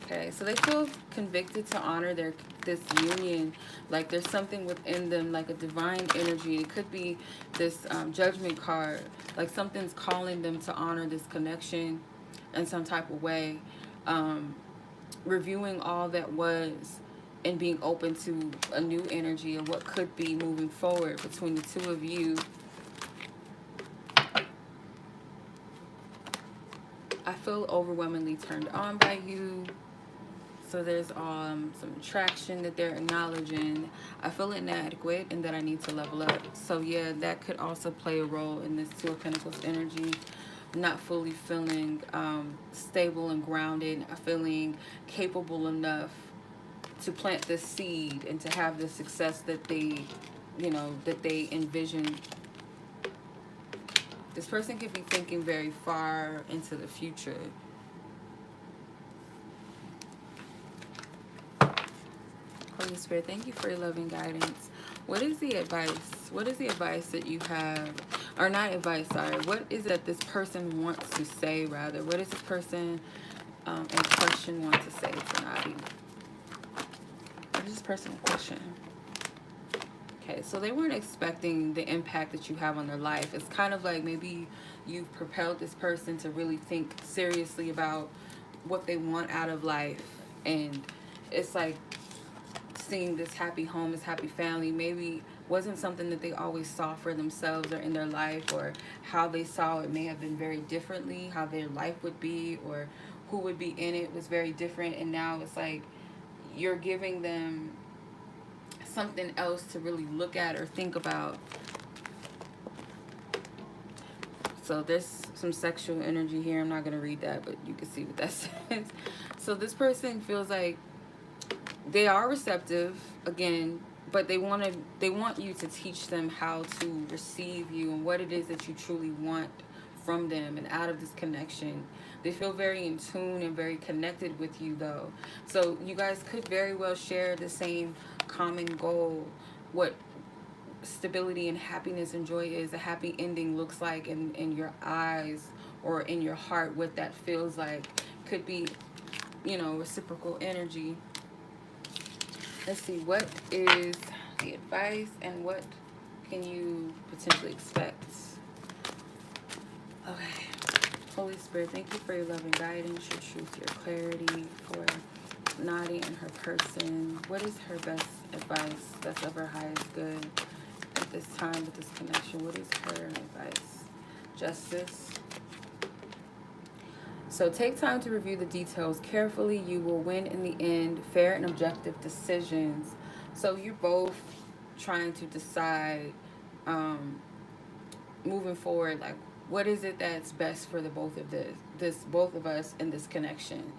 Okay, so they feel convicted to honor this union. Like there's something within them, like a divine energy. It could be this judgment card. Like something's calling them to honor this connection in some type of way. Reviewing all that was and being open to a new energy and what could be moving forward between the two of you. I feel overwhelmingly turned on by you. So there's some attraction that they're acknowledging. I feel inadequate and that I need to level up. So yeah, that could also play a role in this Two of Pentacles energy. Not fully feeling stable and grounded, feeling capable enough to plant this seed and to have the success that they, that they envision. This person could be thinking very far into the future. Holy Spirit, thank you for your loving guidance. What is the advice? What is the advice that you have? Or not advice, sorry. What is it that this person wants to say, rather? What does this person in question want to say to Nadi? What is this person in question? Okay, so they weren't expecting the impact that you have on their life. It's kind of like maybe you've propelled this person to really think seriously about what they want out of life. And it's like seeing this happy home, this happy family, maybe wasn't something that they always saw for themselves or in their life, or how they saw it may have been very differently, how their life would be or who would be in it was very different. And now it's like you're giving them something else to really look at or think about. So there's some sexual energy here. I'm not going to read that, but you can see what that says. So this person feels like they are receptive again, but they want you to teach them how to receive you and what it is that you truly want from them and out of this connection. They feel very in tune and very connected with you, though. So you guys could very well share the same common goal. What stability and happiness and joy is, a happy ending looks like in your eyes or in your heart, what that feels like. Could be, you know, reciprocal energy. Let's see, what is the advice and what can you potentially expect? Okay. Holy Spirit, thank you for your loving guidance, your truth, your clarity for Nadi and her person. What is her best advice that's of her highest good at this time with this connection? What is her advice? Justice. So take time to review the details carefully. You will win in the end. Fair and objective decisions. So you're both trying to decide, moving forward, like what is it that's best for the both of us in this connection.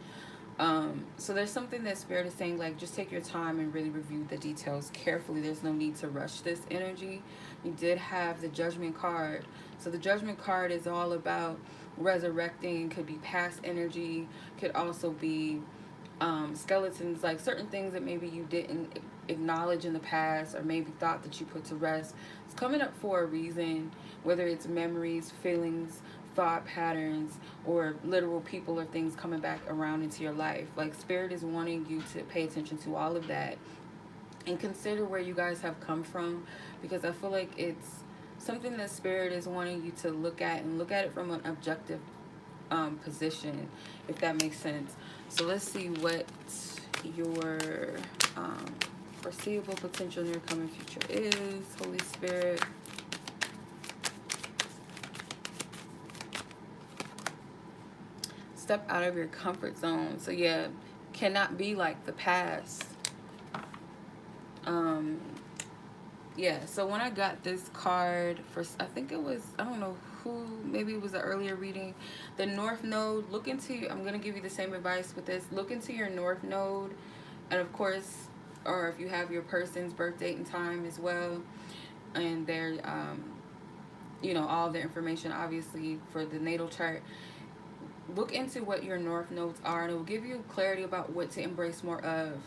So there's something that Spirit is saying, like, just take your time and really review the details carefully. There's no need to rush this energy. You did have the Judgment card. So the Judgment card is all about resurrecting. Could be past energy. Could also be skeletons, like certain things that maybe you didn't acknowledge in the past or maybe thought that you put to rest. It's coming up for a reason, whether it's memories, feelings, thought patterns, or literal people or things coming back around into your life. Like Spirit is wanting you to pay attention to all of that and consider where you guys have come from, because I feel like it's something that Spirit is wanting you to look at and look at it from an objective position, if that makes sense. So let's see what your foreseeable potential near coming future is, Holy Spirit. Step out of your comfort zone. So yeah, cannot be like the past. Yeah, so when I got this card for, I think it was, I don't know who, maybe it was an earlier reading, the North Node. Look into, I'm going to give you the same advice with this. Look into your North Node, and of course, or if you have your person's birth date and time as well, and their, you know, all the information, obviously, for the natal chart. Look into what your North Nodes are, and it will give you clarity about what to embrace more of.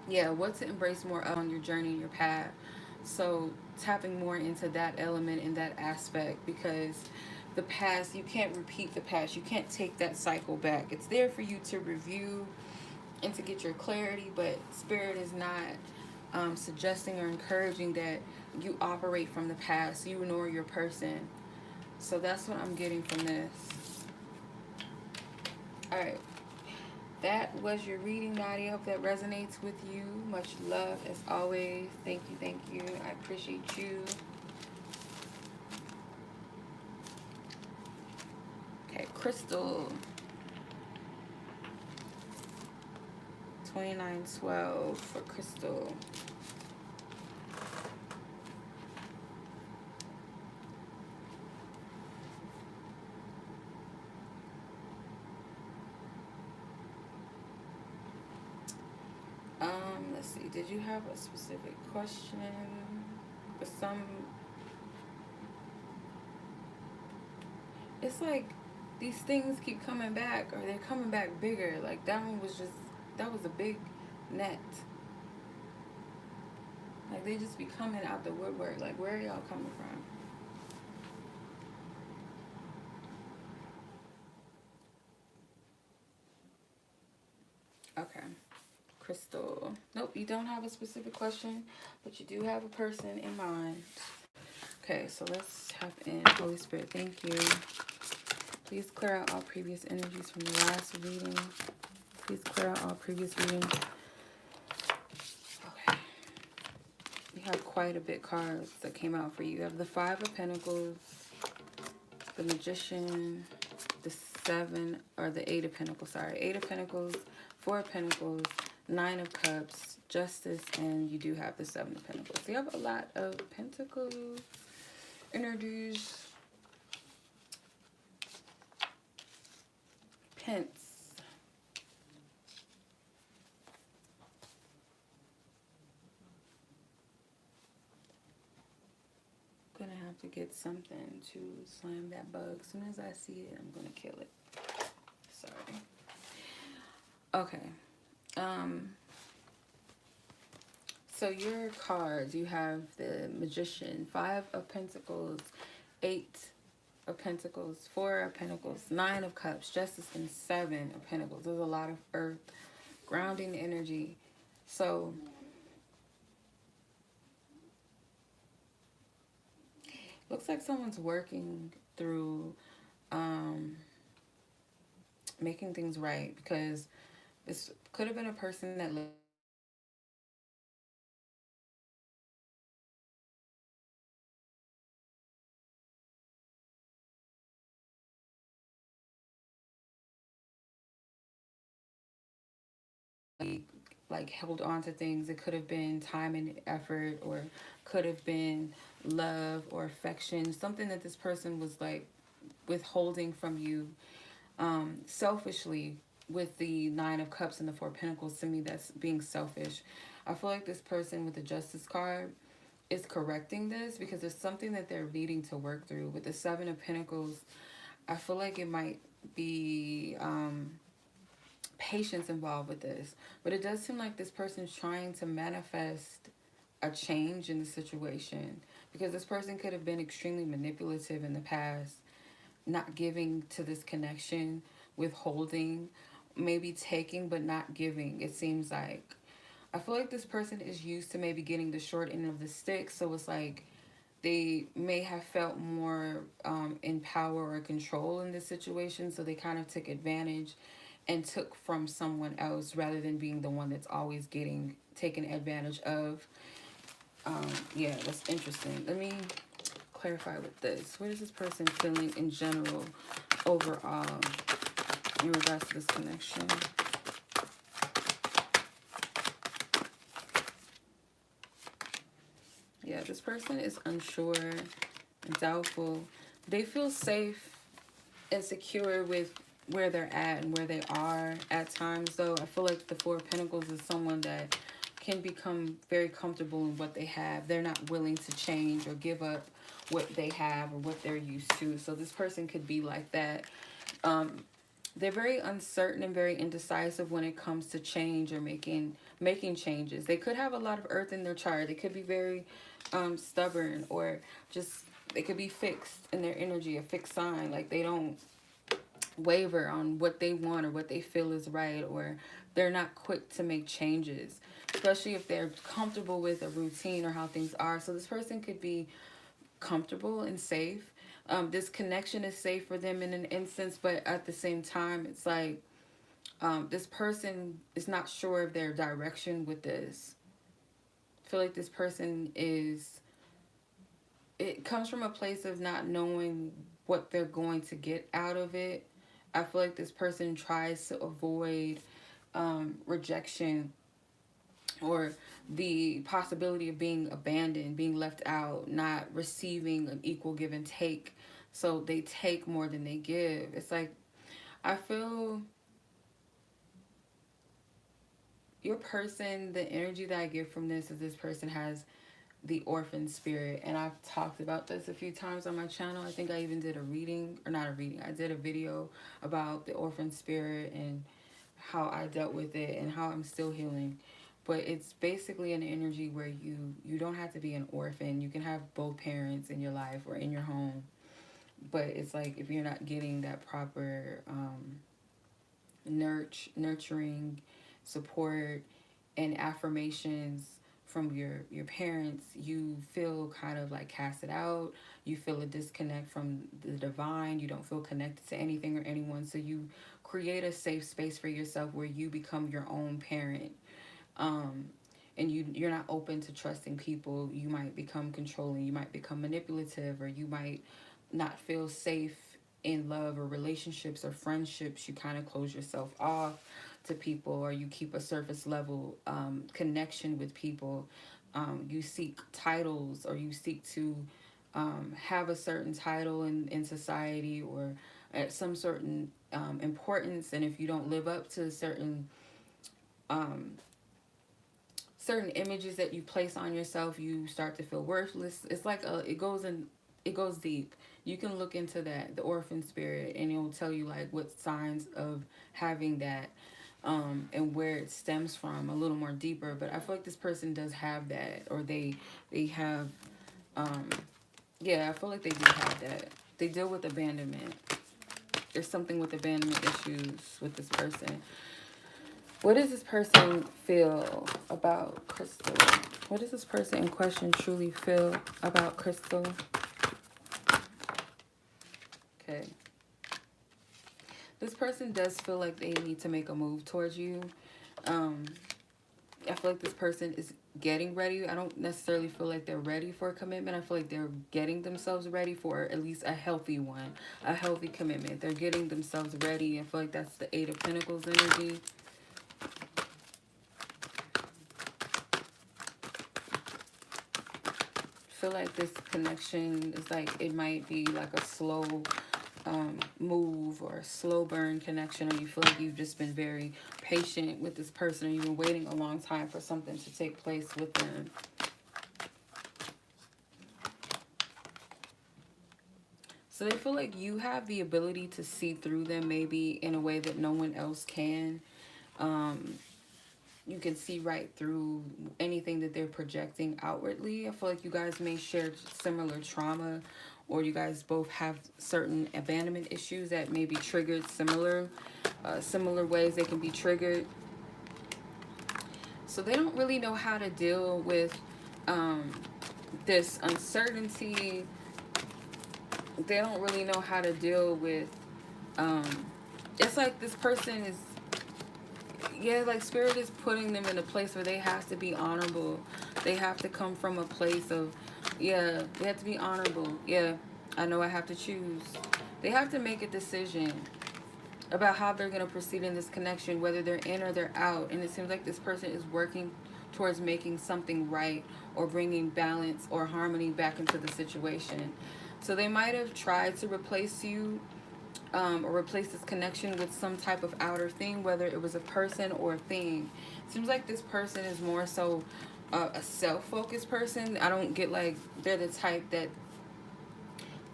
Yeah, what to embrace more of on your journey, your path. So tapping more into that element and that aspect, because the past, you can't repeat the past. You can't take that cycle back. It's there for you to review and to get your clarity, but Spirit is not suggesting or encouraging that you operate from the past, you nor your person. So that's what I'm getting from this. All right. That was your reading, Nadi. I hope that resonates with you. Much love as always. Thank you, thank you. I appreciate you. Okay, Krystal. 2912 for Krystal. Let's see, did you have a specific question for some? It's like these things keep coming back, or they're coming back bigger. Like that one was just, that was a big net. Like they just be coming out the woodwork. Like, where are y'all coming from? Okay. Krystal. Nope, you don't have a specific question, but you do have a person in mind. Okay, so let's tap in. Holy Spirit, thank you. Please clear out all previous energies from the last reading. Please clear out all previous readings. Okay. quite a bit cards that came out for you. You have the Five of Pentacles, the Magician, the Seven, or the Eight of Pentacles, sorry. Eight of Pentacles, Four of Pentacles, Nine of Cups, Justice, and you do have the Seven of Pentacles. So you have a lot of Pentacles energies. Pence. Gonna have to get something to slam that bug. As soon as I see it, I'm gonna kill it. Sorry. Okay. So your cards, you have the Magician, Five of Pentacles, Eight of Pentacles, Four of Pentacles, Nine of Cups, Justice, and Seven of Pentacles. There's a lot of earth, grounding energy. So looks like someone's working through making things right, because this could have been a person that like held on to things. It could have been time and effort, or could have been love or affection, something that this person was like withholding from you selfishly. With the Nine of Cups and the Four of Pentacles, to me that's being selfish. I feel like this person with the Justice card is correcting this, because there's something that they're needing to work through. With the Seven of Pentacles, I feel like it might be patience involved with this, but it does seem like this person's trying to manifest a change in the situation, because this person could have been extremely manipulative in the past, not giving to this connection, withholding, maybe taking but not giving. It seems like, I feel like this person is used to maybe getting the short end of the stick, so it's like they may have felt more in power or control in this situation, so they kind of took advantage and took from someone else, rather than being the one that's always getting taken advantage of. Yeah, that's interesting. Let me clarify with this. What is this person feeling in general, overall, in regards to this connection? Yeah, this person is unsure and doubtful. They feel safe and secure with where they're at and where they are at times, though. I feel like the Four of Pentacles is someone that can become very comfortable in what they have. They're not willing to change or give up what they have or what they're used to. So this person could be like that. They're very uncertain and very indecisive when it comes to change or making changes. They could have a lot of earth in their chart. They could be very stubborn, or just they could be fixed in their energy, a fixed sign. Like they don't waver on what they want or what they feel is right, or they're not quick to make changes, especially if they're comfortable with a routine or how things are. So this person could be comfortable and safe. This connection is safe for them in an instance, but at the same time, it's like this person is not sure of their direction with this. I feel like this person is, it comes from a place of not knowing what they're going to get out of it. I feel like this person tries to avoid rejection, or the possibility of being abandoned, being left out, not receiving an equal give and take. So they take more than they give. It's like, I feel your person, the energy that I get from this is this person has the orphan spirit. And I've talked about this a few times on my channel. I think I even did a reading, or not a reading, I did a video about the orphan spirit and how I dealt with it and how I'm still healing. But it's basically an energy where you don't have to be an orphan. You can have both parents in your life or in your home. But it's like, if you're not getting that proper nurturing support and affirmations from your parents, you feel kind of like casted out. You feel a disconnect from the divine. You don't feel connected to anything or anyone. So you create a safe space for yourself where you become your own parent. and you're not open to trusting people, you might become controlling, you might become manipulative, or you might not feel safe in love or relationships or friendships. You kind of close yourself off to people, or you keep a surface level connection with people. You seek titles, or you seek to have a certain title in society, or at some certain importance. And if you don't live up to um, certain images that you place on yourself, you start to feel worthless. It's like it goes deep. You can look into that, the orphan spirit, and it will tell you like what signs of having that, and where it stems from a little more deeper. But I feel like this person does have that, or they have, um, yeah, I feel like they do have that. They deal with abandonment. There's something with abandonment issues with this person. What does this person feel about Krystal? What does this person in question truly feel about Krystal? Okay. This person does feel like they need to make a move towards you. I feel like this person is getting ready. I don't necessarily feel like they're ready for a commitment. I feel like they're getting themselves ready for at least a healthy one, a healthy commitment. They're getting themselves ready. I feel like that's the Eight of Pentacles energy. I feel like this connection is like, it might be like a slow move or a slow burn connection, or you feel like you've just been very patient with this person, or you've been waiting a long time for something to take place with them. So they feel like you have the ability to see through them, maybe in a way that no one else can. You can see right through anything that they're projecting outwardly. I feel like you guys may share similar trauma, or you guys both have certain abandonment issues that may be triggered similar ways they can be triggered. So they don't really know how to deal with this uncertainty. They don't really know how to deal with it's like this person is, yeah, like Spirit is putting them in a place where they have to be honorable. They have to come from a place of, yeah, they have to be honorable. Yeah, I know I have to choose. They have to make a decision about how they're going to proceed in this connection, whether they're in or they're out. And it seems like this person is working towards making something right, or bringing balance or harmony back into the situation. So they might have tried to replace you, or replace this connection with some type of outer thing, whether it was a person or a thing. It seems like this person is more so a self-focused person. I don't get like they're the type that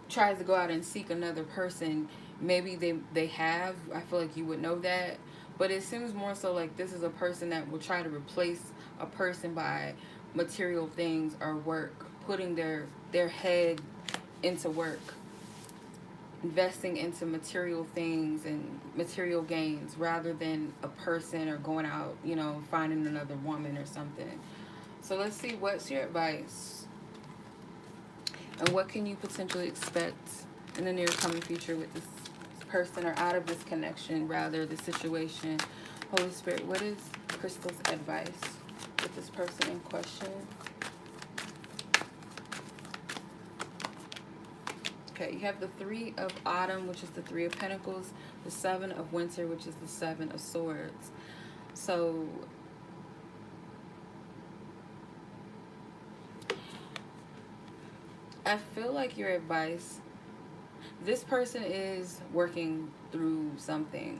tries to go out and seek another person. Maybe they have. I feel like you would know that. But it seems more so like this is a person that will try to replace a person by material things or work, putting their head into work, investing into material things and material gains, rather than a person, or going out, you know, finding another woman or something. So let's see, what's your advice, and what can you potentially expect in the near coming future with this person, or out of this connection, rather, the situation. Holy Spirit, what is Krystal's advice with this person in question? Okay, you have the Three of Autumn, which is the Three of Pentacles, the Seven of Winter, which is the Seven of Swords. So I feel like your advice, this person is working through something.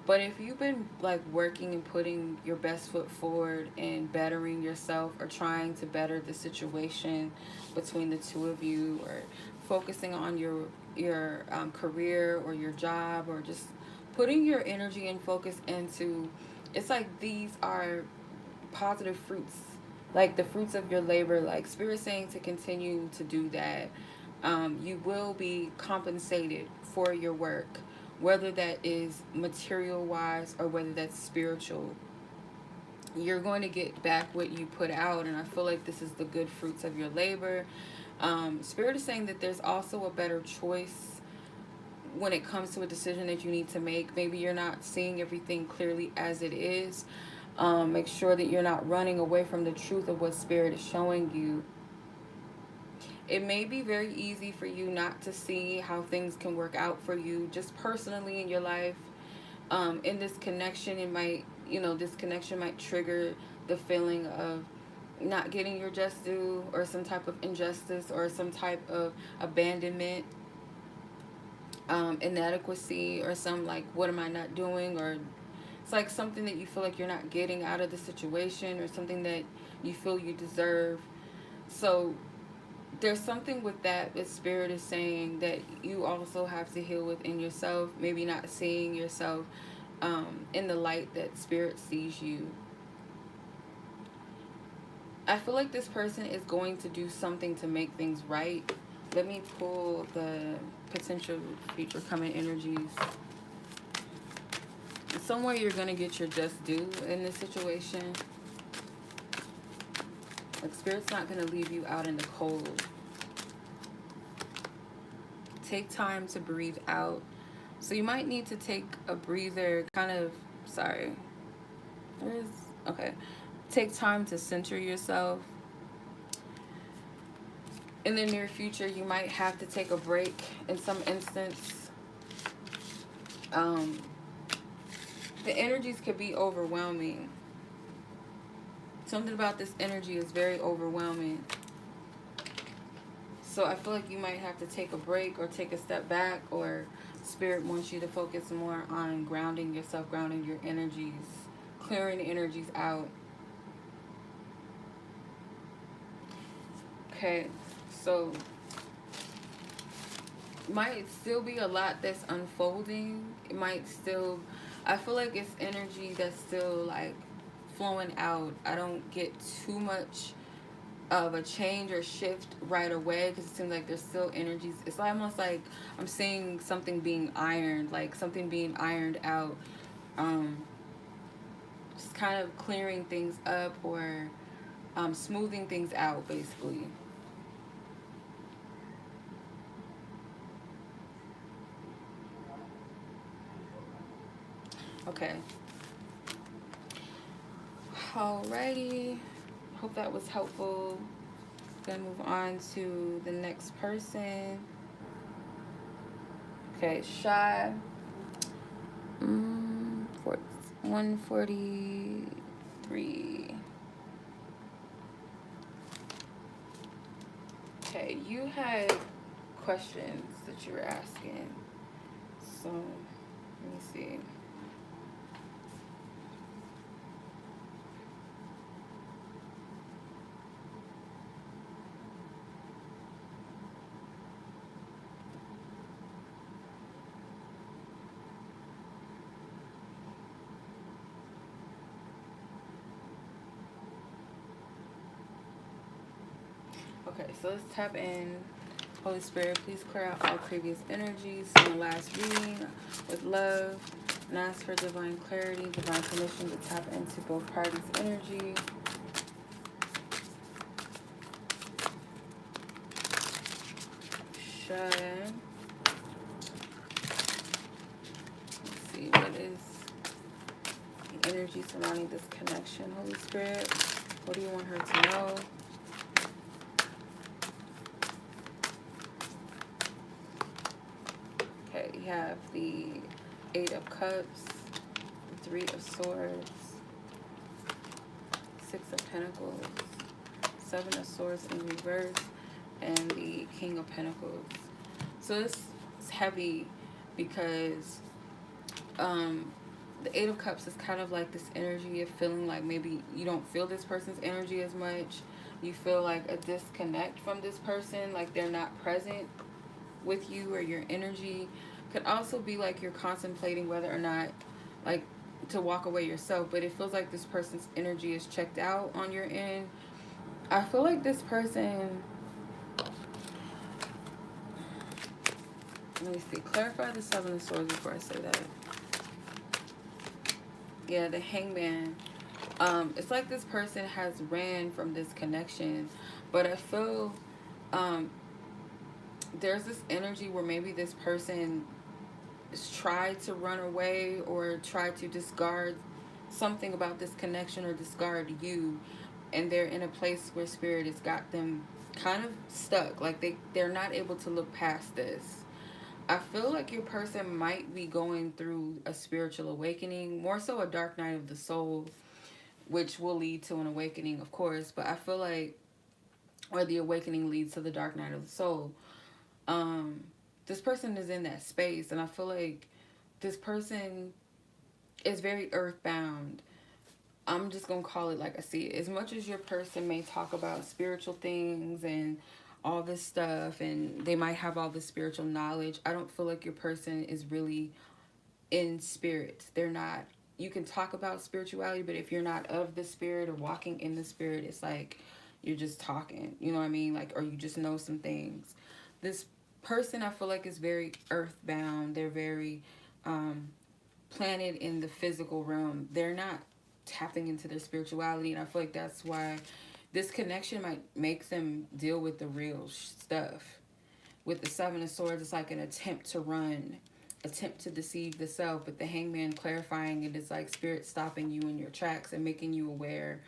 But if you've been like working and putting your best foot forward and bettering yourself, or trying to better the situation between the two of you, or focusing on your career or your job, or just putting your energy and focus into, it's like these are positive fruits, like the fruits of your labor. Like Spirit saying to continue to do that. You will be compensated for your work, whether that is material wise or whether that's spiritual. You're going to get back what you put out, and I feel like this is the good fruits of your labor. Spirit is saying that there's also a better choice when it comes to a decision that you need to make. Maybe you're not seeing everything clearly as it is. Make sure that you're not running away from the truth of what Spirit is showing you. It may be very easy for you not to see how things can work out for you just personally in your life. In this connection, it might, this connection might trigger the feeling of not getting your just due, or some type of injustice, or some type of abandonment, inadequacy, or some like, what am I not doing? Or it's like something that you feel like you're not getting out of the situation, or something that you feel you deserve. So there's something with that Spirit is saying that you also have to heal within yourself. Maybe not seeing yourself in the light that Spirit sees you. I feel like this person is going to do something to make things right. Let me pull the potential future coming energies. Somewhere you're going to get your just due in this situation. Like, Spirit's not going to leave you out in the cold. Take time to breathe out. So you might need to take a breather, okay. Take time to center yourself. In the near future, you might have to take a break in some instance. The energies could be overwhelming. Something about this energy is very overwhelming. So I feel like you might have to take a break or take a step back, or Spirit wants you to focus more on grounding yourself, grounding your energies, clearing the energies out. Okay, so might still be a lot that's unfolding. It might still, I feel like it's energy that's still like flowing out. I don't get too much of a change or shift right away, because it seems like there's still energies. It's almost like I'm seeing something being ironed, like something being ironed out. Just kind of clearing things up, or smoothing things out, basically. Okay. Alrighty. Hope that was helpful. Gonna move on to the next person. Okay, Shy. 143. Okay, you had questions that you were asking. So, let me see. Okay, so let's tap in. Holy Spirit, please clear out all previous energies in the last reading with love, and ask for divine clarity, divine permission to tap into both parties' energy. Let's see, what is the energy surrounding this connection, Holy Spirit? What do you want her to know? Okay, you have the 8 of Cups, the 3 of Swords, 6 of Pentacles, 7 of Swords in reverse, and the King of Pentacles. So this is heavy because the 8 of Cups is kind of like this energy of feeling like maybe you don't feel this person's energy as much. You feel like a disconnect from this person, like they're not present with you or your energy. Could also be like you're contemplating whether or not like to walk away yourself, but it feels like this person's energy is checked out on your end. I feel like this person, let me see, clarify the 7 of Swords before I say that. Yeah, the Hangman. It's like this person has ran from this connection, but I feel there's this energy where maybe this person has tried to run away or tried to discard something about this connection or discard you, and they're in a place where spirit has got them kind of stuck. Like they're not able to look past this. I feel like your person might be going through a spiritual awakening, more so a dark night of the soul, which will lead to an awakening, of course. But I feel like, or the awakening leads to the dark night of the soul. Um, this person is in that space, and I feel like this person is very earthbound. I'm just gonna call it like I see it. As much as your person may talk about spiritual things and all this stuff, and they might have all this spiritual knowledge, I don't feel like your person is really in spirit. They're not. You can talk about spirituality, but if you're not of the spirit or walking in the spirit, it's like you're just talking. You know what I mean? Like, or you just know some things. This person, I feel like, is very earthbound. They're very planted in the physical realm. They're not tapping into their spirituality, and I feel like that's why this connection might make them deal with the real stuff. With the Seven of Swords, it's like an attempt to run, attempt to deceive the self, but the Hangman clarifying it is like spirit stopping you in your tracks and making you aware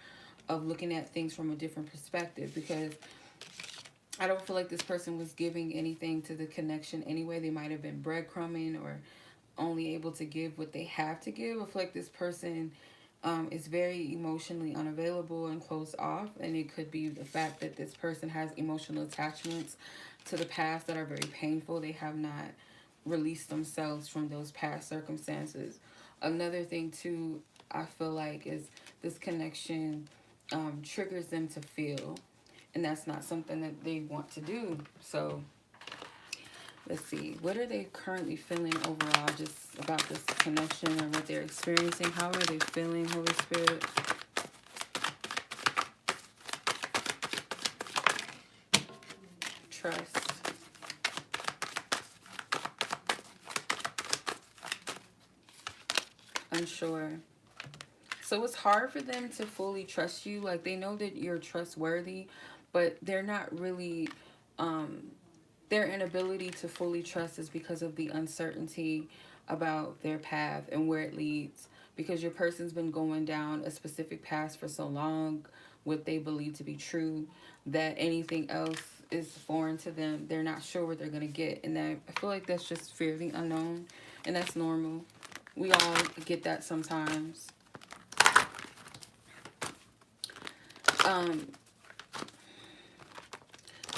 of looking at things from a different perspective, because I don't feel like this person was giving anything to the connection anyway. They might have been breadcrumbing or only able to give what they have to give. I feel like this person is very emotionally unavailable and closed off, and it could be the fact that this person has emotional attachments to the past that are very painful. They have not released themselves from those past circumstances. Another thing too, I feel like, is this connection triggers them to feel, and that's not something that they want to do. So let's see, what are they currently feeling overall, just about this connection or what they're experiencing? How are they feeling, Holy Spirit? Trust. Unsure. So it's hard for them to fully trust you. Like, they know that you're trustworthy, but they're not really, their inability to fully trust is because of the uncertainty about their path and where it leads. Because your person's been going down a specific path for so long, what they believe to be true, that anything else is foreign to them. They're not sure what they're going to get. And I feel like that's just fear of the unknown. And that's normal. We all get that sometimes.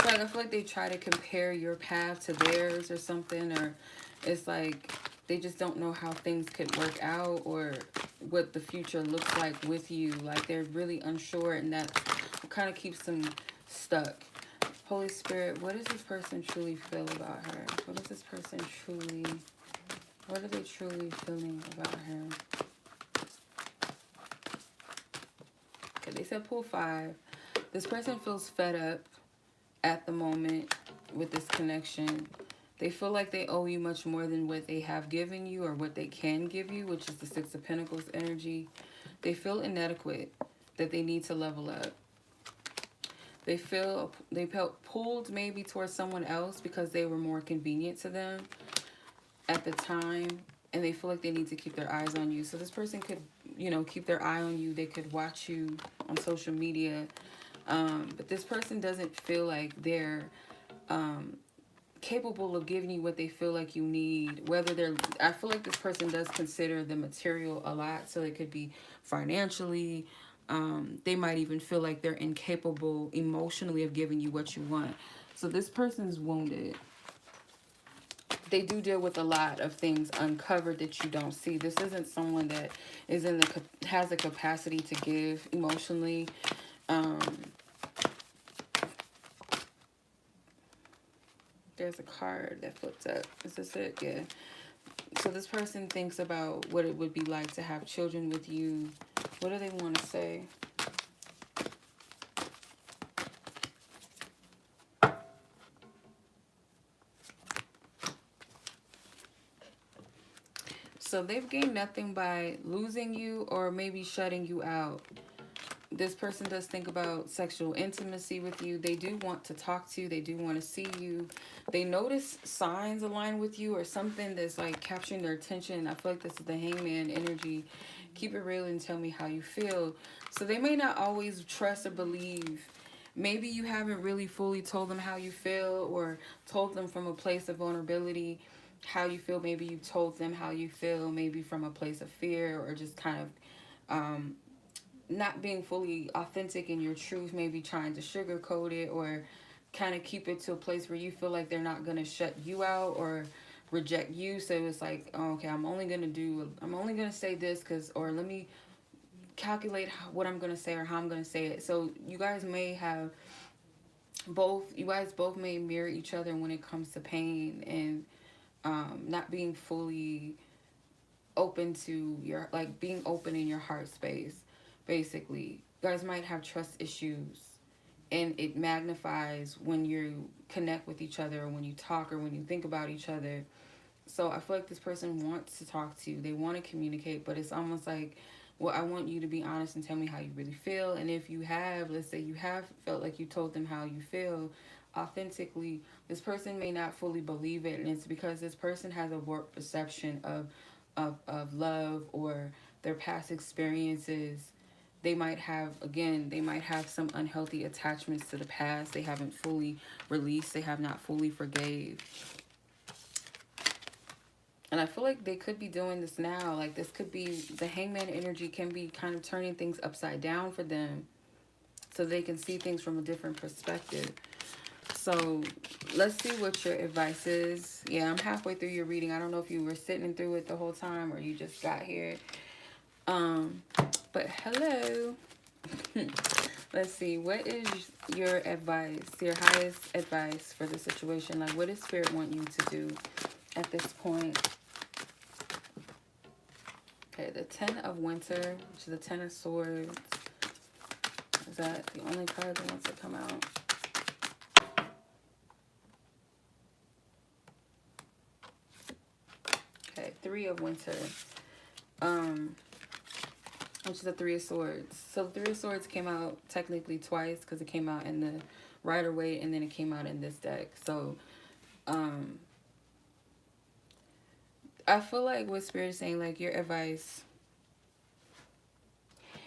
Like, I feel like they try to compare your path to theirs or something, or it's like they just don't know how things could work out or what the future looks like with you. Like, they're really unsure, and that kind of keeps them stuck. Holy Spirit, what does this person truly feel about her? What is this person truly, what are they truly feeling about her? Okay, they said pull 5. This person feels fed up at the moment with this connection. They feel like they owe you much more than what they have given you or what they can give you, which is the Six of Pentacles energy. They feel inadequate, that they need to level up. They felt pulled maybe towards someone else because they were more convenient to them at the time, and they feel like they need to keep their eyes on you. So this person could, you know, keep their eye on you. They could watch you on social media. But this person doesn't feel like they're capable of giving you what they feel like you need. Whether they're, I feel like this person does consider the material a lot. So it could be financially. They might even feel like they're incapable emotionally of giving you what you want. So this person's wounded. They do deal with a lot of things uncovered that you don't see. This isn't someone that is in the has the capacity to give emotionally. There's a card that flips up. Is this it? Yeah. So this person thinks about what it would be like to have children with you. What do they want to say? So they've gained nothing by losing you or maybe shutting you out. This person does think about sexual intimacy with you. They do want to talk to you. They do want to see you. They notice signs align with you or something that's like capturing their attention. I feel like this is the hangman energy. Keep it real and tell me how you feel. So they may not always trust or believe. Maybe you haven't really fully told them how you feel or told them from a place of vulnerability how you feel. Maybe you told them how you feel, maybe from a place of fear or just kind of not being fully authentic in your truth, maybe trying to sugarcoat it or kind of keep it to a place where you feel like they're not going to shut you out or reject you. So it's like, oh, okay, I'm only going to say this because, or let me calculate what I'm going to say or how I'm going to say it. So you guys both may mirror each other when it comes to pain and not being fully open to your, like being open in your heart space. Basically, you guys might have trust issues and it magnifies when you connect with each other or when you talk or when you think about each other. So I feel like this person wants to talk to you. They want to communicate, but it's almost like, well, I want you to be honest and tell me how you really feel. And if you have, let's say you have felt like you told them how you feel authentically, this person may not fully believe it. And it's because this person has a warped perception of love or their past experiences. They might have some unhealthy attachments to the past. They haven't fully released. They have not fully forgave. And I feel like they could be doing this now. Like this could be, the hangman energy can be kind of turning things upside down for them so they can see things from a different perspective. So let's see what your advice is. Yeah, I'm halfway through your reading. I don't know if you were sitting through it the whole time or you just got here. But hello. Let's see. What is your advice, your highest advice for the situation? Like, what does Spirit want you to do at this point? Okay, the 10 of Winter, which is the 10 of Swords. Is that the only card that wants to come out? Okay, 3 of Winter. Which is the 3 of Swords. So the 3 of Swords came out technically twice because it came out in the Rider-Waite and then it came out in this deck. So, I feel like what Spirit is saying, like your advice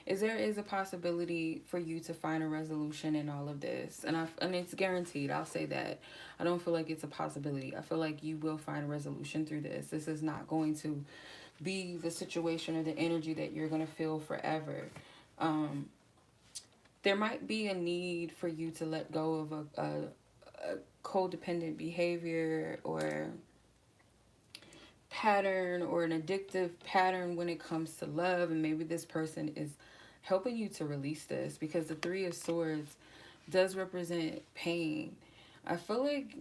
is there is a possibility for you to find a resolution in all of this. And it's guaranteed. I'll say that. I don't feel like it's a possibility. I feel like you will find a resolution through this. This is not going to be the situation or the energy that you're going to feel forever. There might be a need for you to let go of a codependent behavior or pattern or an addictive pattern when it comes to love, and maybe this person is helping you to release this because the 3 of Swords does represent pain. I feel like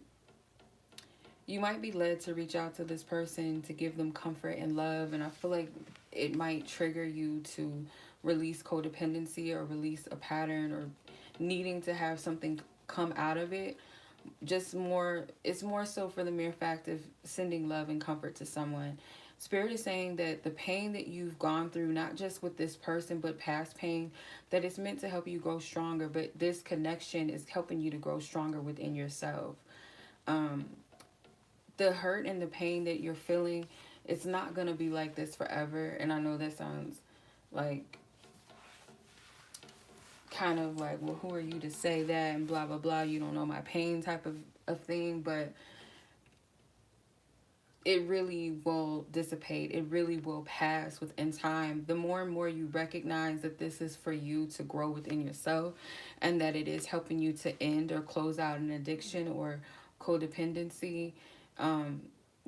you might be led to reach out to this person to give them comfort and love, and I feel like it might trigger you to release codependency or release a pattern or needing to have something come out of it. It's more so for the mere fact of sending love and comfort to someone. Spirit is saying that the pain that you've gone through, not just with this person, but past pain, that it's meant to help you grow stronger, but this connection is helping you to grow stronger within yourself. The hurt and the pain that you're feeling, it's not going to be like this forever. And I know that sounds like kind of like, well, who are you to say that and blah, blah, blah. You don't know my pain type of thing. But it really will dissipate. It really will pass within time. The more and more you recognize that this is for you to grow within yourself and that it is helping you to end or close out an addiction or codependency,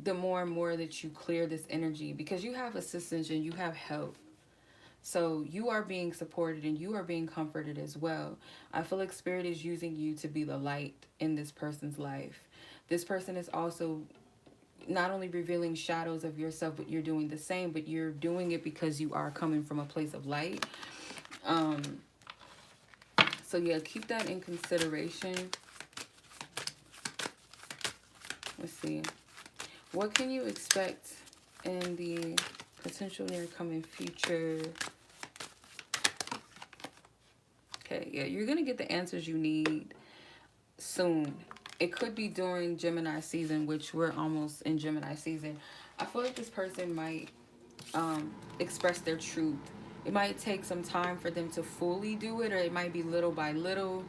the more and more that you clear this energy, because you have assistance and you have help. So you are being supported and you are being comforted as well. I feel like Spirit is using you to be the light in this person's life. This person is also not only revealing shadows of yourself, but you're doing the same, but you're doing it because you are coming from a place of light. So yeah, keep that in consideration. Let's see. What can you expect in the potential near coming future? Okay, yeah, you're going to get the answers you need soon. It could be during Gemini season, which we're almost in Gemini season. I feel like this person might express their truth. It might take some time for them to fully do it, or it might be little by little.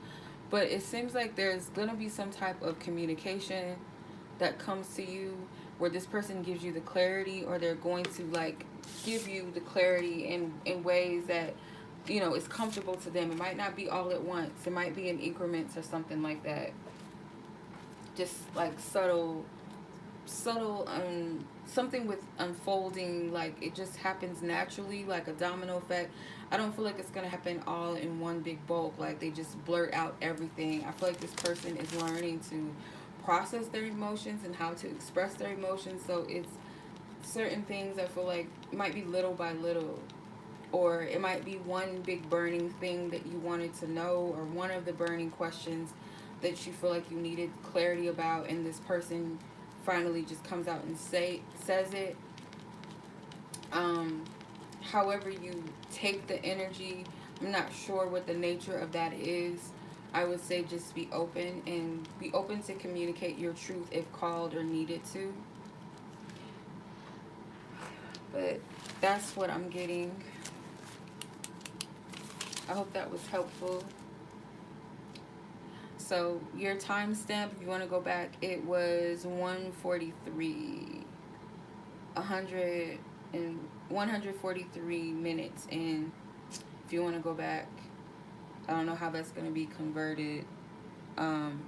But it seems like there's going to be some type of communication that comes to you where this person gives you the clarity, or they're going to like give you the clarity in ways that, you know, is comfortable to them. It might not be all at once. It might be in increments or something like that. Just like subtle something with unfolding, like it just happens naturally, like a domino effect. I don't feel like it's gonna happen all in one big bulk, like they just blurt out everything. I feel like this person is learning to process their emotions and how to express their emotions. So it's certain things I feel like might be little by little, or it might be one big burning thing that you wanted to know, or one of the burning questions that you feel like you needed clarity about, and this person finally just comes out and says it. However you take the energy, I'm not sure what the nature of that is. I would say just be open, and be open to communicate your truth if called or needed to. But that's what I'm getting. I hope that was helpful. So your timestamp, if you want to go back, it was 1:43, 143 minutes. And if you want to go back, I don't know how that's going to be converted on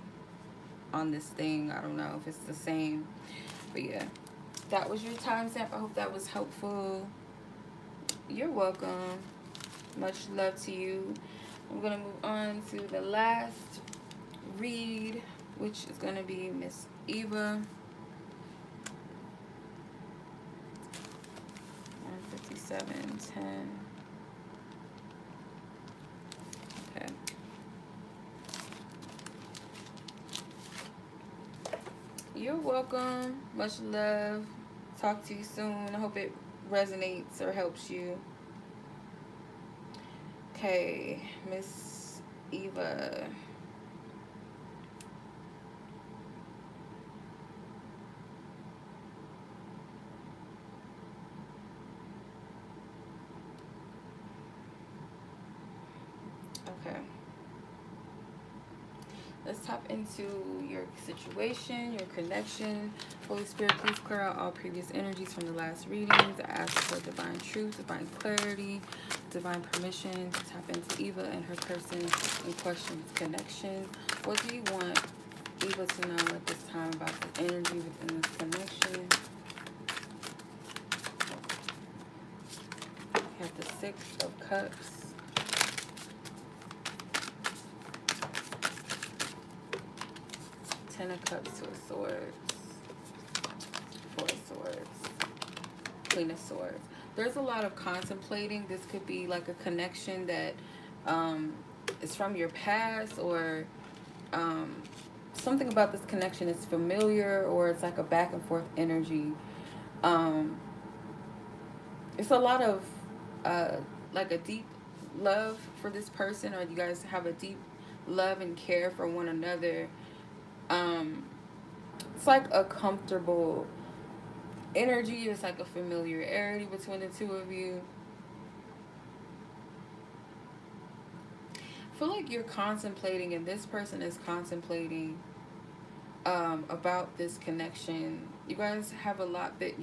this thing. I don't know if it's the same. But yeah, that was your timestamp. I hope that was helpful. You're welcome. Much love to you. I'm going to move on to the last read, which is going to be Miss Eva. 157:10. Okay. You're welcome. Much love. Talk to you soon. I hope it resonates or helps you. Okay, Miss Eva. Okay. Let's tap into your situation, your connection. Holy Spirit, please clear out all previous energies from the last readings. I ask for divine truth, divine clarity, divine permission to tap into Eva and her person in question's connection. What do you want Eva to know at this time about the energy within this connection? We have the Six of Cups. Ten of Cups, Two of Swords, Four of Swords, Queen of Swords. There's a lot of contemplating. This could be like a connection that is from your past, or something about this connection is familiar, or it's like a back and forth energy. It's a lot of like a deep love for this person, or you guys have a deep love and care for one another. It's like a comfortable energy. It's like a familiarity between the two of you. I feel like you're contemplating, and this person is contemplating about this connection. You guys have a lot that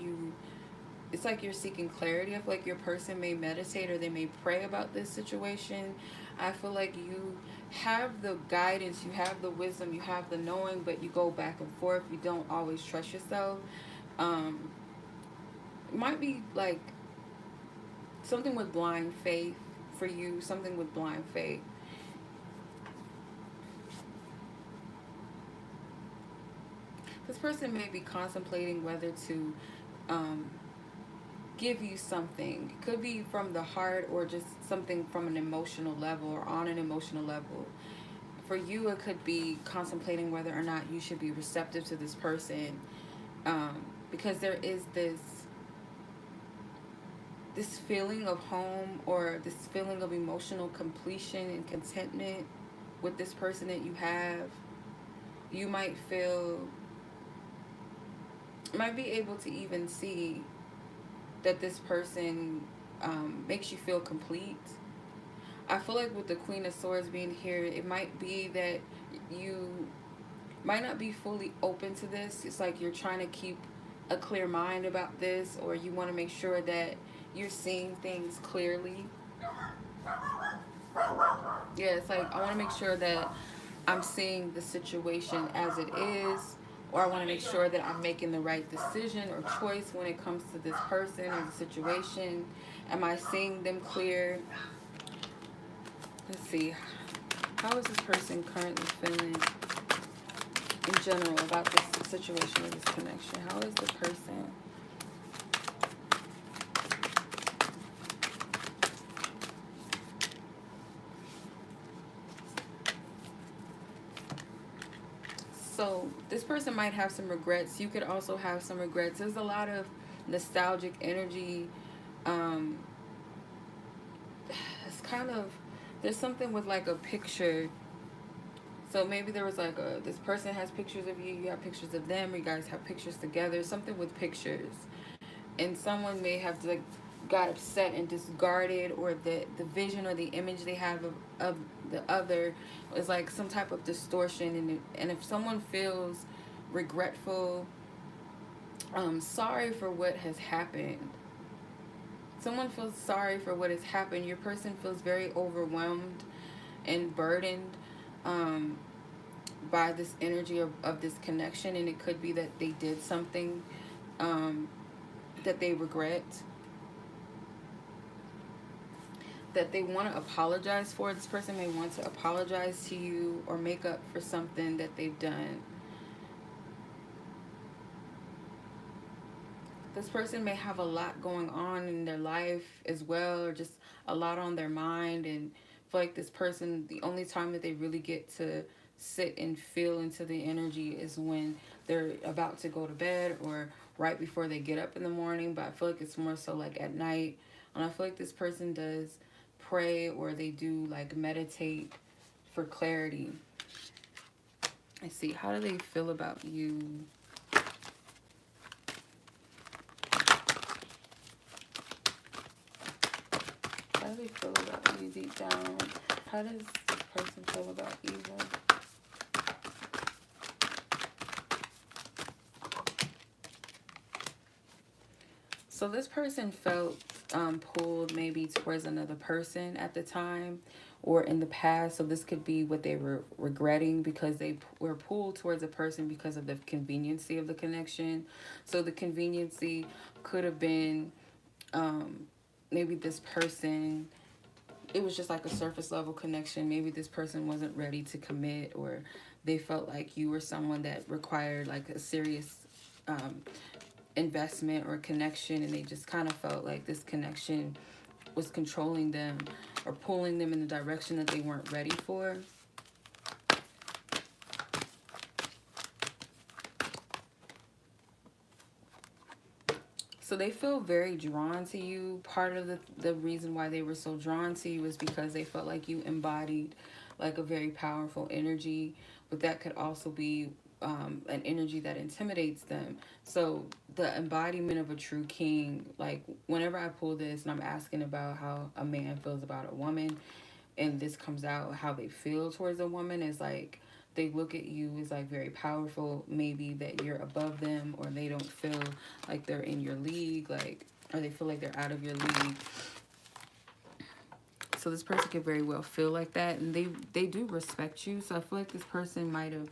it's like you're seeking clarity. I feel like your person may meditate, or they may pray about this situation. I feel like you have the guidance, you have the wisdom, you have the knowing, but you go back and forth. You don't always trust yourself. It might be like something with blind faith for you, something with blind faith. This person may be contemplating whether to give you something. It could be from the heart, or just something from an emotional level, or on an emotional level. For you, it could be contemplating whether or not you should be receptive to this person, because there is this this feeling of home or this feeling of emotional completion and contentment with this person that you have. You might be able to even see that this person makes you feel complete. I feel like with the Queen of Swords being here, it might be that you might not be fully open to this. It's like you're trying to keep a clear mind about this, or you want to make sure that you're seeing things clearly. Yeah, it's like I want to make sure that I'm seeing the situation as it is, or I want to make sure that I'm making the right decision or choice when it comes to this person or the situation. Am I seeing them clear? Let's see. How is this person currently feeling in general about this situation or this connection? How is the person? So this person might have some regrets. You could also have some regrets. There's a lot of nostalgic energy. It's kind of, there's something with like a picture. So maybe there was like this person has pictures of you, you have pictures of them, or you guys have pictures together, something with pictures. And someone may have like got upset and discarded, or the vision or the image they have of the other is like some type of distortion. And if someone feels regretful, sorry for what has happened. Someone feels sorry for what has happened. Your person feels very overwhelmed and burdened by this energy of this connection. And it could be that they did something that they regret, that they want to apologize for. This person may want to apologize to you or make up for something that they've done. This person may have a lot going on in their life as well, or just a lot on their mind, and feel like this person, the only time that they really get to sit and feel into the energy is when they're about to go to bed or right before they get up in the morning. But I feel like it's more so like at night. And I feel like this person does pray, or they do like meditate for clarity. I see. How do they feel about you? How do they feel about you deep down? How does this person feel about evil? So this person felt pulled maybe towards another person at the time or in the past. So this could be what they were regretting, because they were pulled towards a person because of the conveniency of the connection. So the conveniency could have been maybe this person, it was just like a surface level connection. Maybe this person wasn't ready to commit, or they felt like you were someone that required like a serious investment or connection, and they just kind of felt like this connection was controlling them or pulling them in the direction that they weren't ready for. So they feel very drawn to you. Part of the reason why they were so drawn to you is because they felt like you embodied like a very powerful energy, but that could also be an energy that intimidates them. So the embodiment of a true king, like whenever I pull this and I'm asking about how a man feels about a woman, and this comes out how they feel towards a woman, is like they look at you as like very powerful, maybe that you're above them, or they don't feel like they're in your league, like, or they feel like they're out of your league. So this person could very well feel like that, and they do respect you. So I feel like this person might have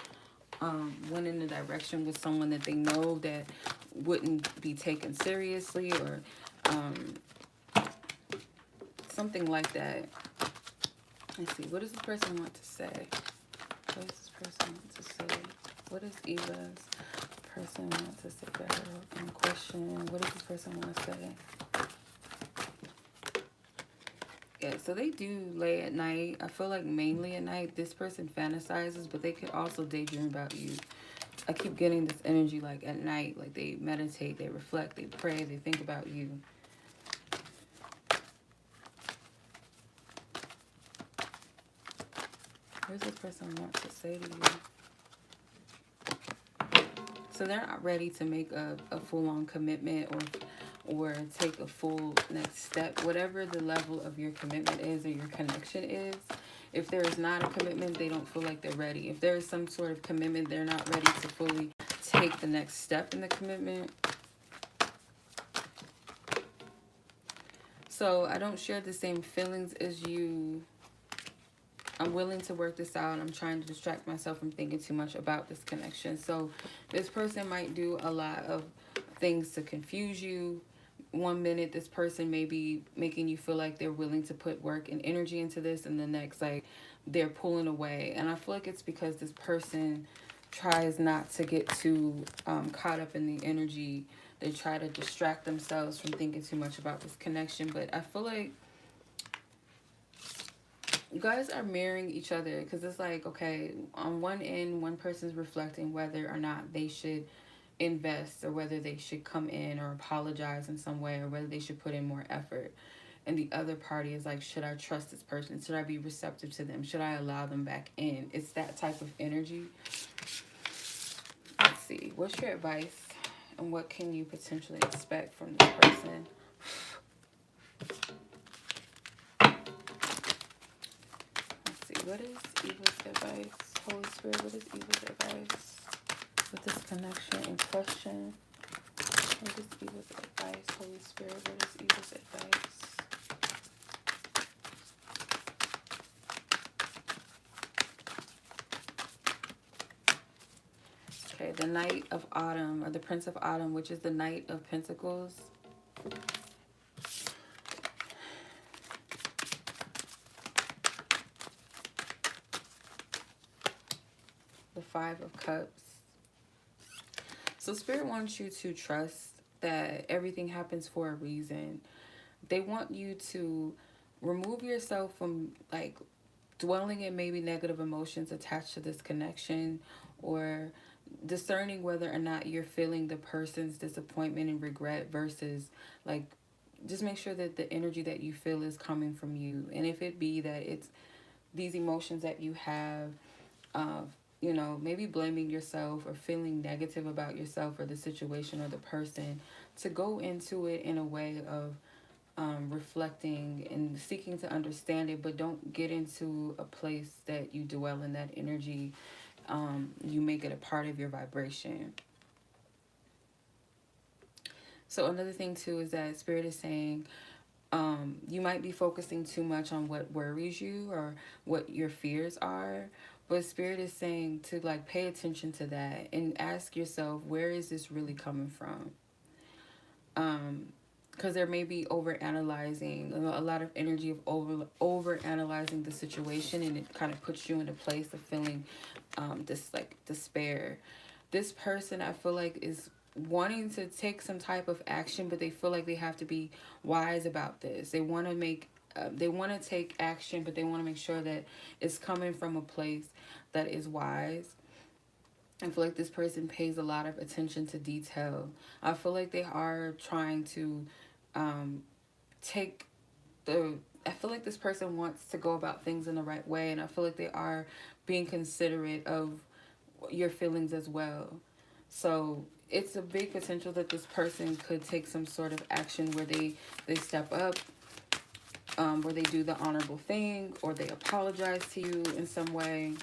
went in a direction with someone that they know that wouldn't be taken seriously, or something like that. Let's see, what does this person want to say? What does this person want to say? What does Eva's person want to say to her in question? What does this person want to say? Yeah, so they do lay at night. I feel like mainly at night. This person fantasizes, but they could also daydream about you. I keep getting this energy like at night, like they meditate, they reflect, they pray, they think about you. What does this person want to say to you? So they're not ready to make a full-on commitment or take a full next step. Whatever the level of your commitment is or your connection is, if there is not a commitment, they don't feel like they're ready. If there is some sort of commitment, they're not ready to fully take the next step in the commitment. So I don't share the same feelings as you. I'm willing to work this out. I'm trying to distract myself from thinking too much about this connection. So this person might do a lot of things to confuse you. One minute, this person may be making you feel like they're willing to put work and energy into this, and the next, like, they're pulling away. And I feel like it's because this person tries not to get too caught up in the energy. They try to distract themselves from thinking too much about this connection. But I feel like you guys are mirroring each other, because it's like, okay, on one end, one person's reflecting whether or not they should invest or whether they should come in or apologize in some way or whether they should put in more effort. And the other party is like, should I trust this person? Should I be receptive to them? Should I allow them back in? It's that type of energy. Let's see. What's your advice and what can you potentially expect from this person? What is evil's advice? Holy Spirit, what is evil's advice? With this connection in question. What is evil's advice? Holy Spirit, what is evil's advice? Okay, the Knight of Autumn, or the Prince of Autumn, which is the Knight of Pentacles. The Five of Cups. So Spirit wants you to trust that everything happens for a reason. They want you to remove yourself from, like, dwelling in maybe negative emotions attached to this connection, or discerning whether or not you're feeling the person's disappointment and regret versus, like, just make sure that the energy that you feel is coming from you. And if it be that it's these emotions that you have of, you know, maybe blaming yourself or feeling negative about yourself or the situation or the person, to go into it in a way of reflecting and seeking to understand it, but don't get into a place that you dwell in that energy. You make it a part of your vibration. So another thing too is that Spirit is saying you might be focusing too much on what worries you or what your fears are, but Spirit is saying to, like, pay attention to that and ask yourself, where is this really coming from? Because there may be over-analyzing, a lot of energy of over-analyzing the situation, and it kind of puts you in a place of feeling this, like, despair. This person, I feel like, is wanting to take some type of action, but they feel like they have to be wise about this. They want to take action, but they want to make sure that it's coming from a place that is wise. I feel like this person pays a lot of attention to detail. I feel like they are trying to I feel like this person wants to go about things in the right way, and I feel like they are being considerate of your feelings as well. So it's a big potential that this person could take some sort of action where they step up, where they do the honorable thing, or they apologize to you in some way.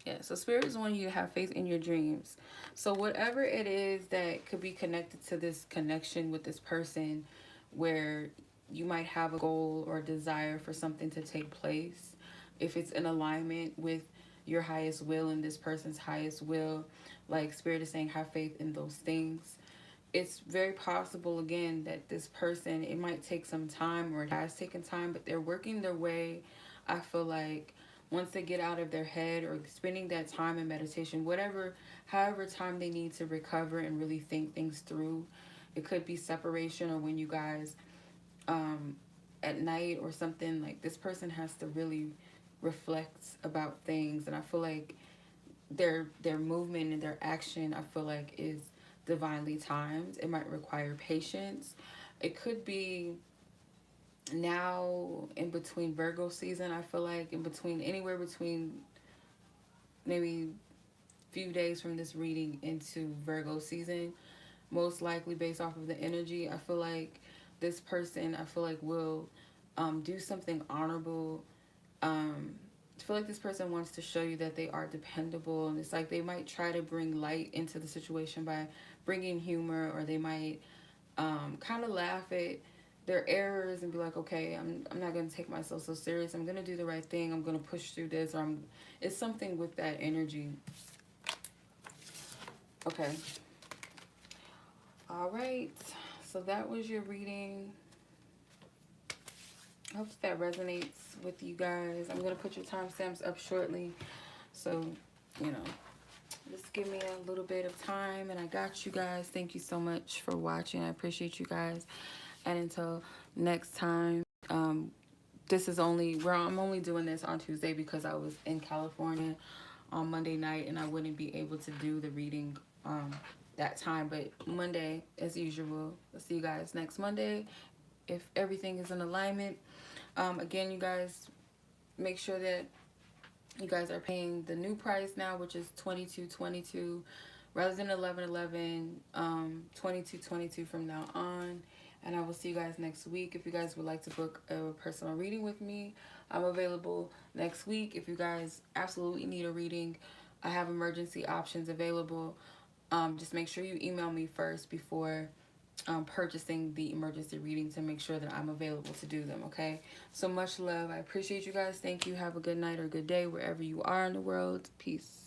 Yeah, so Spirit is wanting you to have faith in your dreams. So whatever it is that could be connected to this connection with this person, where you might have a goal or desire for something to take place, if it's in alignment with your highest will and this person's highest will, like Spirit is saying, have faith in those things. It's very possible, again, that this person, it might take some time, or it has taken time, but they're working their way. I feel like once they get out of their head, or spending that time in meditation, however time they need to recover and really think things through. It could be separation, or when you guys at night or something, like, this person has to really reflect about things. And I feel like their movement and their action, I feel like, is divinely timed. It might require patience. It could be now in between Virgo season, I feel like in between, anywhere between maybe few days from this reading into Virgo season, most likely based off of the energy, I feel like this person, I feel like will do something honorable. I feel like this person wants to show you that they are dependable, and it's like they might try to bring light into the situation by bringing humor, or they might kind of laugh at their errors and be like, okay, I'm not going to take myself so serious. I'm going to do the right thing. I'm going to push through this. Or it's something with that energy. Okay. All right. So that was your reading. I hope that resonates with you guys. I'm going to put your timestamps up shortly. So, you know, just give me a little bit of time and I got you guys. Thank you so much for watching. I appreciate you guys. And until next time, I'm only doing this on Tuesday because I was in California on Monday night and I wouldn't be able to do the reading that time. But Monday, as usual, I'll see you guys next Monday if everything is in alignment. Again, you guys, make sure that you guys are paying the new price now, which is $22.22 rather than $11.11. $22.22 from now on. And I will see you guys next week. If you guys would like to book a personal reading with me, I'm available next week. If you guys absolutely need a reading, I have emergency options available. Just make sure you email me first before purchasing the emergency reading to make sure that I'm available to do them, okay? So much love. I appreciate you guys. Thank you. Have a good night or good day wherever you are in the world. Peace.